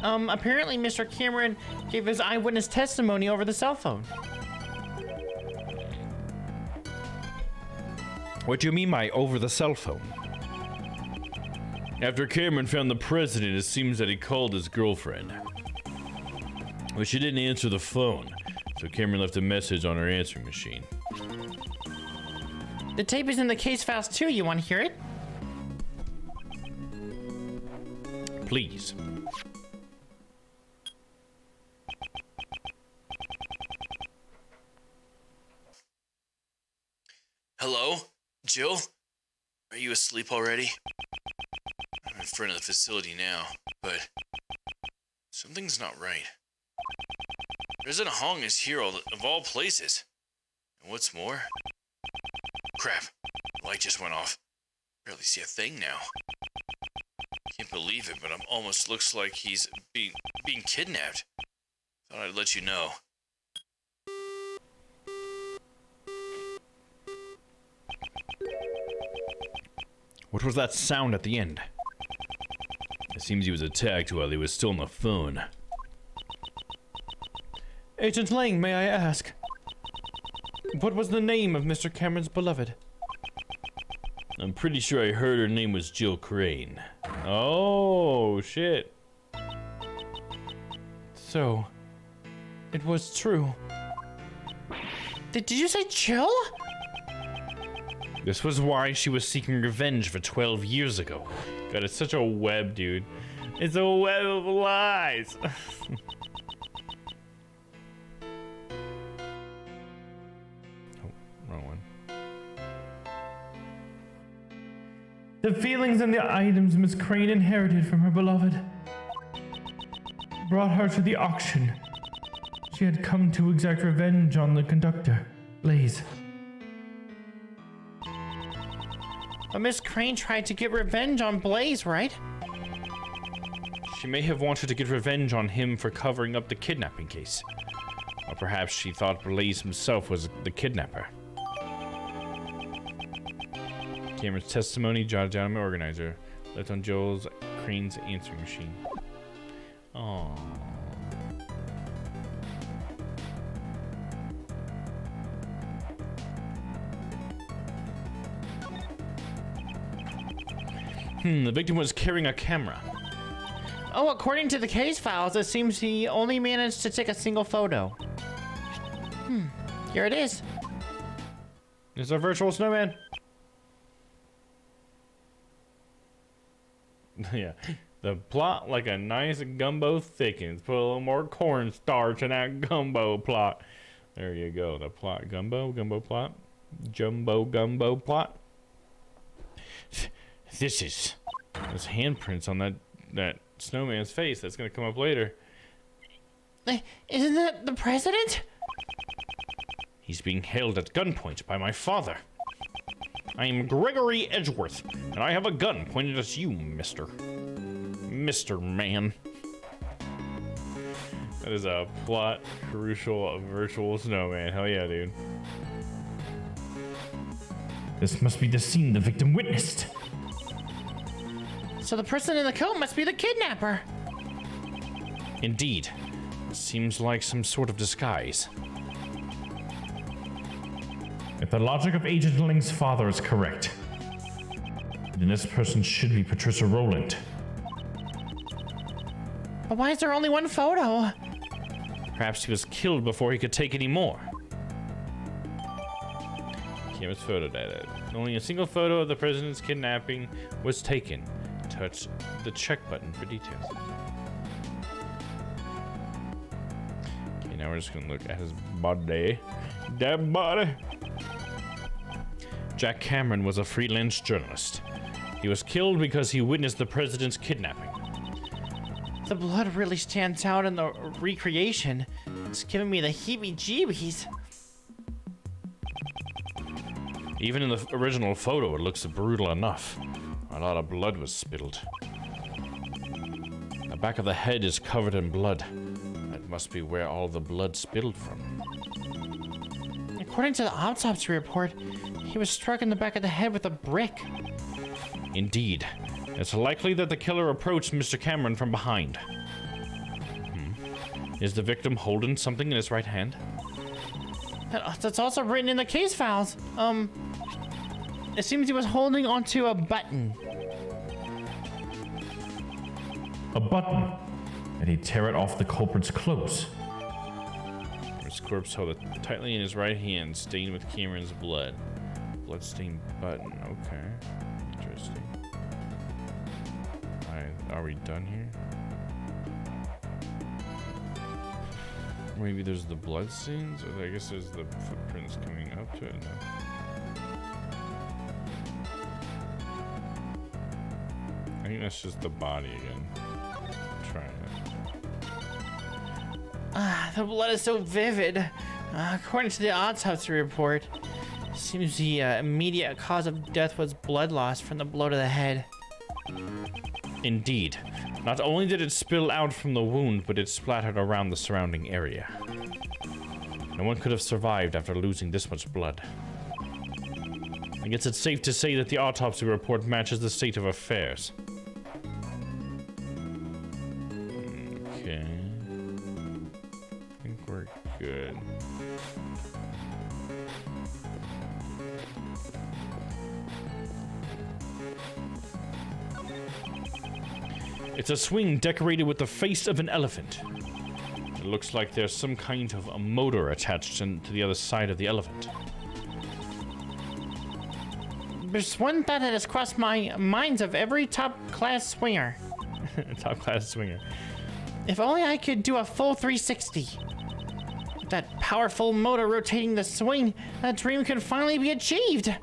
Apparently Mr. Cameron gave his eyewitness testimony over the cell phone. What do you mean by over the cell phone? After Cameron found the president, it seems that he called his girlfriend. But she didn't answer the phone, so Cameron left a message on her answering machine. The tape is in the case files too. You want to hear it? Please. Hello? Jill? Are you asleep already? I'm in front of the facility now, but something's not right. President Hong is here of all places. And what's more... Crap, the light just went off. Barely see a thing now. Can't believe it, but it almost looks like he's being kidnapped. Thought I'd let you know. What was that sound at the end? It seems he was attacked while he was still on the phone. Agent Lang, may I ask? What was the name of Mr. Cameron's beloved? I'm pretty sure I heard her name was Jill Crane. Oh, shit. So, it was true. Did you say Jill? This was why she was seeking revenge for 12 years ago. God, it's such a web, dude. It's a web of lies. Oh, wrong one. The feelings and the items Miss Crane inherited from her beloved brought her to the auction. She had come to exact revenge on the conductor, Blaze. But Miss Crane tried to get revenge on Blaze, right? She may have wanted to get revenge on him for covering up the kidnapping case. Or perhaps she thought Blaze himself was the kidnapper. Cameron's testimony jotted down by organizer. Left on Joel's Crane's answering machine. Aww. The victim was carrying a camera. Oh, according to the case files, it seems he only managed to take a single photo. Here it is. It's a virtual snowman. Yeah. The plot like a nice gumbo thickens. Put a little more cornstarch in that gumbo plot. There you go. The plot gumbo plot. Jumbo gumbo plot. There's handprints on that snowman's face. That's gonna come up later. Isn't that the president? He's being held at gunpoint by my father. I am Gregory Edgeworth, and I have a gun pointed at you, Mr. Man. That is a plot crucial virtual snowman. Hell yeah, dude. This must be the scene the victim witnessed. So the person in the coat must be the kidnapper. Indeed. Seems like some sort of disguise. If the logic of Agent Ling's father is correct, then this person should be Patricia Rowland. But why is there only one photo? Perhaps he was killed before he could take any more. Cameron's photo data. Only a single photo of the president's kidnapping was taken. Touch the check button for details. Okay, now we're just gonna look at his body. That body. Jack Cameron was a freelance journalist. He was killed because he witnessed the president's kidnapping. The blood really stands out in the recreation. It's giving me the heebie-jeebies. Even in the original photo, it looks brutal enough. A lot of blood was spilled. The back of the head is covered in blood. That must be where all the blood spilled from. According to the autopsy report, he was struck in the back of the head with a brick. Indeed. It's likely that the killer approached Mr. Cameron from behind. Is the victim holding something in his right hand? That's also written in the case files. It seems he was holding onto a button. A button? And he'd tear it off the culprit's clothes. His corpse held it tightly in his right hand, stained with Cameron's blood. Bloodstained button. Okay. Interesting. Are we done here? Maybe there's the blood stains? Or I guess there's the footprints coming up to it. No. I think that's just the body again. Trying it. The blood is so vivid. According to the autopsy report, seems the immediate cause of death was blood loss from the blow to the head. Indeed. Not only did it spill out from the wound, but it splattered around the surrounding area. No one could have survived after losing this much blood. I guess it's safe to say that the autopsy report matches the state of affairs. Okay. I think we're good. It's a swing decorated with the face of an elephant. It looks like there's some kind of a motor attached to the other side of the elephant. There's one thought that has crossed my minds of every top-class swinger. Top class swinger. If only I could do a full 360. With that powerful motor rotating the swing, that dream could finally be achieved.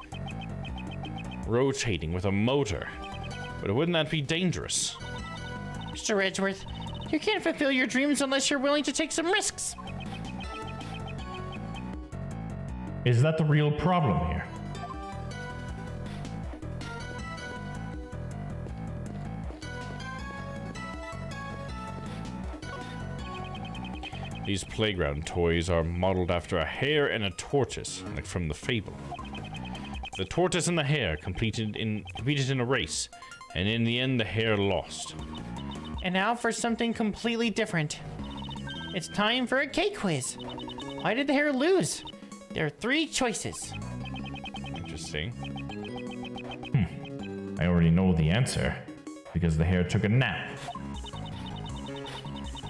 Rotating with a motor. But wouldn't that be dangerous? Mr. Edgeworth, you can't fulfill your dreams unless you're willing to take some risks. Is that the real problem here? These playground toys are modeled after a hare and a tortoise, like from the fable. The tortoise and the hare competed in a race, and in the end the hare lost. And now for something completely different. It's time for a cake quiz. Why did the hare lose? There are 3 choices. Interesting. I already know the answer, because the hare took a nap.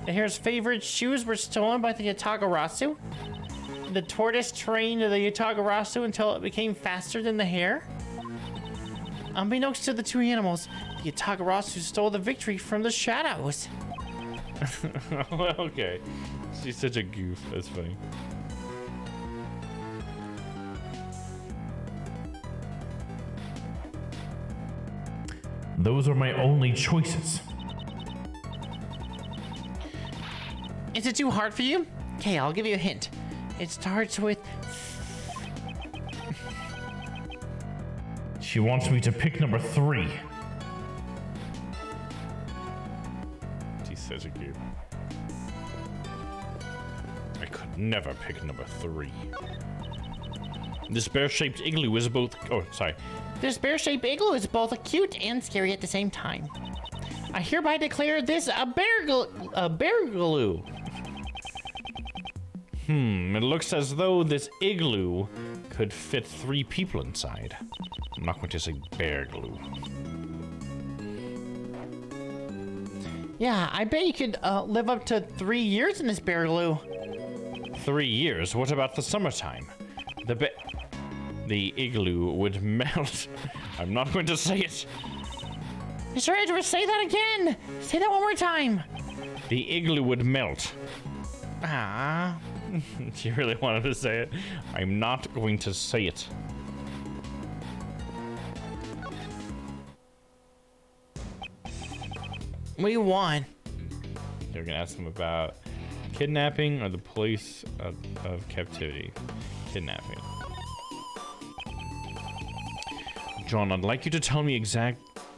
The hare's favorite shoes were stolen by the Yatagarasu. The tortoise trained the Yatagarasu until it became faster than the hare. Unbeknownst to the 2 animals, the Yatagarasu stole the victory from the shadows. Well, okay. She's such a goof. That's funny. Those are my only choices. Is it too hard for you? Okay, I'll give you a hint. It starts with... She wants me to pick number 3. She's such a goof. I could never pick number 3. This bear-shaped igloo is both... Oh, sorry. This bear-shaped igloo is both cute and scary at the same time. I hereby declare this a bear-glue. It looks as though this igloo could fit 3 people inside. I'm not going to say bear glue. Yeah, I bet you could live up to 3 years in this bear glue. 3 years? What about the summertime? The igloo would melt. I'm not going to say it. Mr. Edgeworth, say that again! Say that one more time! The igloo would melt. Ah. Do you really wanted to say it? I'm not going to say it. What do you want? You're gonna ask them about kidnapping or the place of captivity. Kidnapping. John, I'd like you to tell me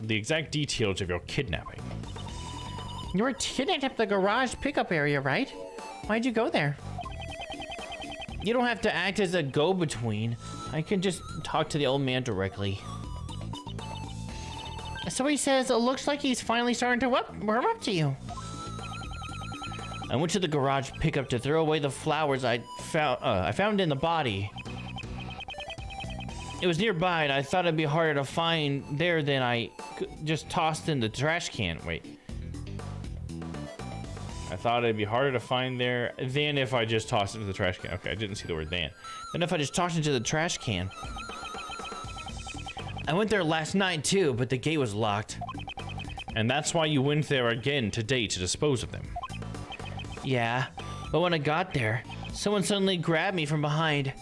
the exact details of your kidnapping. You were kidnapped at the garage pickup area, right? Why'd you go there? You don't have to act as a go-between. I can just talk to the old man directly. So he says it looks like he's finally starting to warm up to you. I went to the garage pickup to throw away the flowers I found in the body. It was nearby, and I thought it'd be harder to find there than I just tossed in the trash can. Wait. I thought it'd be harder to find there than if I just tossed it into the trash can. Okay, I didn't see the word than. Then if I just tossed it into the trash can. I went there last night too, but the gate was locked. And that's why you went there again today to dispose of them. Yeah, but when I got there, someone suddenly grabbed me from behind.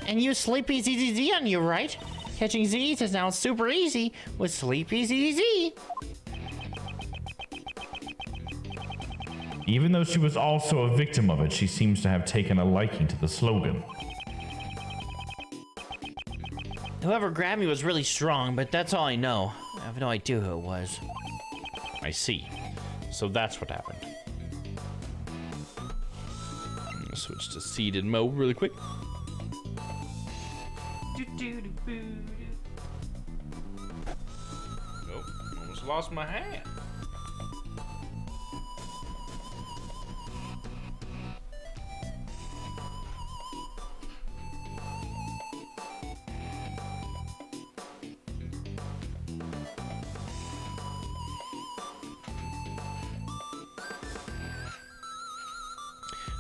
And you Sleepy ZZZ on you, right? Catching Z's is now super easy with Sleepy ZZZ. Even though she was also a victim of it, she seems to have taken a liking to the slogan. Whoever grabbed me was really strong, but that's all I know. I have no idea who it was. I see. So that's what happened. I'm gonna switch to seeded mode really quick. Nope, almost lost my hand.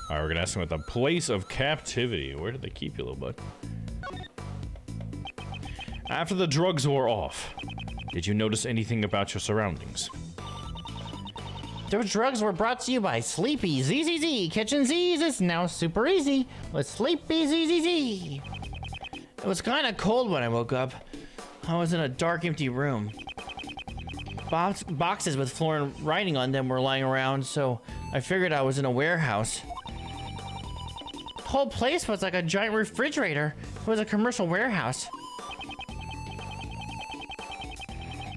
Alright, we're gonna ask him about the place of captivity. Where did they keep you, little bud? After the drugs wore off, did you notice anything about your surroundings? Those drugs were brought to you by Sleepy ZZZ. Catching Z's is now super easy with Sleepy ZZZ. It was kind of cold when I woke up. I was in a dark, empty room. Boxes with foreign writing on them were lying around, so I figured I was in a warehouse. The whole place was like a giant refrigerator. It was a commercial warehouse.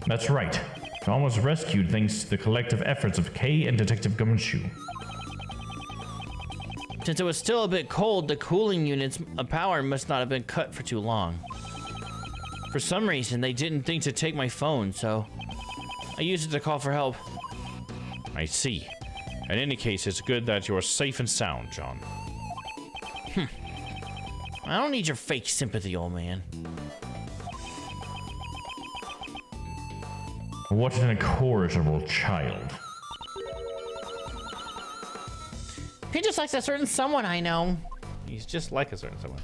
That's right. Domm was rescued thanks to the collective efforts of Kay and Detective Gumshoe. Since it was still a bit cold, the cooling unit's power must not have been cut for too long. For some reason, they didn't think to take my phone, so I used it to call for help. I see. In any case, it's good that you're safe and sound, John. I don't need your fake sympathy, old man. What an incorrigible child. He just likes a certain someone I know. He's just like a certain someone.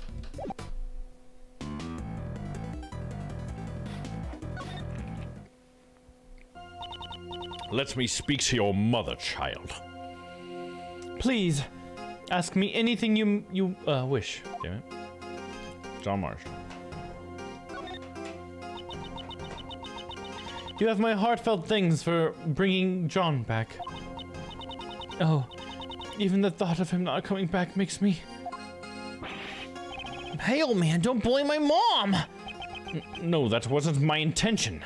Let me speak to your mother, child. Please, ask me anything you wish. Damn it. John Marsh. You have my heartfelt thanks for bringing John back. Oh, even the thought of him not coming back makes me... Hey, old man, don't bully my mom! No, that wasn't my intention.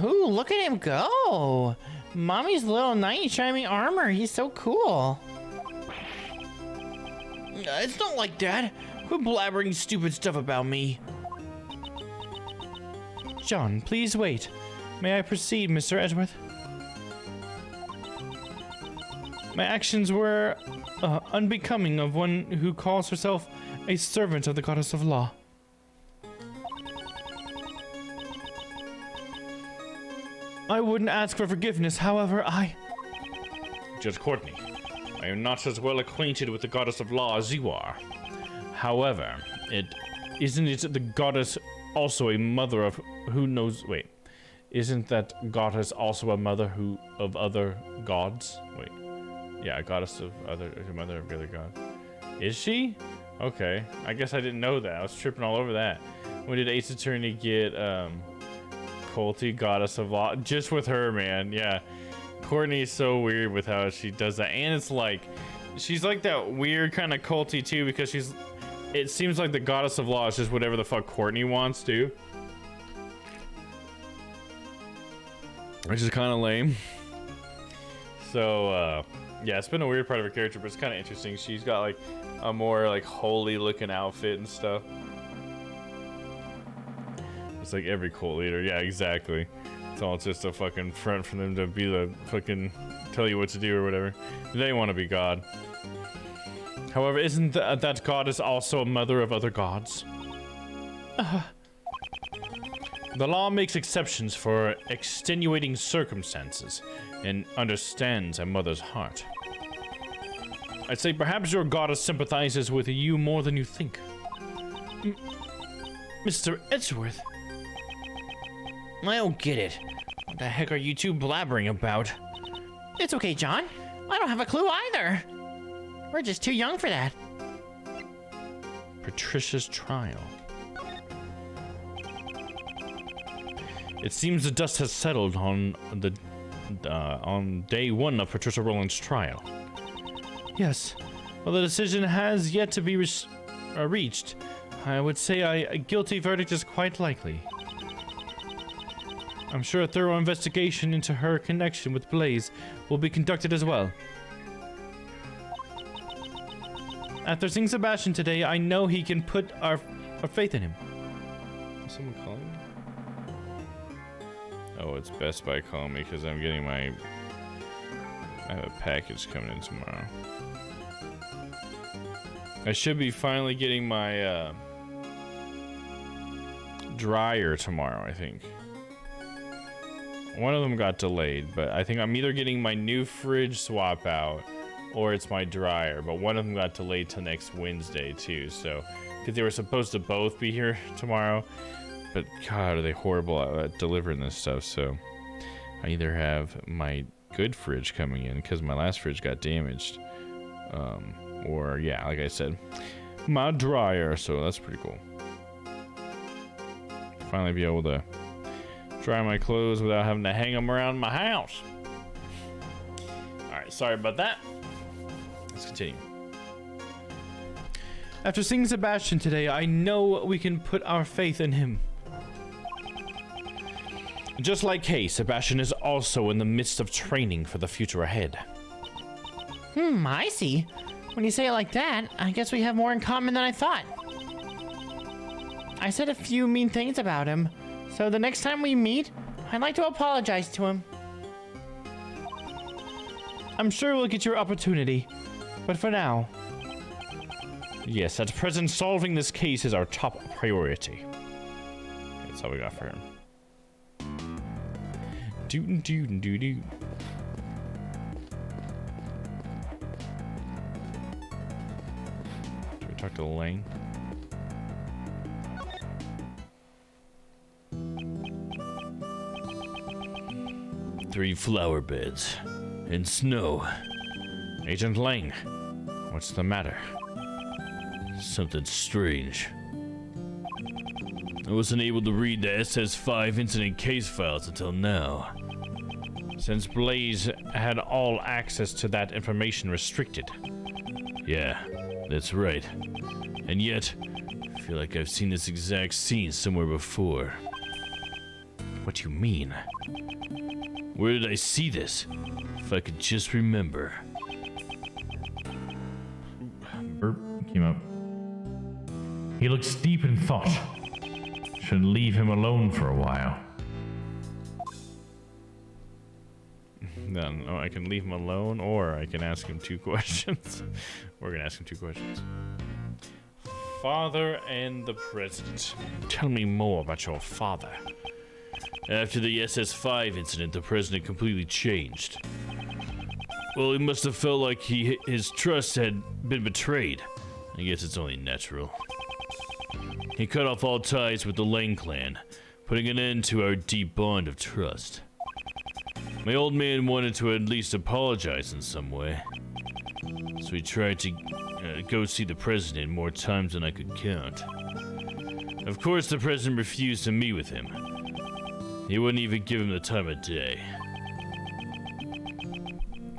Ooh, look at him go! Mommy's little knight in shining armor, he's so cool. It's not like that. Quit blabbering stupid stuff about me. John, please wait. May I proceed, Mr. Edgeworth? My actions were unbecoming of one who calls herself a servant of the goddess of law. I wouldn't ask for forgiveness, however, Judge Courtney, I am not as well acquainted with the goddess of law as you are. However, isn't it the goddess also a mother of who knows? Wait, isn't that goddess also a mother of other gods? Wait, yeah, a goddess of other, a mother of the other gods. Is she? Okay, I guess I didn't know that. I was tripping all over that. When did Ace Attorney get Colty, goddess of law? Just with her, man. Yeah, Courtney's so weird with how she does that, and it's like she's like that weird kind of culty too, because it seems like the goddess of law is just whatever the fuck Courtney wants to, which is kind of lame. So yeah, it's been a weird part of her character, but it's kind of interesting. She's got like a more like holy looking outfit and stuff. It's like every cult leader. Yeah, exactly. It's all just a fucking front for them to be the fucking tell you what to do or whatever. They want to be God. However, isn't that goddess also a mother of other gods? The law makes exceptions for extenuating circumstances and understands a mother's heart. I'd say perhaps your goddess sympathizes with you more than you think. Mr. Edgeworth. I don't get it. What the heck are you two blabbering about? It's okay, John. I don't have a clue either. We're just too young for that. Patricia's trial. It seems the dust has settled on day one of Patricia Rowland's trial. Yes. Well, the decision has yet to be reached. I would say a guilty verdict is quite likely. I'm sure a thorough investigation into her connection with Blaze will be conducted as well. After seeing Sebastian today, I know he can put our faith in him. Is someone calling me? Oh, it's Best Buy calling me because I'm getting my... I have a package coming in tomorrow. I should be finally getting my dryer tomorrow, I think. One of them got delayed, but I think I'm either getting my new fridge swap out or it's my dryer, but one of them got delayed till next Wednesday too, so because they were supposed to both be here tomorrow, but God, are they horrible at delivering this stuff. So I either have my good fridge coming in because my last fridge got damaged, or yeah, like I said, my dryer. So that's pretty cool. Finally be able to dry my clothes without having to hang them around my house. All right, sorry about that. Let's continue. After seeing Sebastian today, I know we can put our faith in him. Just like Kay, Sebastian is also in the midst of training for the future ahead. I see. When you say it like that, I guess we have more in common than I thought. I said a few mean things about him, so the next time we meet, I'd like to apologize to him. I'm sure we'll get your opportunity, but for now... Yes, at present, solving this case is our top priority. That's all we got for him. Do. Do we talk to Lane? Three flower beds and snow. Agent Lang, what's the matter? Something strange. I wasn't able to read the SS5 incident case files until now. Since Blaze had all access to that information restricted. Yeah, that's right. And yet, I feel like I've seen this exact scene somewhere before. What do you mean? Where did I see this? If I could just remember. Burp came up. He looks deep in thought. Should leave him alone for a while. No, I can leave him alone, or I can ask him 2 questions. We're gonna ask him 2 questions. Father and the President. Tell me more about your father. After the SS5 incident, the President completely changed. Well, he must have felt like his trust had been betrayed. I guess it's only natural. He cut off all ties with the Lang clan, putting an end to our deep bond of trust. My old man wanted to at least apologize in some way, so he tried to go see the President more times than I could count. Of course, the President refused to meet with him. He wouldn't even give him the time of day.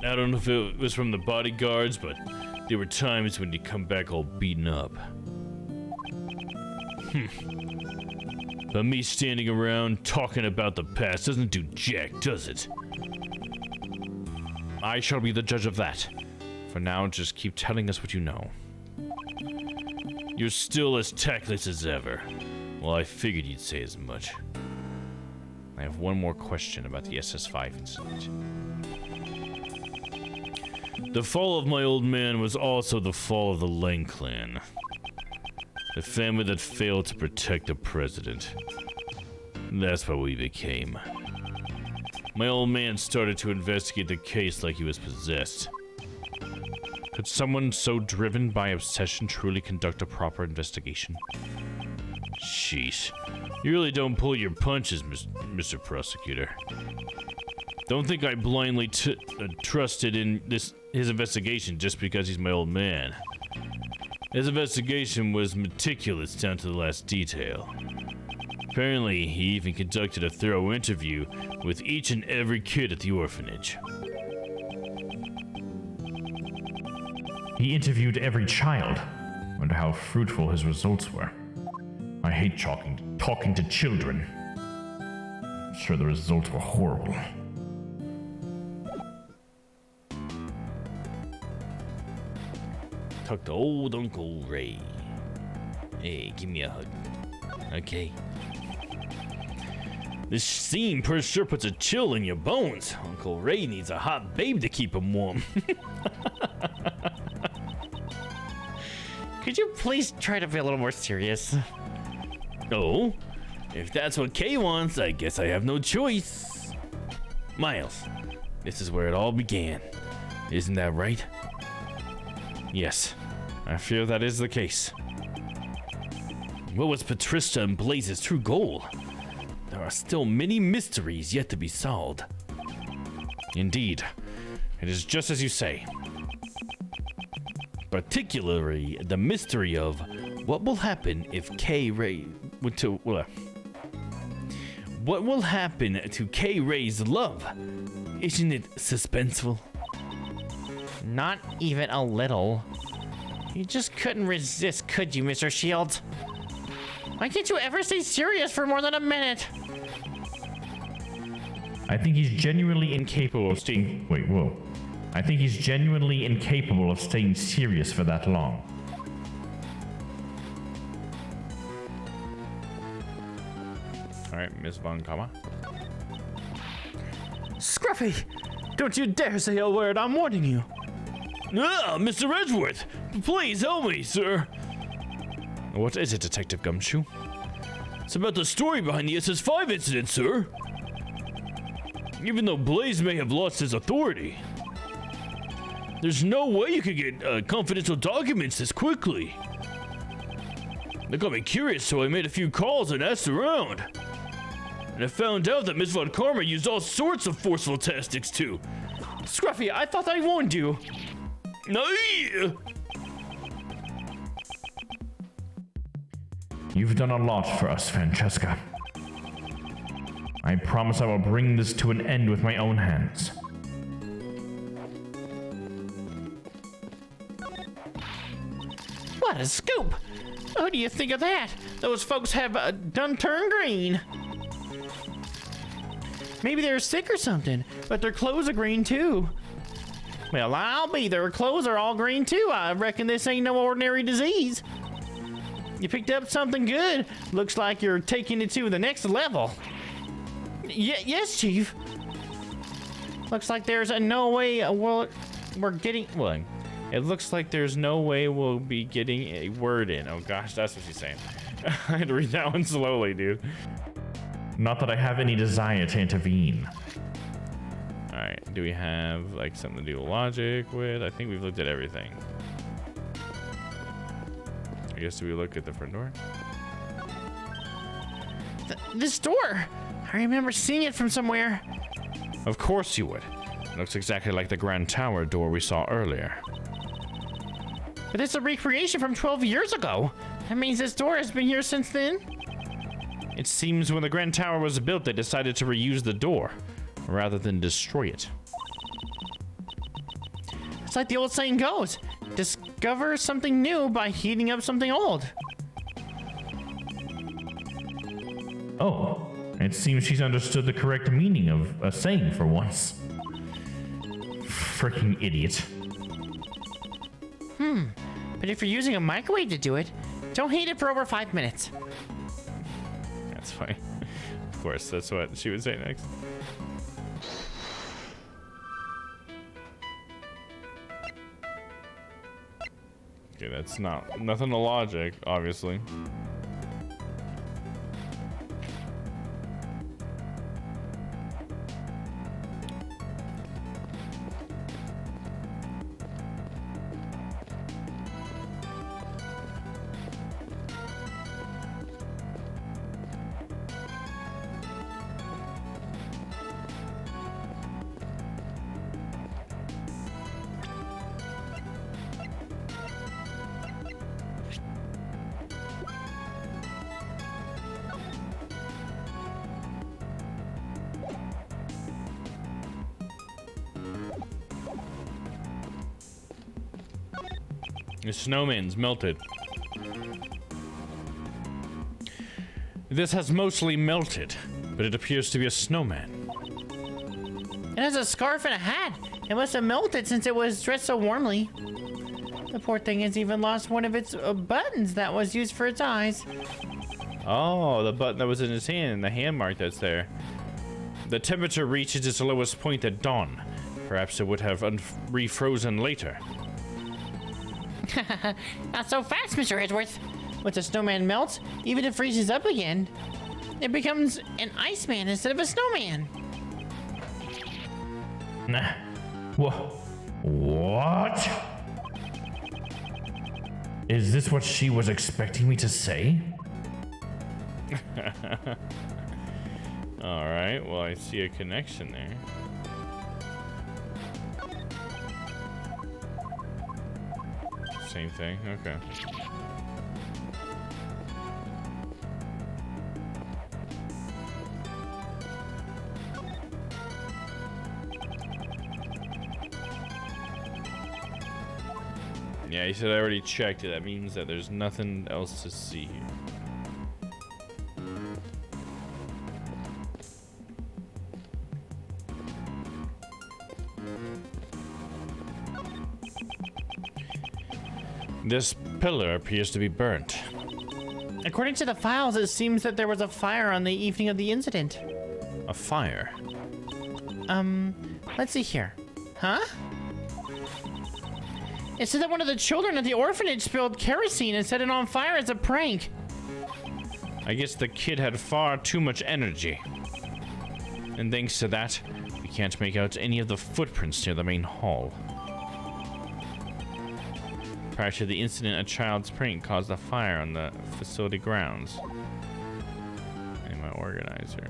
I don't know if it was from the bodyguards, but there were times when he'd come back all beaten up. But me standing around talking about the past doesn't do jack, does it? I shall be the judge of that. For now, just keep telling us what you know. You're still as tactless as ever. Well, I figured you'd say as much. I have one more question about the SS5 incident. The fall of my old man was also the fall of the Lang clan. The family that failed to protect the President. That's what we became. My old man started to investigate the case like he was possessed. Could someone so driven by obsession truly conduct a proper investigation? Sheesh. You really don't pull your punches, Mr. Prosecutor. Don't think I blindly trusted in his investigation just because he's my old man. His investigation was meticulous down to the last detail. Apparently, he even conducted a thorough interview with each and every kid at the orphanage. He interviewed every child. Wonder how fruitful his results were. I hate talking to children. I'm sure the results were horrible. talk to old Uncle Ray. Hey, give me a hug. Okay. This scene sure puts a chill in your bones. Uncle Ray needs a hot babe to keep him warm. Could you please try to be a little more serious? Oh, if that's what Kay wants, I guess I have no choice. Miles, this is where it all began. Isn't that right? Yes, I fear that is the case. What was Patricia and Blaze's true goal? There are still many mysteries yet to be solved. Indeed, it is just as you say. Particularly the mystery of what will happen if Kay Ray what will happen to Kay Ray's love? Isn't it suspenseful? Not even a little. You just couldn't resist, could you, Mr. Shields? Why can't you ever stay serious for more than a minute? I think he's genuinely incapable of staying. Wait, whoa. I think he's genuinely incapable of staying serious for that long. Alright, Miss Von Kama. Scruffy! Don't you dare say a word, I'm warning you. Ah, Mr. Edgeworth! Please help me, sir! What is it, Detective Gumshoe? It's about the story behind the SS5 incident, sir. Even though Blaze may have lost his authority, there's no way you could get confidential documents this quickly. That got me curious, so I made a few calls and asked around. And I found out that Miss Von Karma used all sorts of forceful tactics too. Scruffy, I thought I warned you. No. You've done a lot for us, Francesca. I promise I will bring this to an end with my own hands. What a scoop! What do you think of that? Those folks have done turned green. Maybe they're sick or something, but their clothes are green too. Well, I'll be. Their clothes are all green too. I reckon this ain't no ordinary disease. You picked up something good. Looks like you're taking it to the next level. Yes, Chief. Looks like there's no way we're getting. Well, it looks like there's no way we'll be getting a word in. Oh gosh, that's what she's saying. I had to read that one slowly, dude. Not that I have any desire to intervene. Alright, do we have like something to do logic with? I think we've looked at everything. I guess do we look at the front door? This door. I remember seeing it from somewhere. Of course you would. It looks exactly like the Grand Tower door we saw earlier. But it's a recreation from 12 years ago. That means this door has been here since then. It seems when the Grand Tower was built, they decided to reuse the door rather than destroy it. It's like the old saying goes, discover something new by heating up something old. Oh, it seems she's understood the correct meaning of a saying for once. Freaking idiot. But if you're using a microwave to do it, don't heat it for over 5 minutes. That's fine. Of course, that's what she would say next. Okay, that's nothing to logic, obviously. The snowman's melted. This has mostly melted, but it appears to be a snowman. It has a scarf and a hat. It must have melted since it was dressed so warmly. The poor thing has even lost one of its buttons that was used for its eyes. Oh, the button that was in his hand, and the hand mark that's there. The temperature reaches its lowest point at dawn. Perhaps it would have refrozen later. Not so fast, Mr. Edgeworth. Once a snowman melts, even if it freezes up again, it becomes an iceman instead of a snowman. Nah. What? Is this what she was expecting me to say? Alright, well, I see a connection there. Same thing, okay. Yeah, he said I already checked it. That means that there's nothing else to see here. This pillar appears to be burnt. According to the files, it seems that there was a fire on the evening of the incident. A fire? Let's see here. Huh? It said that one of the children at the orphanage spilled kerosene and set it on fire as a prank. I guess the kid had far too much energy. And thanks to that, we can't make out any of the footprints near the main hall. Prior to the incident, a child's prank caused a fire on the facility grounds. And my organizer.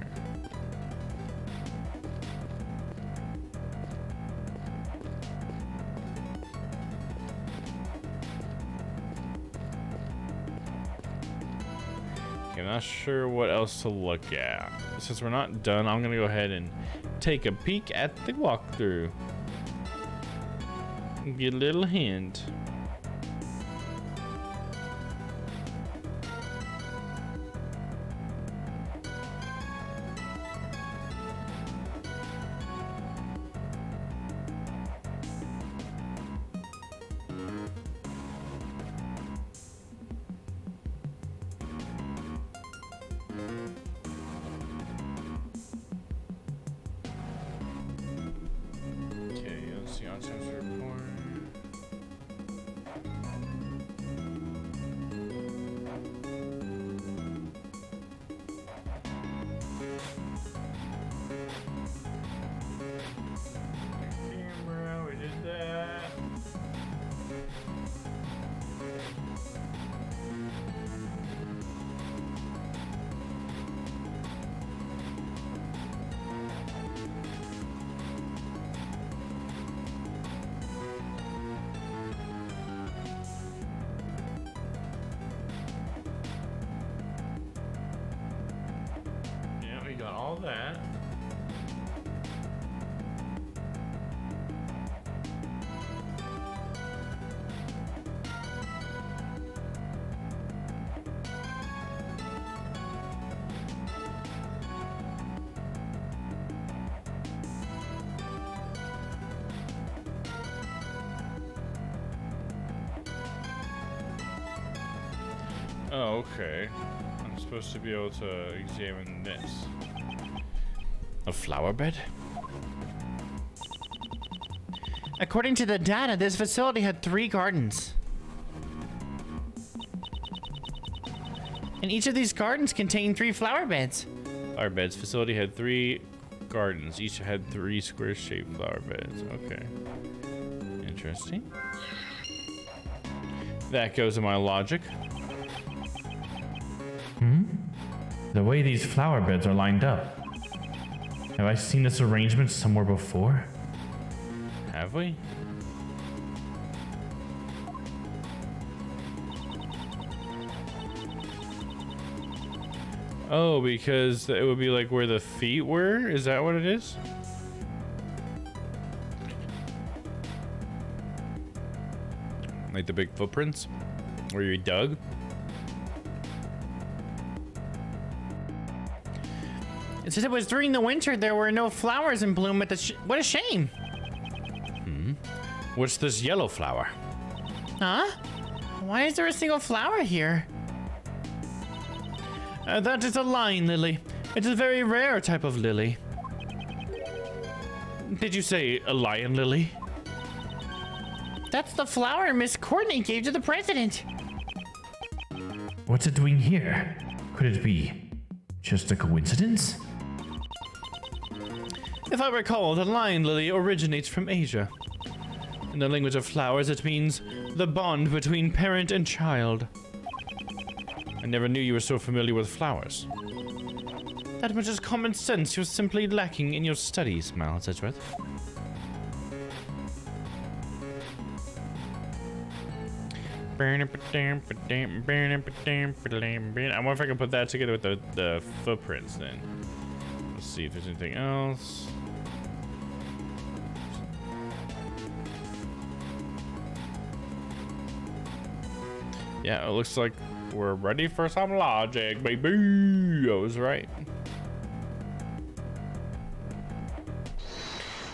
Okay, I'm not sure what else to look at. Since we're not done, I'm gonna go ahead and take a peek at the walkthrough. Get a little hint. All that. Oh, okay. I'm supposed to be able to examine this. A flower bed? According to the data, this facility had 3 gardens. And each of these gardens contained 3 flower beds. Flower beds. Facility had 3 gardens. Each had 3 square-shaped flower beds. Okay. Interesting. That goes in my logic. The way these flower beds are lined up. Have I seen this arrangement somewhere before? Have we? Oh, because it would be like where the feet were? Is that what it is? Like the big footprints? Where you dug? It says it was during the winter there were no flowers in bloom at the what a shame. What's this yellow flower? Huh? Why is there a single flower here? That is a lion lily. It is a very rare type of lily. Did you say a lion lily? That's the flower Miss Courtney gave to the president. What's it doing here? Could it be just a coincidence? If I recall, the lion lily originates from Asia. In the language of flowers, it means the bond between parent and child. I never knew you were so familiar with flowers. That much is common sense you're simply lacking in your studies, Miles Edgeworth. I wonder if I can put that together with the footprints then. Let's see if there's anything else. Yeah, it looks like we're ready for some logic, baby. I was right.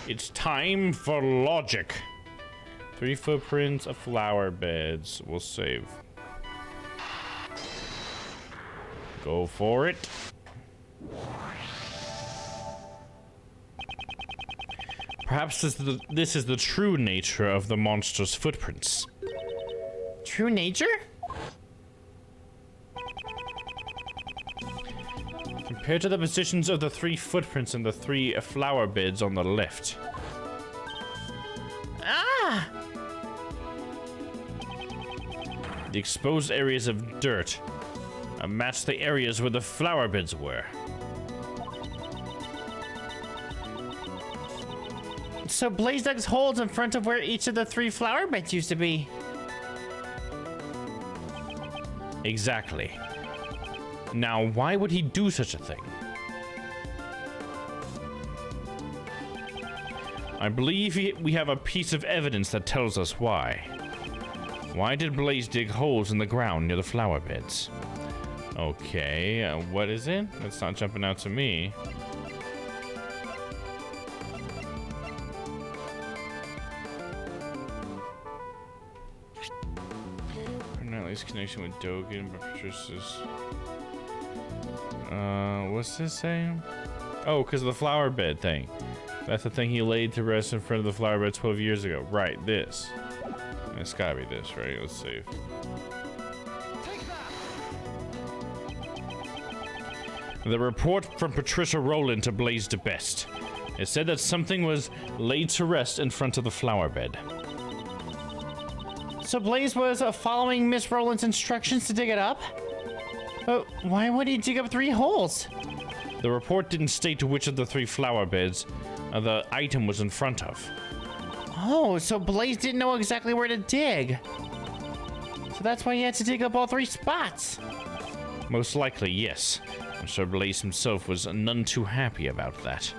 It's time for logic. 3 footprints of flower beds. We'll save. Go for it. Perhaps this is the true nature of the monster's footprints. True nature? Compared to the positions of the 3 footprints in the 3 flower beds on the left. Ah! The exposed areas of dirt match the areas where the flower beds were. So Blaze dug holes in front of where each of the 3 flower beds used to be. Exactly. Now, why would he do such a thing? I believe we have a piece of evidence that tells us why. Why did Blaze dig holes in the ground near the flower beds? Okay, what is it? It's not jumping out to me. Nightly's connection with Dogan, but Patricia's... what's this saying? Oh, because of the flower bed thing. That's the thing he laid to rest in front of the flower bed 12 years ago. Right, this. It's gotta be this, right? Let's save. The report from Patricia Rowland to Blaze de Best. It said that something was laid to rest in front of the flower bed. So Blaze was following Miss Rowland's instructions to dig it up? But why would he dig up 3 holes? The report didn't state which of the 3 flower beds the item was in front of. Oh, so Blaze didn't know exactly where to dig. So that's why he had to dig up all 3 spots. Most likely, yes. I'm sure Blaze himself was none too happy about that.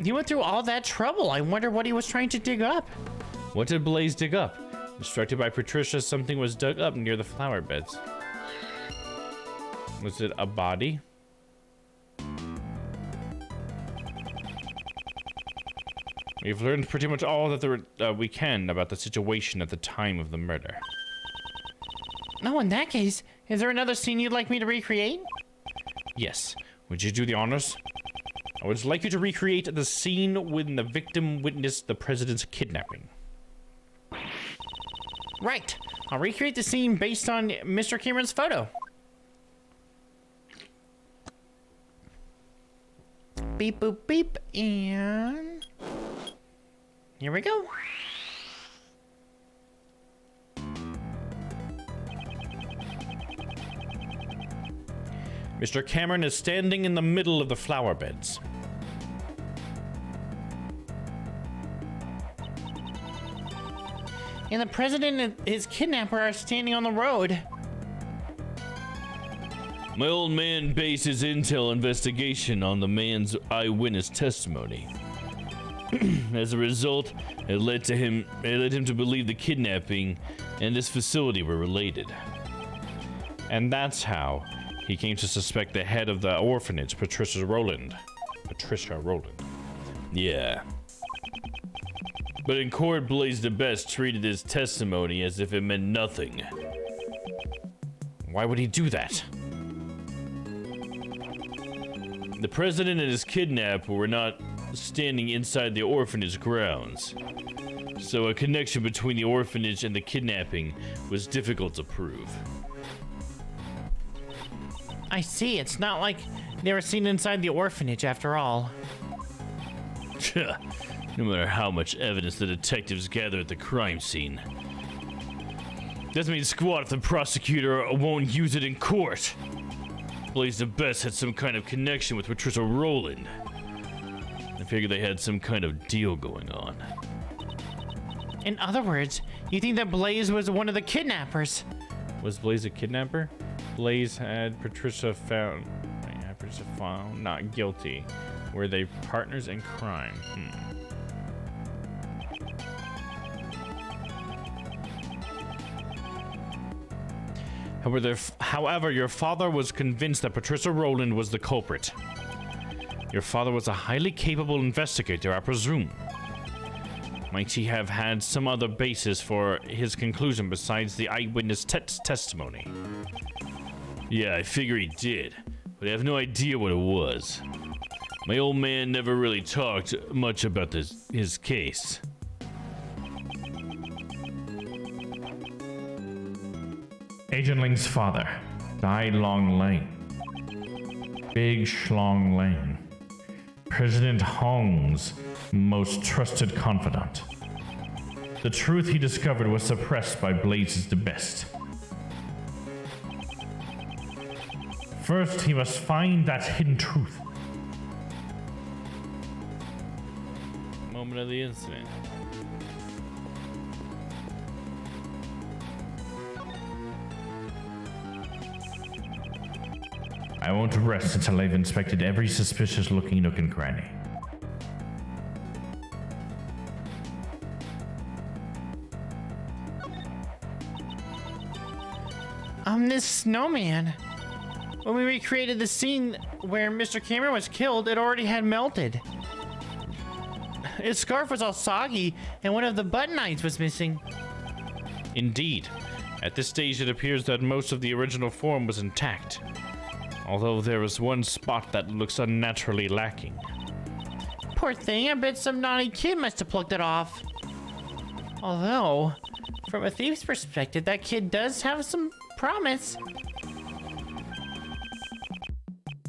He went through all that trouble. I wonder what he was trying to dig up. What did Blaze dig up? Instructed by Patricia, something was dug up near the flower beds. Was it a body? We've learned pretty much all that we can about the situation at the time of the murder. No, in that case, is there another scene you'd like me to recreate? Yes. Would you do the honors? I would like you to recreate the scene when the victim witnessed the president's kidnapping. Right. I'll recreate the scene based on Mr. Cameron's photo. Beep, boop, beep, and... here we go. Mr. Cameron is standing in the middle of the flower beds. And the president and his kidnapper are standing on the road. My old man based his intel investigation on the man's eyewitness testimony. As a result, it led him to believe the kidnapping and this facility were related. And that's how he came to suspect the head of the orphanage, Patricia Rowland. Patricia Rowland. Yeah. But in court, Blaze the Best treated his testimony as if it meant nothing. Why would he do that? The president and his kidnapper were not standing inside the orphanage grounds, so a connection between the orphanage and the kidnapping was difficult to prove. I see. It's not like they were seen inside the orphanage after all. No matter how much evidence the detectives gather at the crime scene, doesn't mean squat if the prosecutor won't use it in court. Blaze the Best had some kind of connection with Patricia Rowland. I figured they had some kind of deal going on. In other words, you think that Blaze was one of the kidnappers? Was Blaze a kidnapper? Blaze had Patricia found not guilty. Were they partners in crime? However, your father was convinced that Patricia Rowland was the culprit. Your father was a highly capable investigator, I presume. Might he have had some other basis for his conclusion besides the eyewitness testimony? Yeah, I figure he did, but I have no idea what it was. My old man never really talked much about his case. Agent Ling's father, Dai Long Lane. Big Schlong Lane. President Hong's most trusted confidant. The truth he discovered was suppressed by Blaze's the Best. First, he must find that hidden truth. Moment of the incident. I won't rest until I've inspected every suspicious-looking nook and cranny. This snowman. When we recreated the scene where Mr. Cameron was killed, it already had melted. His scarf was all soggy, and one of the button eyes was missing. Indeed. At this stage, it appears that most of the original form was intact. Although there was one spot that looks unnaturally lacking. Poor thing, I bet some naughty kid must have plucked it off. Although, from a thief's perspective, that kid does have some promise.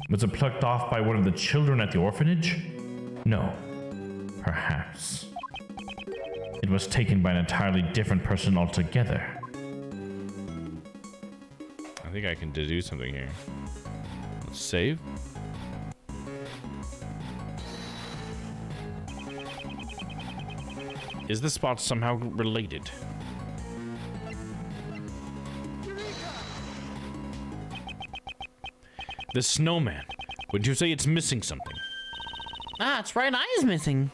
Was it plucked off by one of the children at the orphanage? No. Perhaps. It was taken by an entirely different person altogether. I think I can deduce something here. Let's save. Is the spot somehow related? The snowman. Would you say it's missing something? Ah, its right eye is missing.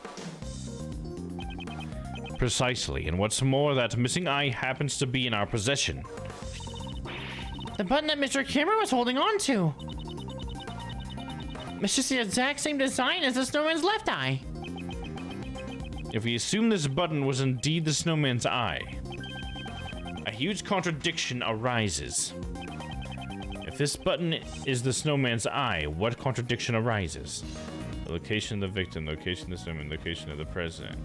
Precisely, and what's more, that missing eye happens to be in our possession. The button that Mr. Cameron was holding on to. It's just the exact same design as the snowman's left eye. If we assume this button was indeed the snowman's eye, a huge contradiction arises. If this button is the snowman's eye, what contradiction arises? The location of the victim, location of the snowman, location of the president.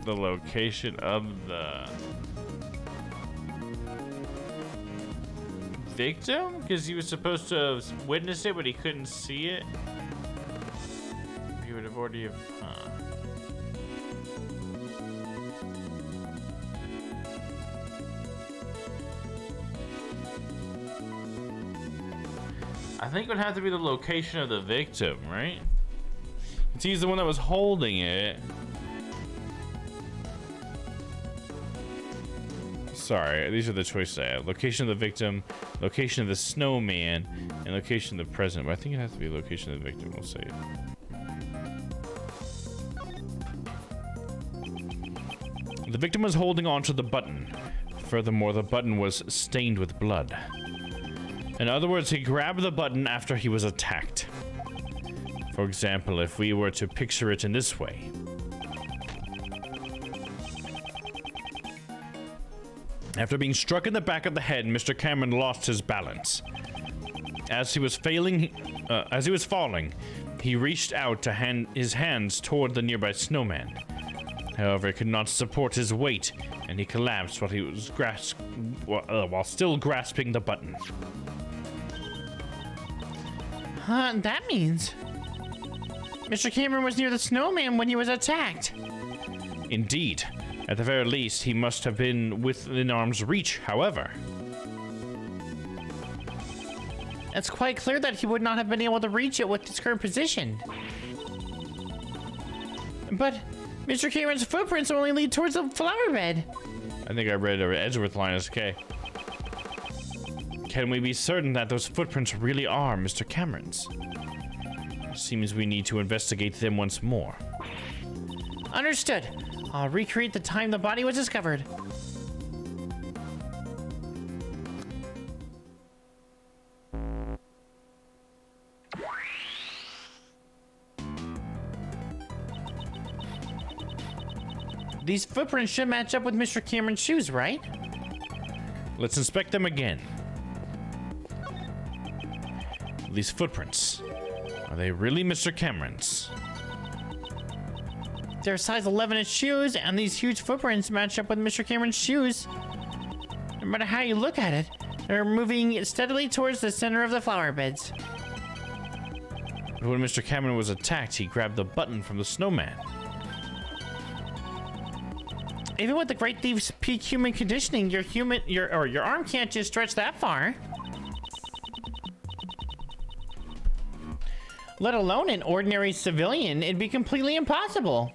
The location of the victim? Because he was supposed to have witnessed it, but he couldn't see it. He would have already have. I think it would have to be the location of the victim, right? He's the one that was holding it. Sorry, these are the choices I have. Location of the victim, location of the snowman, and location of the president. But I think it has to be location of the victim. We'll say it. The victim was holding onto the button. Furthermore, the button was stained with blood. In other words, he grabbed the button after he was attacked. For example, if we were to picture it in this way. After being struck in the back of the head, Mr. Cameron lost his balance. As he was falling, he reached out to his hands toward the nearby snowman. However, it could not support his weight, and he collapsed while he was while still grasping the button. That means Mr. Cameron was near the snowman when he was attacked. Indeed. At the very least, he must have been within arm's reach, however. It's quite clear that he would not have been able to reach it with his current position. But Mr. Cameron's footprints only lead towards the flower bed. I think I read Edgeworth line is okay. Can we be certain that those footprints really are Mr. Cameron's? Seems we need to investigate them once more. Understood. I'll recreate the time the body was discovered. These footprints should match up with Mr. Cameron's shoes, right? Let's inspect them again. These footprints, are they really Mr. Cameron's? They're size 11-inch shoes, and these huge footprints match up with Mr. Cameron's shoes. No matter how you look at it, they're moving steadily towards the center of the flower beds. When Mr. Cameron was attacked, he grabbed the button from the snowman. Even with the Great Thief's peak human conditioning, your arm can't just stretch that far. Let alone an ordinary civilian, it'd be completely impossible.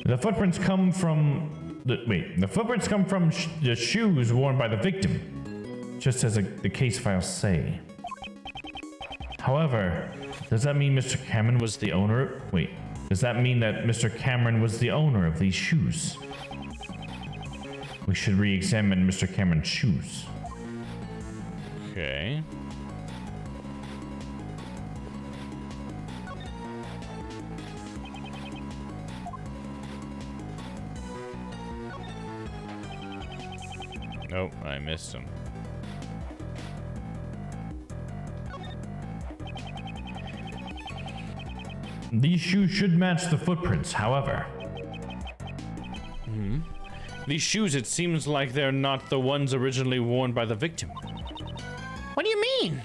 The footprints come from the footprints come from the shoes worn by the victim, just as the case files say. However, does that mean Mr. Cameron was the owner? Does that mean that Mr. Cameron was the owner of these shoes? We should re-examine Mr. Cameron's shoes. Okay. Nope, I missed him. These shoes should match the footprints, however. These shoes, it seems like they're not the ones originally worn by the victim. What do you mean?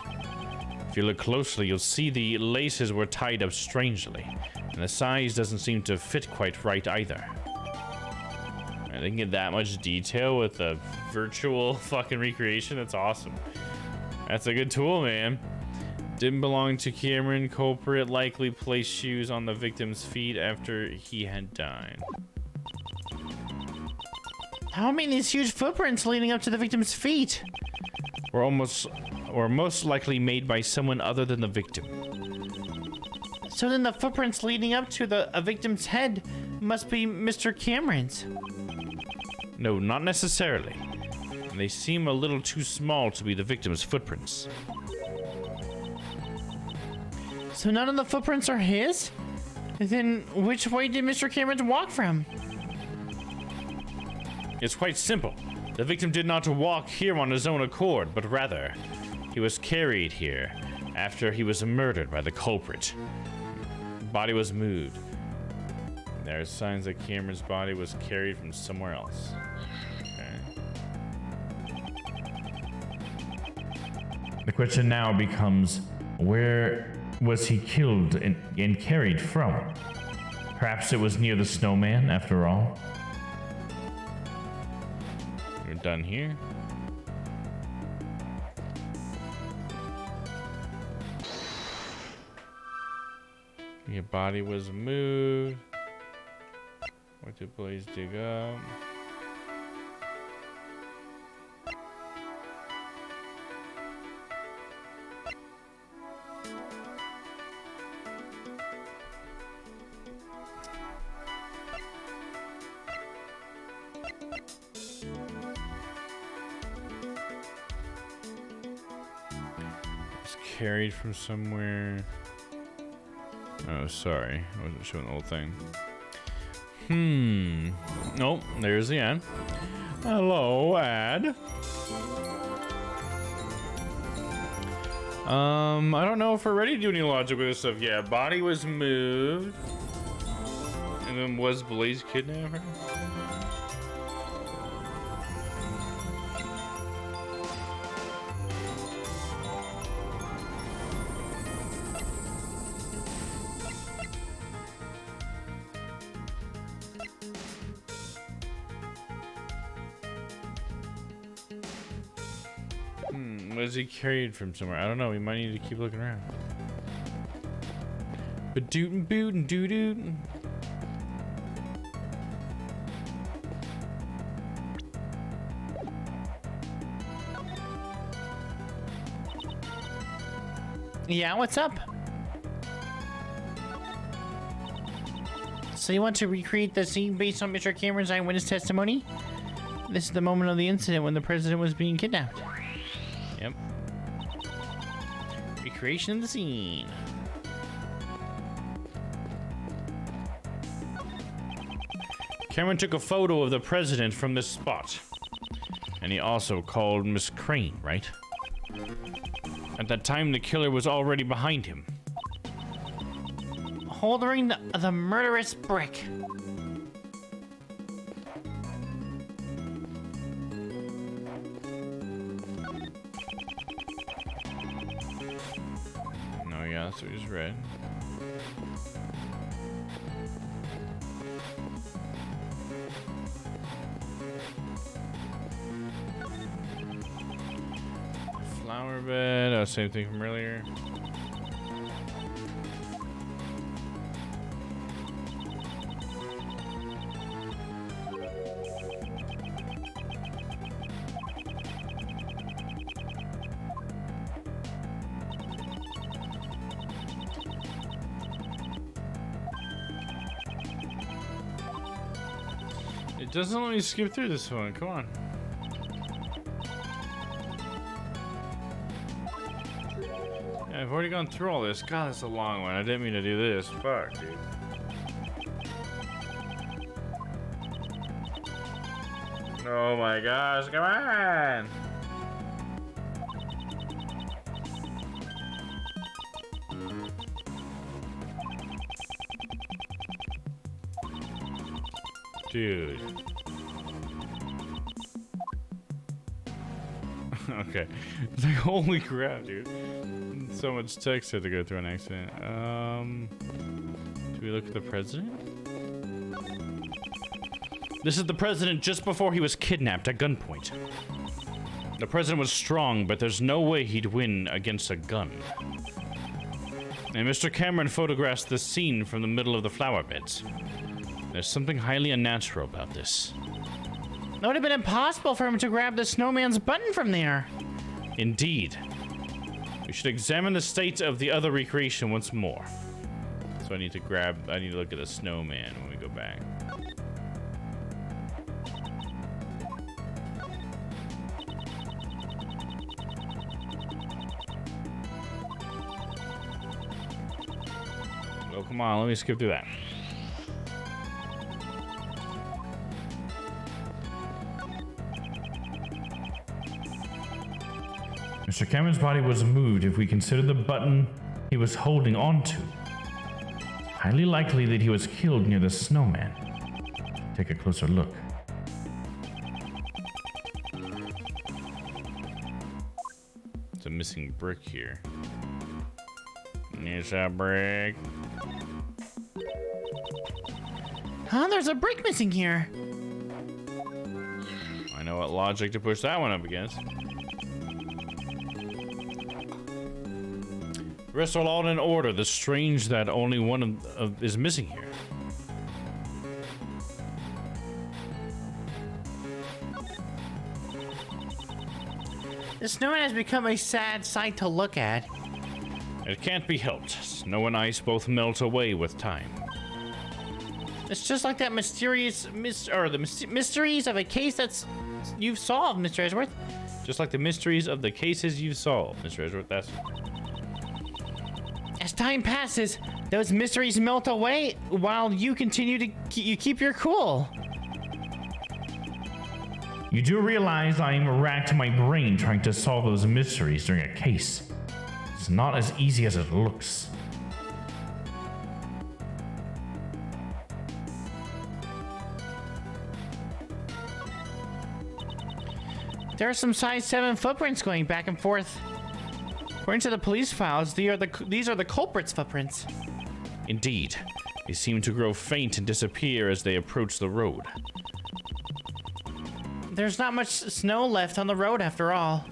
If you look closely, you'll see the laces were tied up strangely, and the size doesn't seem to fit quite right either. I didn't get that much detail with a virtual fucking recreation. That's awesome. That's a good tool, man. Didn't belong to Cameron. Culprit likely placed shoes on the victim's feet after he had died. How many these huge footprints leading up to the victim's feet? Or most likely made by someone other than the victim. So then the footprints leading up to a victim's head must be Mr. Cameron's. No, not necessarily. They seem a little too small to be the victim's footprints. So none of the footprints are his? Then which way did Mr. Cameron walk from? It's quite simple. The victim did not walk here on his own accord, but rather, he was carried here after he was murdered by the culprit. The body was moved. There are signs that Cameron's body was carried from somewhere else. Okay. The question now becomes, where was he killed and carried from? Perhaps it was near the snowman, after all. We're done here. Your body was moved. What did police dig up? It's carried from somewhere. Oh, sorry. I wasn't showing the whole thing. Nope, there's the ad. Hello, ad. I don't know if we're ready to do any logic with this stuff. Yeah, body was moved. And then was Blaze kidnapped her? Was he carried from somewhere? I don't know. We might need to keep looking around. But dootin' bootin' doo doot. Yeah, what's up? So you want to recreate the scene based on Mr. Cameron's eyewitness testimony? This is the moment of the incident when the president was being kidnapped. Yep. Recreation of the scene. Cameron took a photo of the president from this spot. And he also called Miss Crane, right? At that time, the killer was already behind him. Holding the murderous brick. No, yeah, that's what we just read. Flower bed. Oh, same thing from earlier. It doesn't let me skip through this one. Come on. Yeah, I've already gone through all this. God, that's a long one. I didn't mean to do this. Fuck, dude. Oh my gosh, come on! Dude. Okay. It's like, holy crap, dude. So much text had to go through an accident. Do we look at the president? This is the president just before he was kidnapped at gunpoint. The president was strong, but there's no way he'd win against a gun. And Mr. Cameron photographs the scene from the middle of the flower beds. There's something highly unnatural about this. It would have been impossible for him to grab the snowman's button from there. Indeed. We should examine the state of the other recreation once more. So I need to look at the snowman when we go back. Oh, come on, let me skip through that. Mr. Cameron's body was moved if we consider the button he was holding onto. Highly likely that he was killed near the snowman. Take a closer look. It's a missing brick here. There's a brick. Huh? There's a brick missing here. I know what logic to push that one up against. The rest are all in order. The strange that only one is missing here. The snowman has become a sad sight to look at. It can't be helped. Snow and ice both melt away with time. It's just like that mysterious mysteries of a case that's you've solved, Mr. Edgeworth. Just like the mysteries of the cases you've solved, Mr. Edgeworth. That's... As time passes, those mysteries melt away while you continue to keep your cool. You do realize I'm racked my brain trying to solve those mysteries during a case. It's not as easy as it looks. There are some size 7 footprints going back and forth. According to the police files, these are the culprits' footprints. Indeed. They seem to grow faint and disappear as they approach the road. There's not much snow left on the road after all.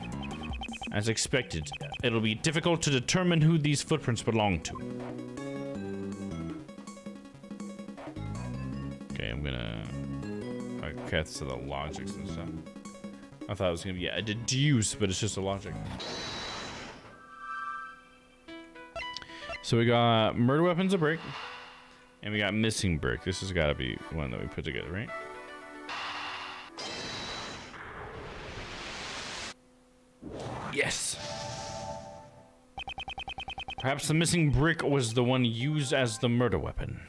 As expected, it'll be difficult to determine who these footprints belong to. Okay, I'm gonna cut to the logics and stuff. I thought it was gonna be a deduce, but it's just a logic. So we got murder weapons, a brick, and we got missing brick. This has got to be one that we put together, right? Yes. Perhaps the missing brick was the one used as the murder weapon.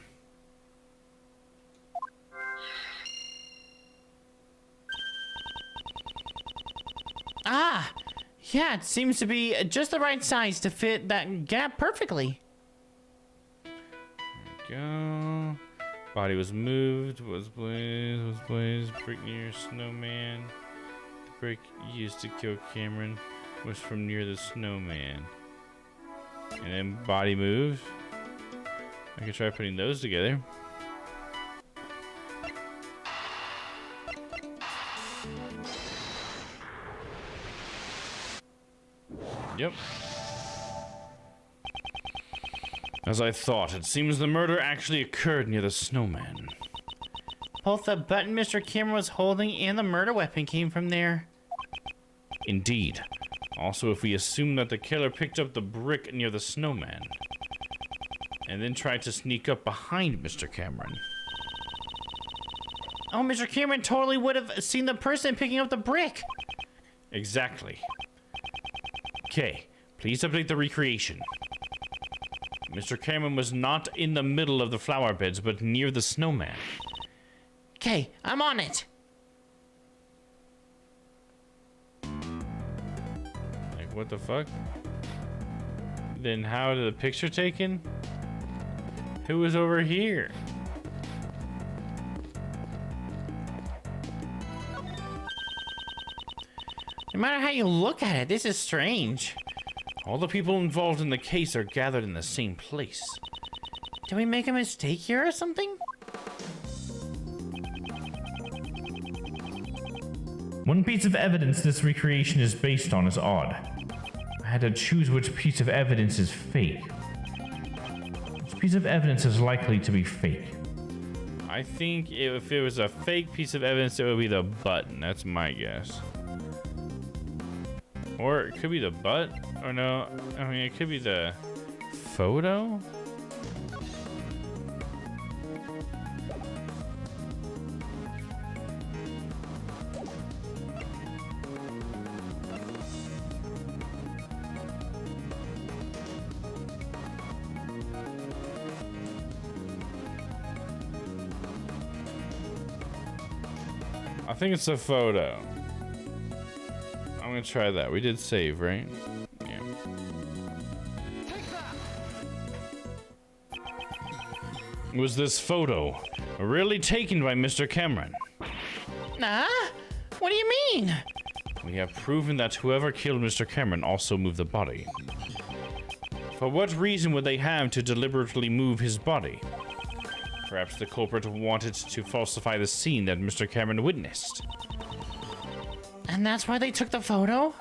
Ah, yeah, it seems to be just the right size to fit that gap perfectly. Go. Body was moved, was blazed, brick near snowman. The brick used to kill Cameron was from near the snowman. And then body moved. I could try putting those together. Yep. As I thought, it seems the murder actually occurred near the snowman. Both the button Mr. Cameron was holding and the murder weapon came from there. Indeed. Also, if we assume that the killer picked up the brick near the snowman and then tried to sneak up behind Mr. Cameron. Oh, Mr. Cameron totally would have seen the person picking up the brick. Exactly. Okay, please update the recreation. Mr. Cameron was not in the middle of the flower beds, but near the snowman. Okay, I'm on it. Like, what the fuck? Then how did the picture taken? Who was over here? No matter how you look at it, this is strange. All the people involved in the case are gathered in the same place. Did we make a mistake here or something? One piece of evidence this recreation is based on is odd. I had to choose which piece of evidence is fake. Which piece of evidence is likely to be fake? I think if it was a fake piece of evidence, it would be the button. That's my guess. Or it could be the butt. Or no, I mean, it could be the photo. I think it's a photo. I'm gonna try that. We did save, right? Yeah. Was this photo really taken by Mr. Cameron? Nah? What do you mean? We have proven that whoever killed Mr. Cameron also moved the body. For what reason would they have to deliberately move his body? Perhaps the culprit wanted to falsify the scene that Mr. Cameron witnessed. And that's why they took the photo?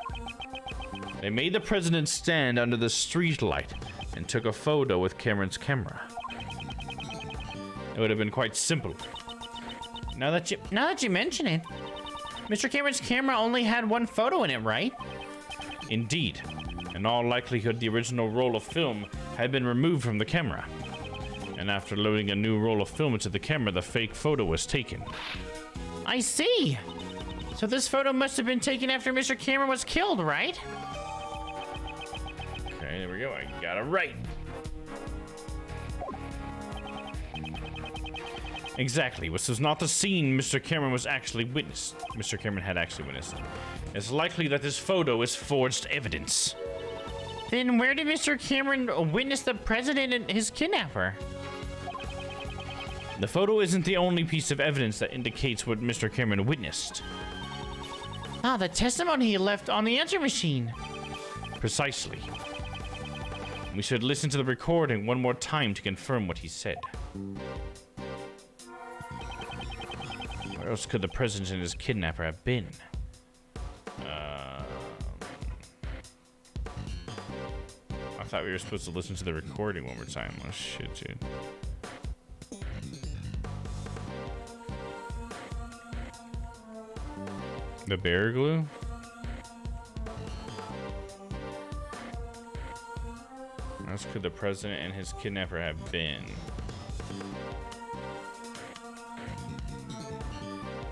They made the president stand under the street light and took a photo with Cameron's camera. It would have been quite simple. Now that you mention it, Mr. Cameron's camera only had one photo in it, right? Indeed. In all likelihood, the original roll of film had been removed from the camera. And after loading a new roll of film into the camera, the fake photo was taken. I see. So this photo must have been taken after Mr. Cameron was killed, right? Okay, there we go. I got it right. Exactly. This was not the scene Mr. Cameron was actually witnessed. Mr. Cameron had actually witnessed. It's likely that this photo is forged evidence. Then where did Mr. Cameron witness the president and his kidnapper? The photo isn't the only piece of evidence that indicates what Mr. Cameron witnessed. Ah, the testimony he left on the answer machine. Precisely. We should listen to the recording one more time to confirm what he said. Where else could the president and his kidnapper have been? I thought we were supposed to listen to the recording one more time. Oh shit, dude. The bear glue? Where else could the president and his kidnapper have been?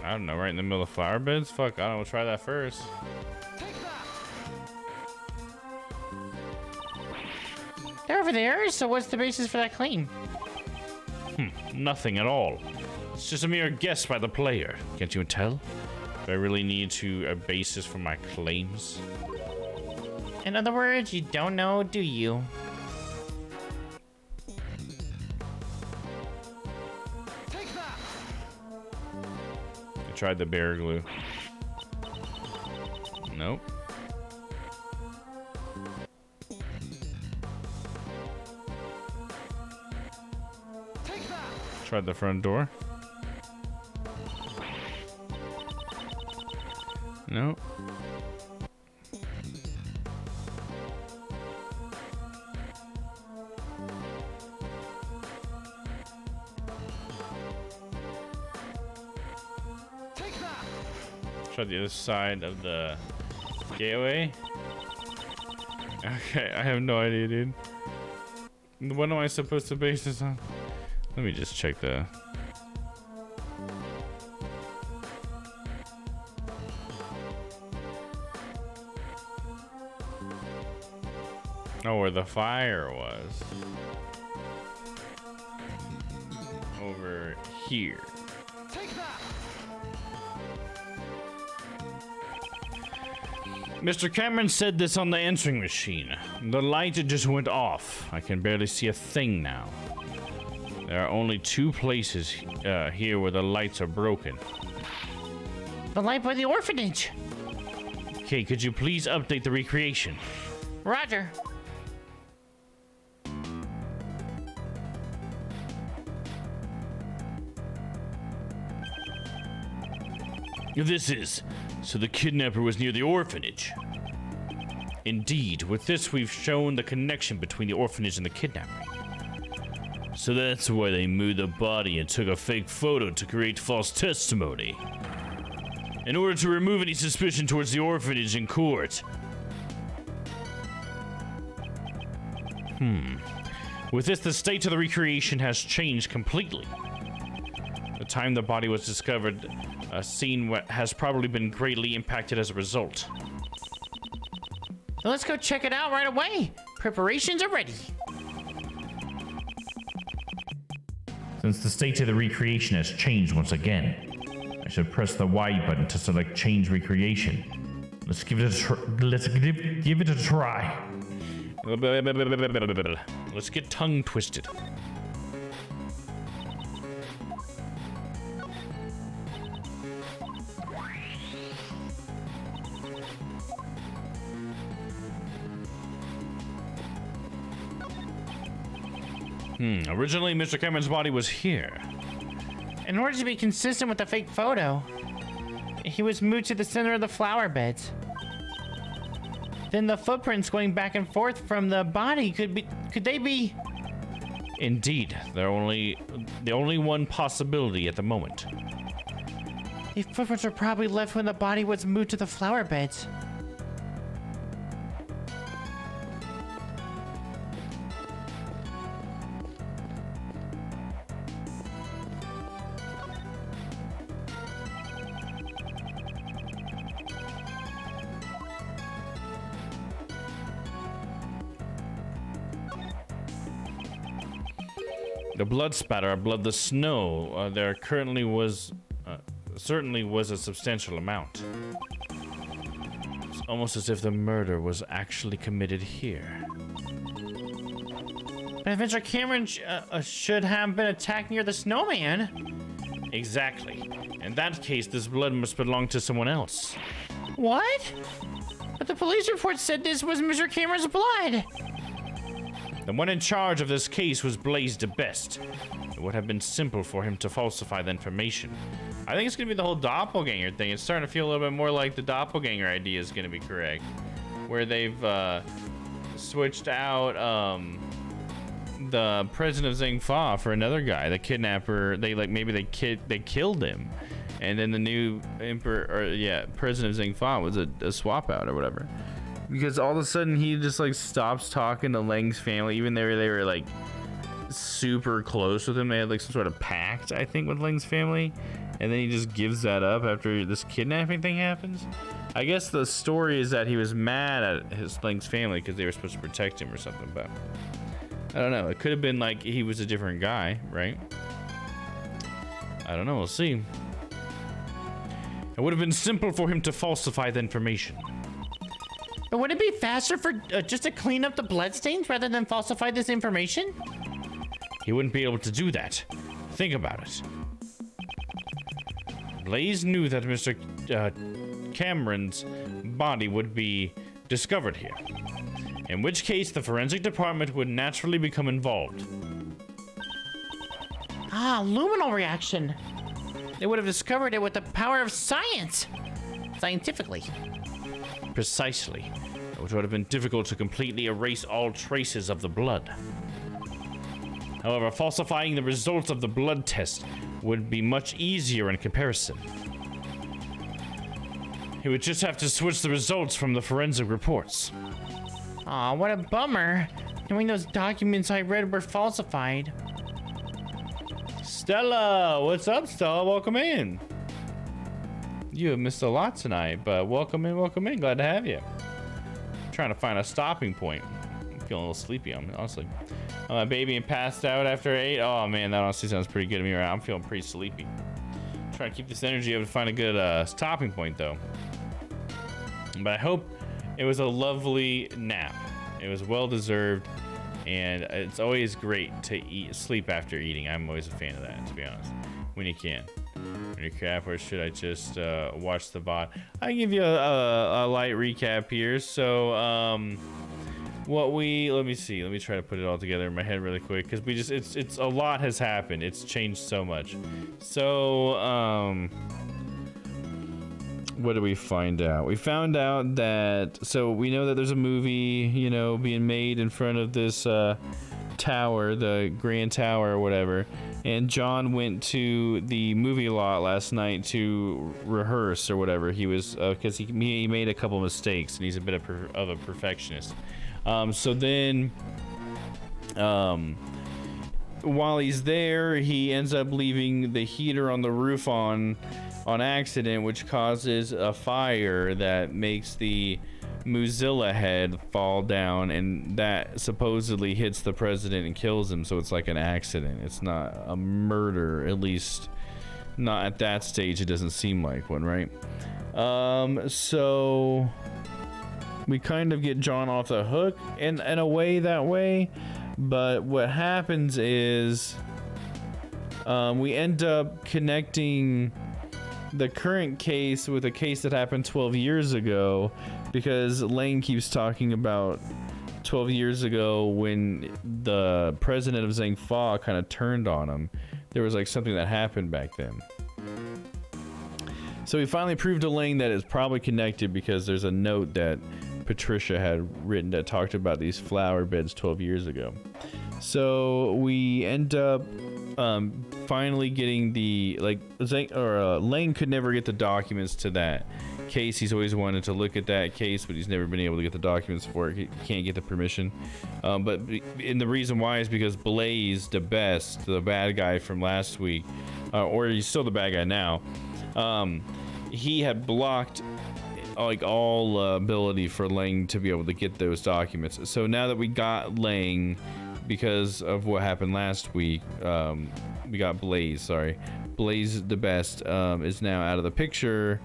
I don't know, right in the middle of flower beds? Fuck, I don't know, we'll try that first. They're over there, so what's the basis for that claim? Nothing at all. It's just a mere guess by the player. Can't you tell? Do I really need a basis for my claims? In other words, you don't know, do you? I tried the bear glue. Nope. Tried the front door. No. Try the other side of the gateway. Okay, I have no idea, dude. What am I supposed to base this on? Let me just check the... Oh, where the fire was. Over here. Mr. Cameron said this on the answering machine. The light just went off. I can barely see a thing now. There are only two places here where the lights are broken. The light by the orphanage. Okay, could you please update the recreation? Roger. This is. So the kidnapper was near the orphanage. Indeed, with this we've shown the connection between the orphanage and the kidnapping. So that's why they moved the body and took a fake photo to create false testimony. In order to remove any suspicion towards the orphanage in court. With this, the state of the recreation has changed completely. The time the body was discovered, a scene has probably been greatly impacted as a result. Well, let's go check it out right away. Preparations are ready. Since the state of the recreation has changed once again, I should press the Y button to select change recreation. Let's give it a give it a try. Let's get tongue twisted. Originally, Mr. Cameron's body was here. In order to be consistent with the fake photo, he was moved to the center of the flower beds. Then the footprints going back and forth from the body could they be? Indeed, they're the only one possibility at the moment. The footprints were probably left when the body was moved to the flower beds. The blood spatter above the snow, there currently was, certainly was a substantial amount. It's almost as if the murder was actually committed here. But Mr. Cameron should have been attacked near the snowman. Exactly. In that case, this blood must belong to someone else. What? But the police report said this was Mr. Cameron's blood. The one in charge of this case was Blaze DeBest. It would have been simple for him to falsify the information. I think it's gonna be the whole doppelganger thing. It's starting to feel a little bit more like the doppelganger idea is gonna be correct. Where they've switched out the president of Zhang for another guy, the kidnapper. They killed him. And then the new president of Zhang was a swap out or whatever. Because all of a sudden he just like stops talking to Lang's family, even though they were like super close with him. They had like some sort of pact, I think, with Lang's family. And then he just gives that up after this kidnapping thing happens. I guess the story is that he was mad at Lang's family because they were supposed to protect him or something, but I don't know. It could have been like he was a different guy, right? I don't know. We'll see. It would have been simple for him to falsify the information. But would it be faster for just to clean up the bloodstains rather than falsify this information? He wouldn't be able to do that. Think about it. Blaze knew that Mr. Cameron's body would be discovered here. In which case, the forensic department would naturally become involved. Ah, luminal reaction. They would have discovered it with the power of science. Scientifically. Precisely. Which would have been difficult to completely erase all traces of the blood. However, falsifying the results of the blood test would be much easier in comparison. He would just have to switch the results from the forensic reports. Aw, what a bummer. Knowing those documents I read were falsified. Stella! What's up, Stella? Welcome in. You have missed a lot tonight, but welcome in, welcome in. Glad to have you. I'm trying to find a stopping point. I'm feeling a little sleepy, honestly. My baby and passed out after 8. Oh man, that honestly sounds pretty good to me right now. I'm feeling pretty sleepy. Trying to keep this energy up to find a good stopping point though. But I hope it was a lovely nap. It was well deserved, and it's always great to sleep after eating. I'm always a fan of that, to be honest. When you can. Recap, or should I just watch the bot? I can give you a light recap here. So let me see, let me try to put it all together in my head really quick, because it's a lot has happened. It's changed so much. So what did we find out? We found out that, so we know that there's a movie, you know, being made in front of this tower, the Grand Tower or whatever. And John went to the movie lot last night to rehearse or whatever. He was, because he made a couple mistakes, and he's a bit of a perfectionist. So then, while he's there, he ends up leaving the heater on the roof on accident, which causes a fire that makes the Mozilla head fall down, and that supposedly hits the president and kills him. So it's like an accident. It's not a murder, at least not at that stage. It doesn't seem like one, right? So we kind of get John off the hook in a way that way, but what happens is we end up connecting the current case with a case that happened 12 years ago, because Lane keeps talking about 12 years ago when the president of Zhang Fa kind of turned on him. There was like something that happened back then. So we finally proved to Lane that it's probably connected, because there's a note that Patricia had written that talked about these flower beds 12 years ago. So we end up finally getting the, like, Lane could never get the documents to that case. He's always wanted to look at that case, but he's never been able to get the documents for it. He can't get the permission. And the reason why is because Blaze DeBest, the bad guy from last week, or he's still the bad guy now, he had blocked like all ability for Lang to be able to get those documents. So now that we got Lang, because of what happened last week, we got Blaze, sorry. Blaze the Best is now out of the picture.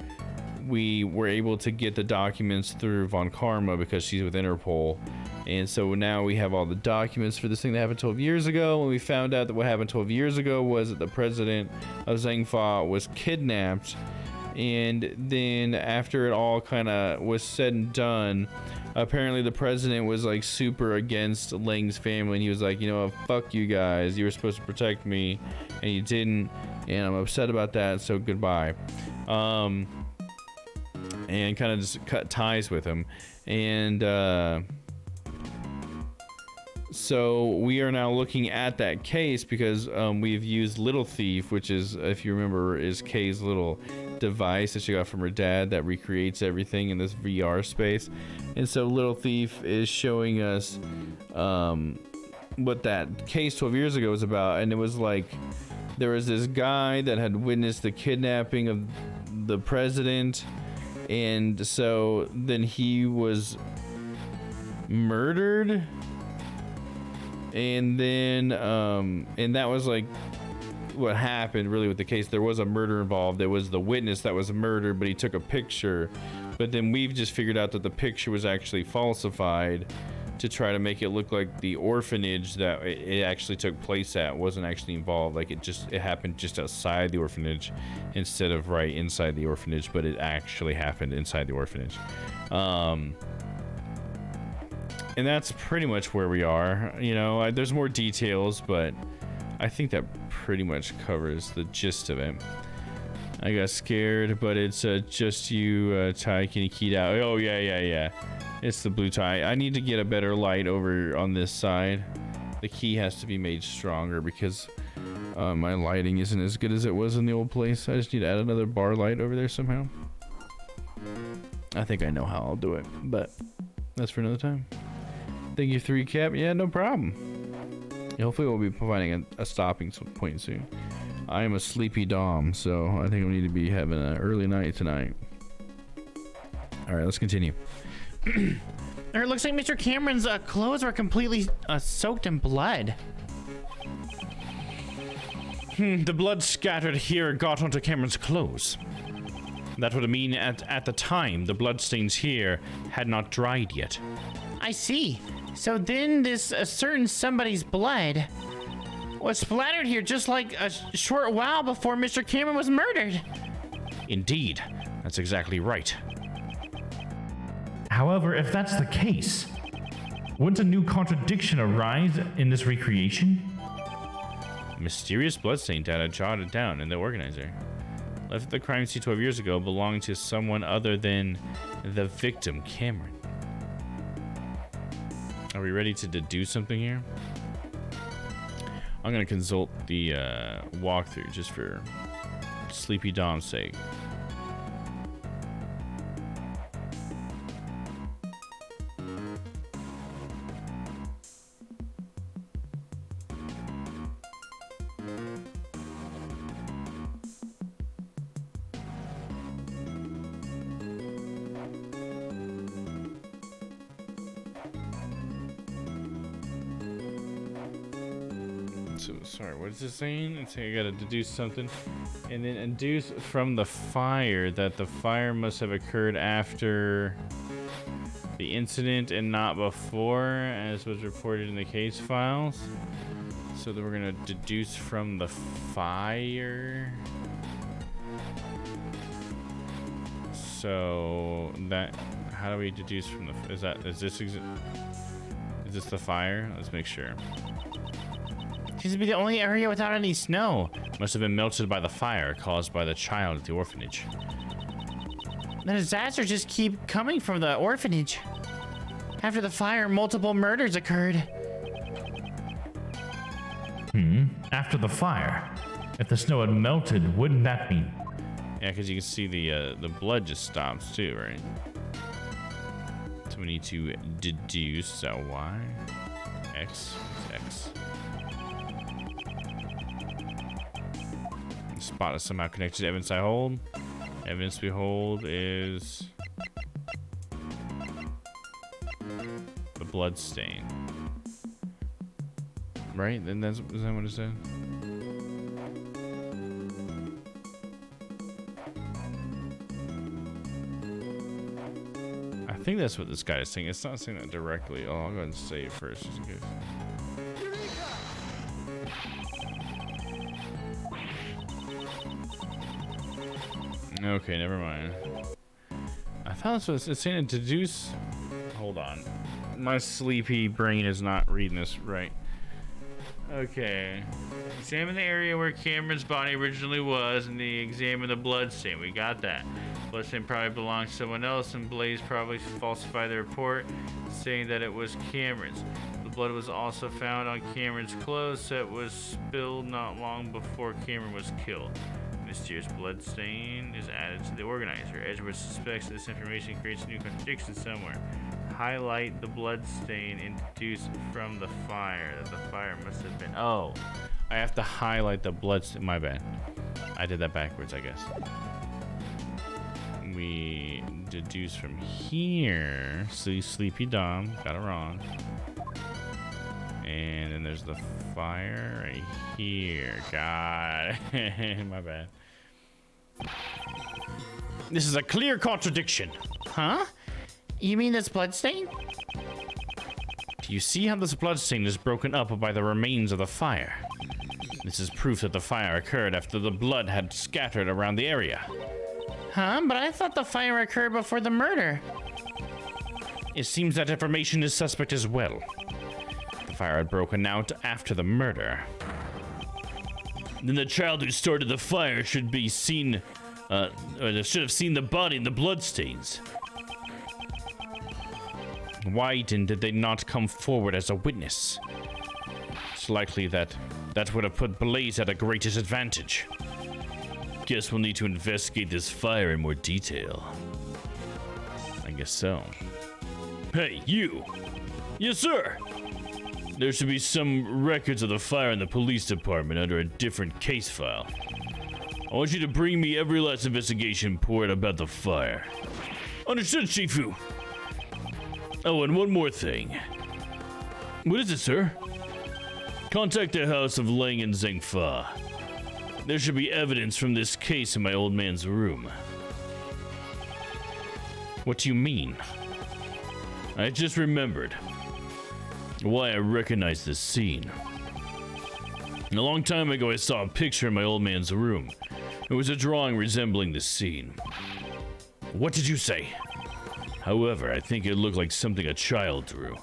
We were able to get the documents through Von Karma because she's with Interpol. And so now we have all the documents for this thing that happened 12 years ago. When we found out that what happened 12 years ago was that the president of Zhengfa was kidnapped. And then after it all kind of was said and done, apparently the president was like super against Lang's family. And he was like, you know what, fuck you guys. You were supposed to protect me and you didn't. And I'm upset about that, so goodbye. And kind of just cut ties with him. And so we are now looking at that case because we've used Little Thief, which is, if you remember, is Kay's little device that she got from her dad that recreates everything in this VR space. And so Little Thief is showing us what that case 12 years ago was about. And it was like, there was this guy that had witnessed the kidnapping of the president. And so then he was murdered. And then, and that was like what happened really with the case. There was a murder involved. There was the witness that was murdered, but he took a picture. But then we've just figured out that the picture was actually falsified to try to make it look like the orphanage that it actually took place at wasn't actually involved. Like it happened just outside the orphanage instead of right inside the orphanage, but it actually happened inside the orphanage. And that's pretty much where we are. You know, there's more details, but I think that pretty much covers the gist of it. I got scared, but it's just you, Ty. Can you key out? Oh, yeah. It's the blue tie. I need to get a better light over on this side. The key has to be made stronger because my lighting isn't as good as it was in the old place. I just need to add another bar light over there somehow. I think I know how I'll do it, but that's for another time. Thank you, 3Cap. Yeah, no problem. Hopefully we'll be providing a stopping point soon. I am a sleepy Domm, so I think we need to be having an early night tonight. All right, let's continue. It looks like Mr. Cameron's clothes were completely soaked in blood. The blood scattered here got onto Cameron's clothes. That would mean at the time the bloodstains here had not dried yet. I see. So then this certain somebody's blood was splattered here just like a short while before Mr. Cameron was murdered. Indeed, that's exactly right. However, if that's the case, wouldn't a new contradiction arise in this recreation? Mysterious bloodstain data jotted down in the organizer. Left at the crime scene 12 years ago belonging to someone other than the victim, Cameron. Are we ready to deduce something here? I'm gonna consult the walkthrough just for Sleepy Domm's sake. Sorry, what is it saying? It's saying I gotta deduce something. And then deduce from the fire that the fire must have occurred after the incident and not before, as was reported in the case files. So then we're gonna deduce from the fire. So that, how do we deduce from the, is this the fire? Let's make sure. Seems to be the only area without any snow. Must have been melted by the fire caused by the child at the orphanage. The disasters just keep coming from the orphanage. After the fire, multiple murders occurred. After the fire? If the snow had melted, wouldn't that mean? Yeah, because you can see the blood just stops too, right? So we need to deduce. So Y, X, X. Spot is somehow connected to evidence I hold. Evidence we hold is the blood stain. Right? Then is that what it said? I think that's what this guy is saying. It's not saying that directly. Oh, I'll go ahead and say it first just in case. Okay, never mind. I thought this was, it's saying to deduce. Hold on. My sleepy brain is not reading this right. Okay. Examine the area where Cameron's body originally was and examine the bloodstain. We got that. Bloodstain probably belonged to someone else, and Blaze probably falsified the report saying that it was Cameron's. The blood was also found on Cameron's clothes that was spilled not long before Cameron was killed. Mysterious bloodstain is added to the organizer. Edgeworth suspects this information creates a new contradiction somewhere. Highlight the bloodstain introduced from the fire. That the fire must have been. Oh, I have to highlight the bloodstain. My bad. I did that backwards, I guess. We deduce from here. See, Sleepy Domm. Got it wrong. And then there's the fire right here. God. My bad. This is a clear contradiction. Huh? You mean this bloodstain? Do you see how this bloodstain is broken up by the remains of the fire? This is proof that the fire occurred after the blood had scattered around the area. Huh? But I thought the fire occurred before the murder. It seems that information is suspect as well. The fire had broken out after the murder. Then the child who started the fire should be seen, or should have seen the body and the bloodstains. Why did they not come forward as a witness? It's likely that would have put Blaze at a great disadvantage. Guess we'll need to investigate this fire in more detail. I guess so. Hey, you! Yes, sir! There should be some records of the fire in the police department under a different case file. I want you to bring me every last investigation report about the fire. Understood, Shifu! Oh, and one more thing. What is it, sir? Contact the house of Lang and Zhengfa. There should be evidence from this case in my old man's room. What do you mean? I just remembered why I recognize this scene. A long time ago, I saw a picture in my old man's room. It was a drawing resembling this scene. What did you say? However, I think it looked like something a child drew.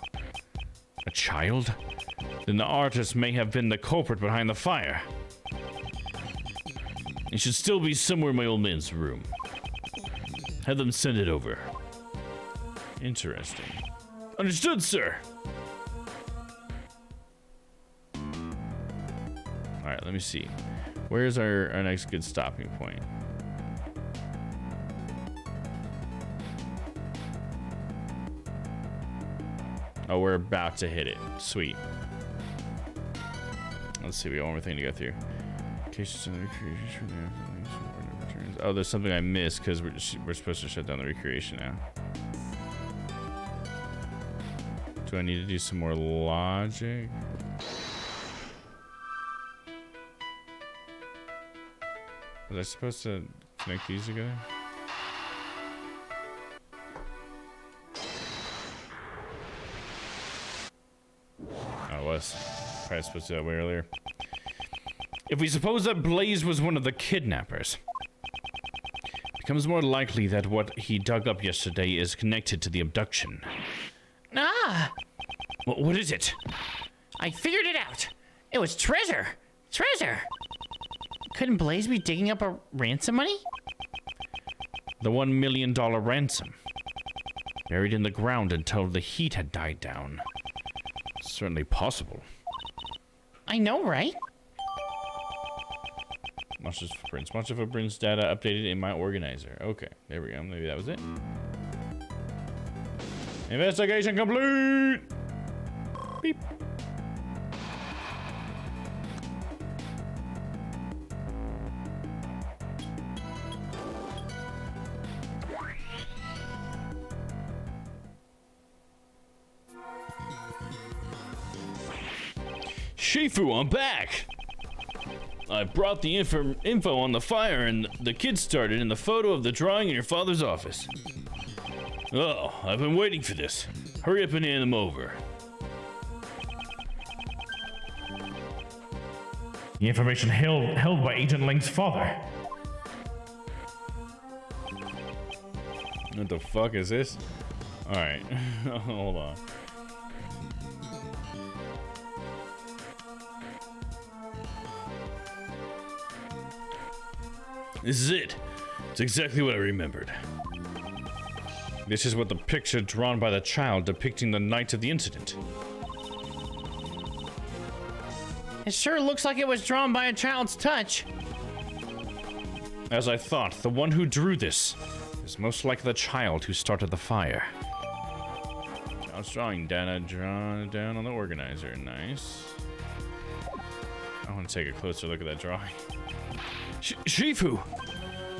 A child? Then the artist may have been the culprit behind the fire. It should still be somewhere in my old man's room. Have them send it over. Interesting. Understood, sir! Alright, let me see. Where's our next good stopping point? Oh, we're about to hit it. Sweet. Let's see, we got one more thing to go through. Oh, there's something I missed because we're supposed to shut down the recreation now. Do I need to do some more logic? Was I supposed to connect these together? Oh, it was. Probably supposed to do that way earlier. If we suppose that Blaze was one of the kidnappers, it becomes more likely that what he dug up yesterday is connected to the abduction. Ah! What is it? I figured it out. It was treasure. Treasure. Couldn't Blaze be digging up a ransom money? The $1 million ransom. Buried in the ground until the heat had died down. Certainly possible. I know, right? Monster footprints. Monster footprints data updated in my organizer. Okay, there we go. Maybe that was it. Investigation complete! Beep. Shifu, I'm back! I brought the info on the fire and the kid started in the photo of the drawing in your father's office. Oh, I've been waiting for this. Hurry up and hand them over. The information held by Agent Ling's father. What the fuck is this? Alright, hold on. This is it. It's exactly what I remembered. This is what the picture drawn by the child depicting the night of the incident. It sure looks like it was drawn by a child's touch. As I thought, the one who drew this is most likely the child who started the fire. Child's drawing data drawn down on the organizer. Nice. I want to take a closer look at that drawing. Shifu!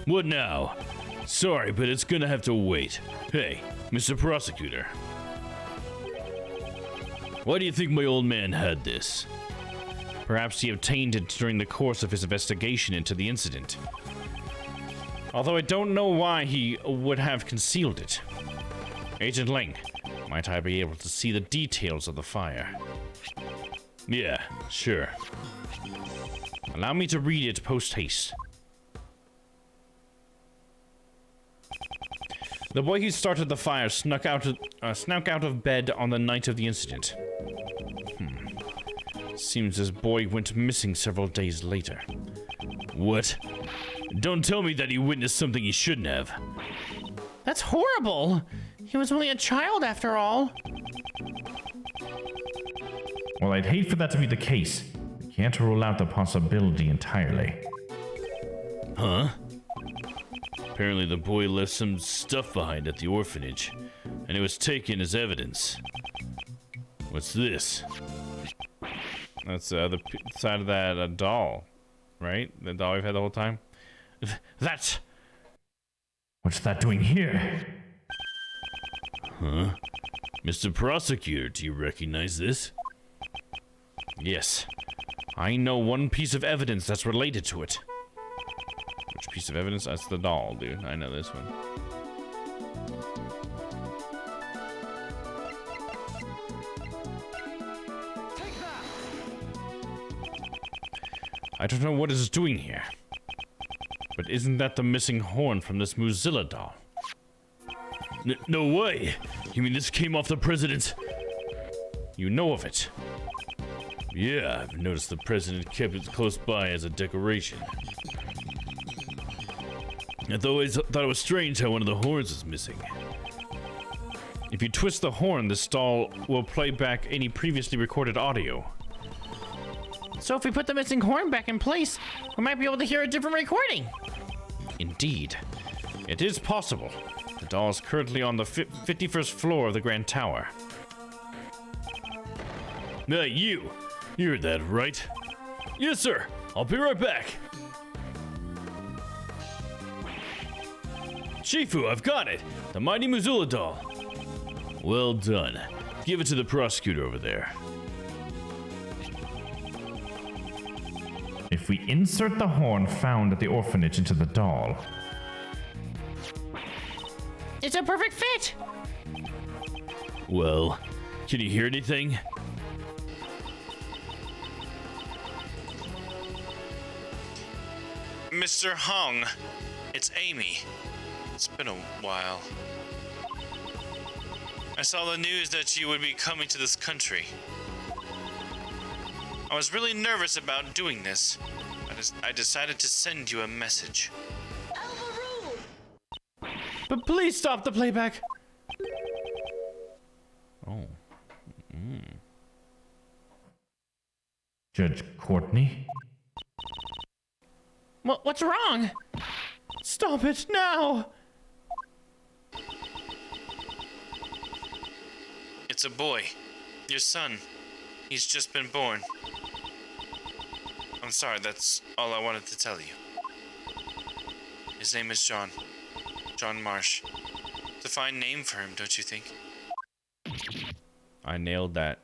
What now? Sorry, but it's gonna have to wait. Hey, Mr. Prosecutor. Why do you think my old man had this? Perhaps he obtained it during the course of his investigation into the incident. Although I don't know why he would have concealed it. Agent Ling, might I be able to see the details of the fire? Yeah, sure. Allow me to read it post-haste. The boy who started the fire snuck out of bed on the night of the incident. Seems this boy went missing several days later. What? Don't tell me that he witnessed something he shouldn't have. That's horrible. He was only a child after all. Well, I'd hate for that to be the case. Can't rule out the possibility entirely. Huh? Apparently the boy left some stuff behind at the orphanage, and it was taken as evidence. What's this? That's the other side of that doll, right? The doll we've had the whole time. That's... What's that doing here? Huh? Mr. Prosecutor, do you recognize this? Yes. I know one piece of evidence that's related to it. Which piece of evidence? That's the doll, dude. I know this one. I don't know what it's doing here. But isn't that the missing horn from this Mozilla doll? No way! You mean this came off the president's... You know of it. Yeah, I've noticed the president kept it close by as a decoration. I always thought it was strange how one of the horns was missing. If you twist the horn, this doll will play back any previously recorded audio. So if we put the missing horn back in place, we might be able to hear a different recording. Indeed. It is possible. The doll is currently on the 51st floor of the Grand Tower. Hey, you! You heard that, right? Yes, sir! I'll be right back! Shifu, I've got it! The mighty Mozilla doll! Well done. Give it to the prosecutor over there. If we insert the horn found at the orphanage into the doll... It's a perfect fit. Well, can you hear anything? Mr. Hong, it's Amy. It's been a while. I saw the news that you would be coming to this country. I was really nervous about doing this. I decided to send you a message. But please stop the playback! Oh. Judge Courtney? What's wrong? Stop it now! It's a boy. Your son. He's just been born. I'm sorry, that's all I wanted to tell you. His name is John. John Marsh. It's a fine name for him, don't you think? I nailed that.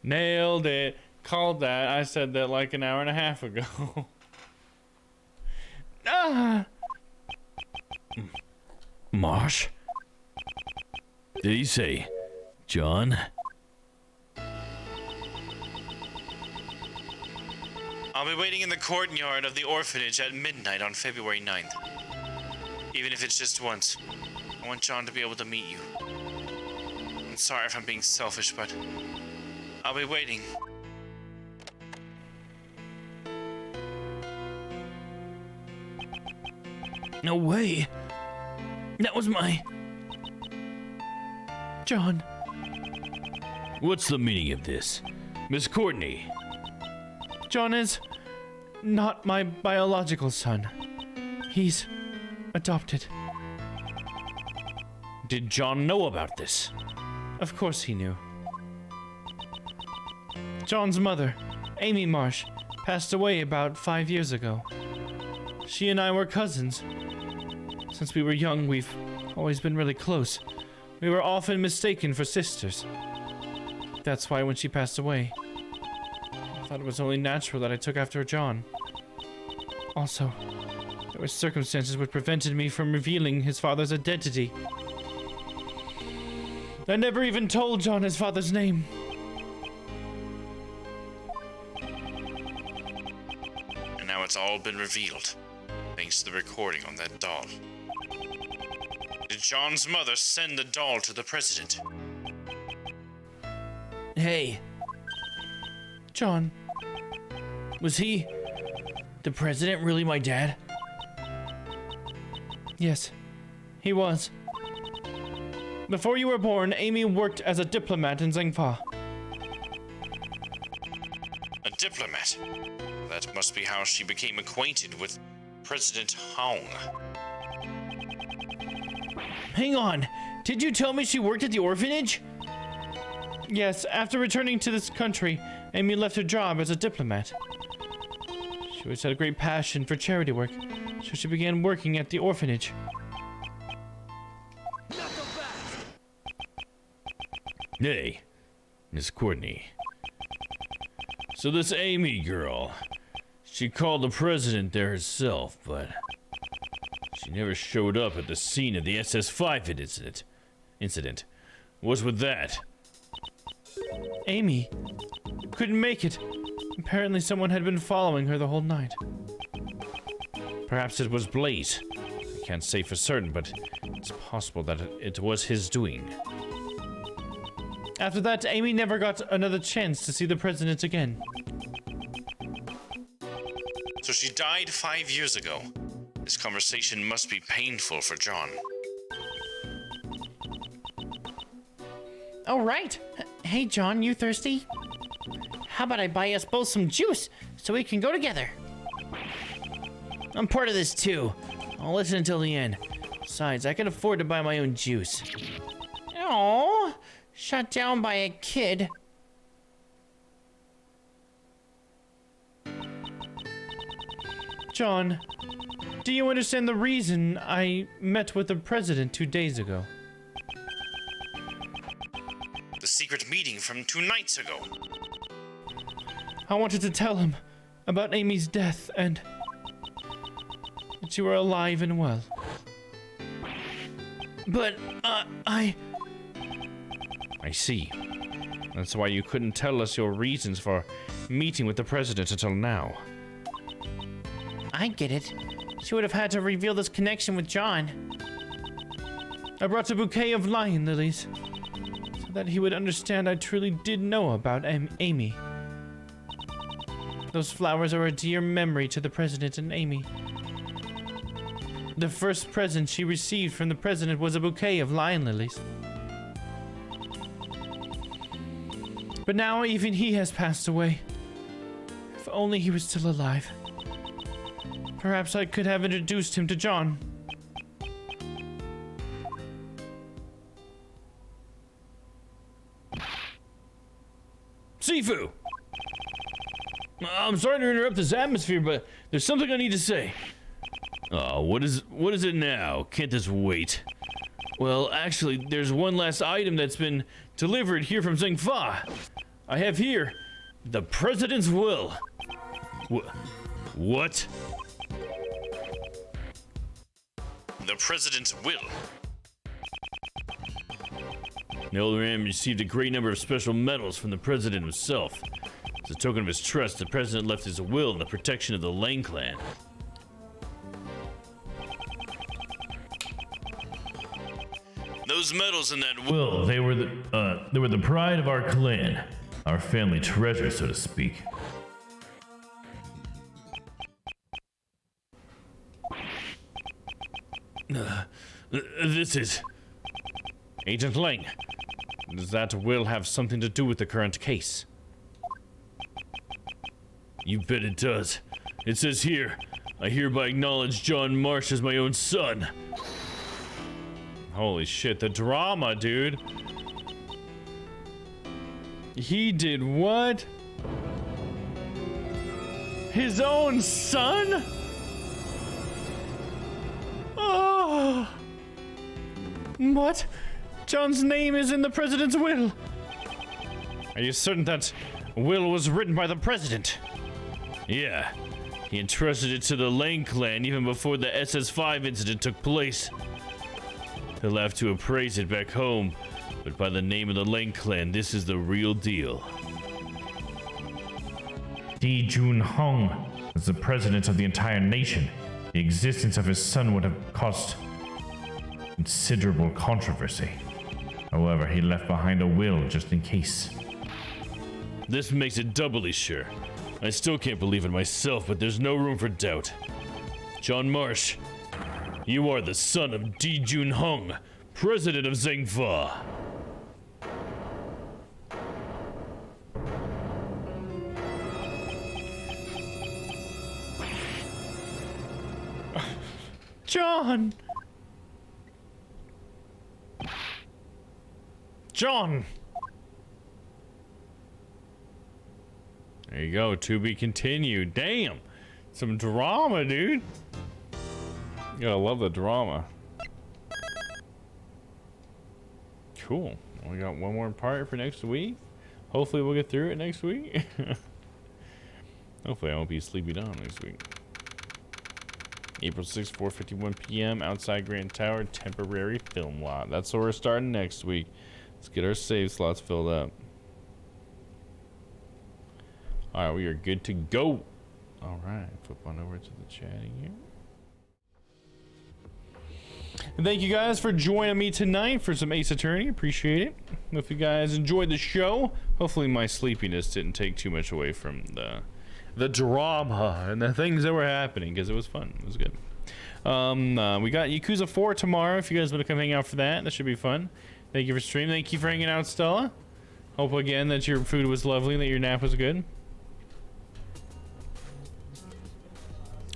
Nailed it. called that. I said that like an hour and a half ago. Ah! Marsh? Did he say John? I'll be waiting in the courtyard of the orphanage at midnight on February 9th. Even if it's just once, I want John to be able to meet you. I'm sorry if I'm being selfish, but I'll be waiting. No way. That was my... John. What's the meaning of this? Miss Courtney? John is not my biological son. He's adopted. Did John know about this? Of course he knew. John's mother, Amy Marsh, passed away about 5 years ago. She and I were cousins. Since we were young, we've always been really close. We were often mistaken for sisters. That's why when she passed away, I thought it was only natural that I took after John. Also, there were circumstances which prevented me from revealing his father's identity. I never even told John his father's name. And now it's all been revealed, thanks to the recording on that doll. Did John's mother send the doll to the president? Hey. John. Was he... the president really my dad? Yes, he was. Before you were born, Amy worked as a diplomat in Zhengfa. A diplomat? That must be how she became acquainted with President Hong. Hang on, did you tell me she worked at the orphanage? Yes, after returning to this country, Amy left her job as a diplomat. She always had a great passion for charity work, so she began working at the orphanage. Hey, Miss Courtney. So this Amy girl, she called the president there herself, but she never showed up at the scene of the SS5 incident. What's with that? Amy couldn't make it. Apparently someone had been following her the whole night. Perhaps it was Blaze. I can't say for certain, but it's possible that it was his doing. After that, Amy never got another chance to see the president again. So she died 5 years ago. This conversation must be painful for John. All right. Hey, John, you thirsty? How about I buy us both some juice so we can go together? I'm part of this too. I'll listen until the end. Besides, I can afford to buy my own juice. Oh, shut down by a kid. John, do you understand the reason I met with the president 2 days ago? The secret meeting from 2 nights ago. I wanted to tell him about Amy's death and that you were alive and well. But, I see. That's why you couldn't tell us your reasons for meeting with the president until now. I get it. She would have had to reveal this connection with John. I brought a bouquet of lion lilies so that he would understand I truly did know about Amy. Those flowers are a dear memory to the president and Amy. The first present she received from the president was a bouquet of lion lilies. But now even he has passed away. If only he was still alive. Perhaps I could have introduced him to John. Sifu! I'm sorry to interrupt this atmosphere, but there's something I need to say. What is it now? Can't this wait? Well, actually, there's one last item that's been delivered here from Zhengfa. I have here The president's will. What? The president's will. Nelram received a great number of special medals from the president himself. As a token of his trust, the president left his will in the protection of the Lang clan. Those medals in that will. Well, they were the pride of our clan, our family treasure, so to speak. This is... Agent Lang. Does that will have something to do with the current case? You bet it does. It says here, I hereby acknowledge John Marsh as my own son. Holy shit, the drama, dude. He did what? His own son? Oh. What? John's name is in the president's will. Are you certain that will was written by the president? Yeah. He entrusted it to the Lang clan even before the SS5 incident took place. They'll have to appraise it back home, but by the name of the Lang clan, this is the real deal. Di Jun Hong was the president of the entire nation. The existence of his son would have caused considerable controversy. However, he left behind a will just in case. This makes it doubly sure. I still can't believe it myself, but there's no room for doubt. John Marsh, you are the son of Di Jun Hong, president of Zhengfa. John! John! There you go, to be continued. Damn! Some drama, dude. You gotta love the drama. Cool. We got one more part for next week. Hopefully we'll get through it next week. Hopefully I won't be sleepy down next week. April 6th, 4:51 p.m. outside Grand Tower, temporary film lot. That's where we're starting next week. Let's get our save slots filled up. All right, we are good to go. All right, flip on over to the chatting here. And thank you guys for joining me tonight for some Ace Attorney. Appreciate it. If you guys enjoyed the show, hopefully my sleepiness didn't take too much away from the drama and the things that were happening, because it was fun. It was good. We got Yakuza 4 tomorrow. If you guys want to come hang out for that, that should be fun. Thank you for streaming. Thank you for hanging out, Stella. Hope again that your food was lovely and that your nap was good.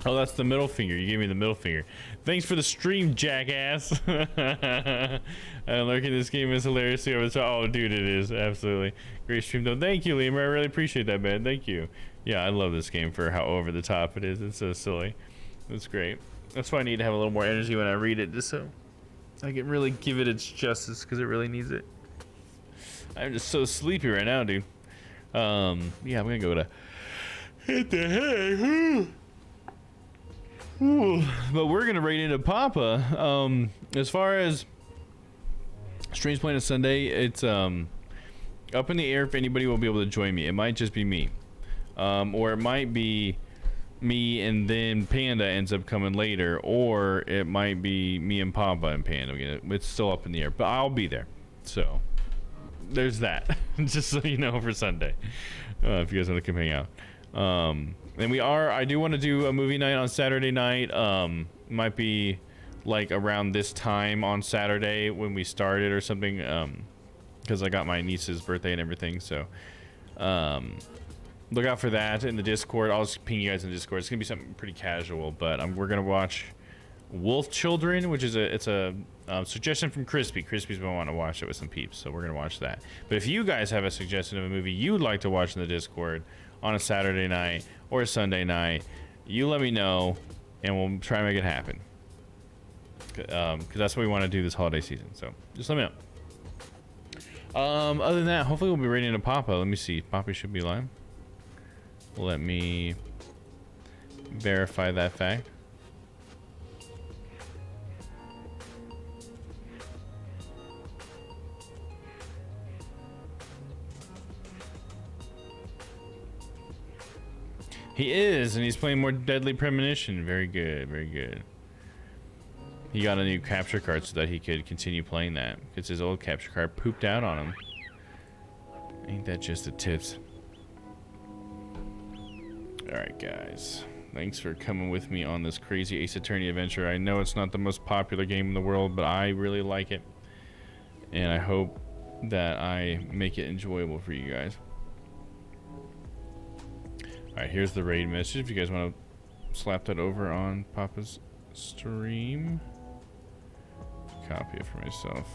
Oh, that's the middle finger. You gave me the middle finger. Thanks for the stream, jackass. Lurking this game is hilariously over the top. Oh, dude, it is. Absolutely. Great stream, though. Thank you, Liam. I really appreciate that, man. Thank you. Yeah, I love this game for how over the top it is. It's so silly. It's great. That's why I need to have a little more energy when I read it, just so I can really give it its justice, because it really needs it. I'm just so sleepy right now, dude. Yeah, I'm gonna go to hit the hay. Ooh. But we're gonna raid into Papa. As far as streams playing on Sunday, it's up in the air if anybody will be able to join me. It might just be me, or it might be me and then Panda ends up coming later, or it might be me and Papa and Panda. It's still up in the air, but I'll be there. So there's that. Just so you know, for Sunday, if you guys want to come hang out. And I do want to do a movie night on Saturday night. Might be like around this time on Saturday when we started or something, because I got my niece's birthday and everything. So look out for that in the Discord. I'll just ping you guys in the Discord. It's gonna be something pretty casual, but we're gonna watch Wolf Children, which is a suggestion from Crispy. Crispy's been wanting to watch it with some peeps, so we're gonna watch that. But if you guys have a suggestion of a movie you'd like to watch in the Discord on a Saturday night or a Sunday night, you let me know and we'll try to make it happen, because that's what we want to do this holiday season. So just let me know. Other than that, hopefully we'll be raiding into Papa. Let me see. Papa should be live. Let me verify that fact. He is, and he's playing more Deadly Premonition. Very good, very good. He got a new capture card so that he could continue playing that, because his old capture card pooped out on him. Ain't that just the tips? Alright, guys. Thanks for coming with me on this crazy Ace Attorney adventure. I know it's not the most popular game in the world, but I really like it. And I hope that I make it enjoyable for you guys. Alright, here's the raid message. If you guys want to slap that over on Papa's stream. Copy it for myself.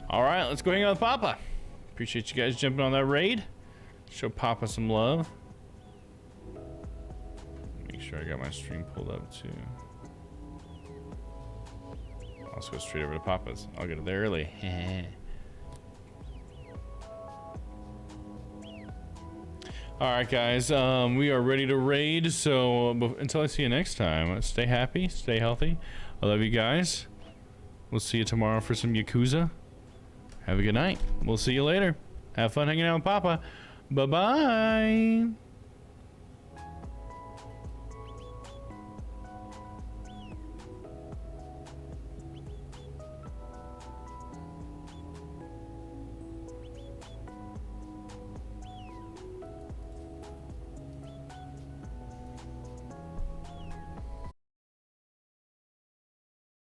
Alright, let's go hang out with Papa. Appreciate you guys jumping on that raid. Show Papa some love. Make sure I got my stream pulled up too. I'll just go straight over to Papa's. I'll get it there early. Alright guys, we are ready to raid, so until I see you next time, stay happy, stay healthy. I love you guys. We'll see you tomorrow for some Yakuza. Have a good night. We'll see you later. Have fun hanging out with Papa. Bye-bye.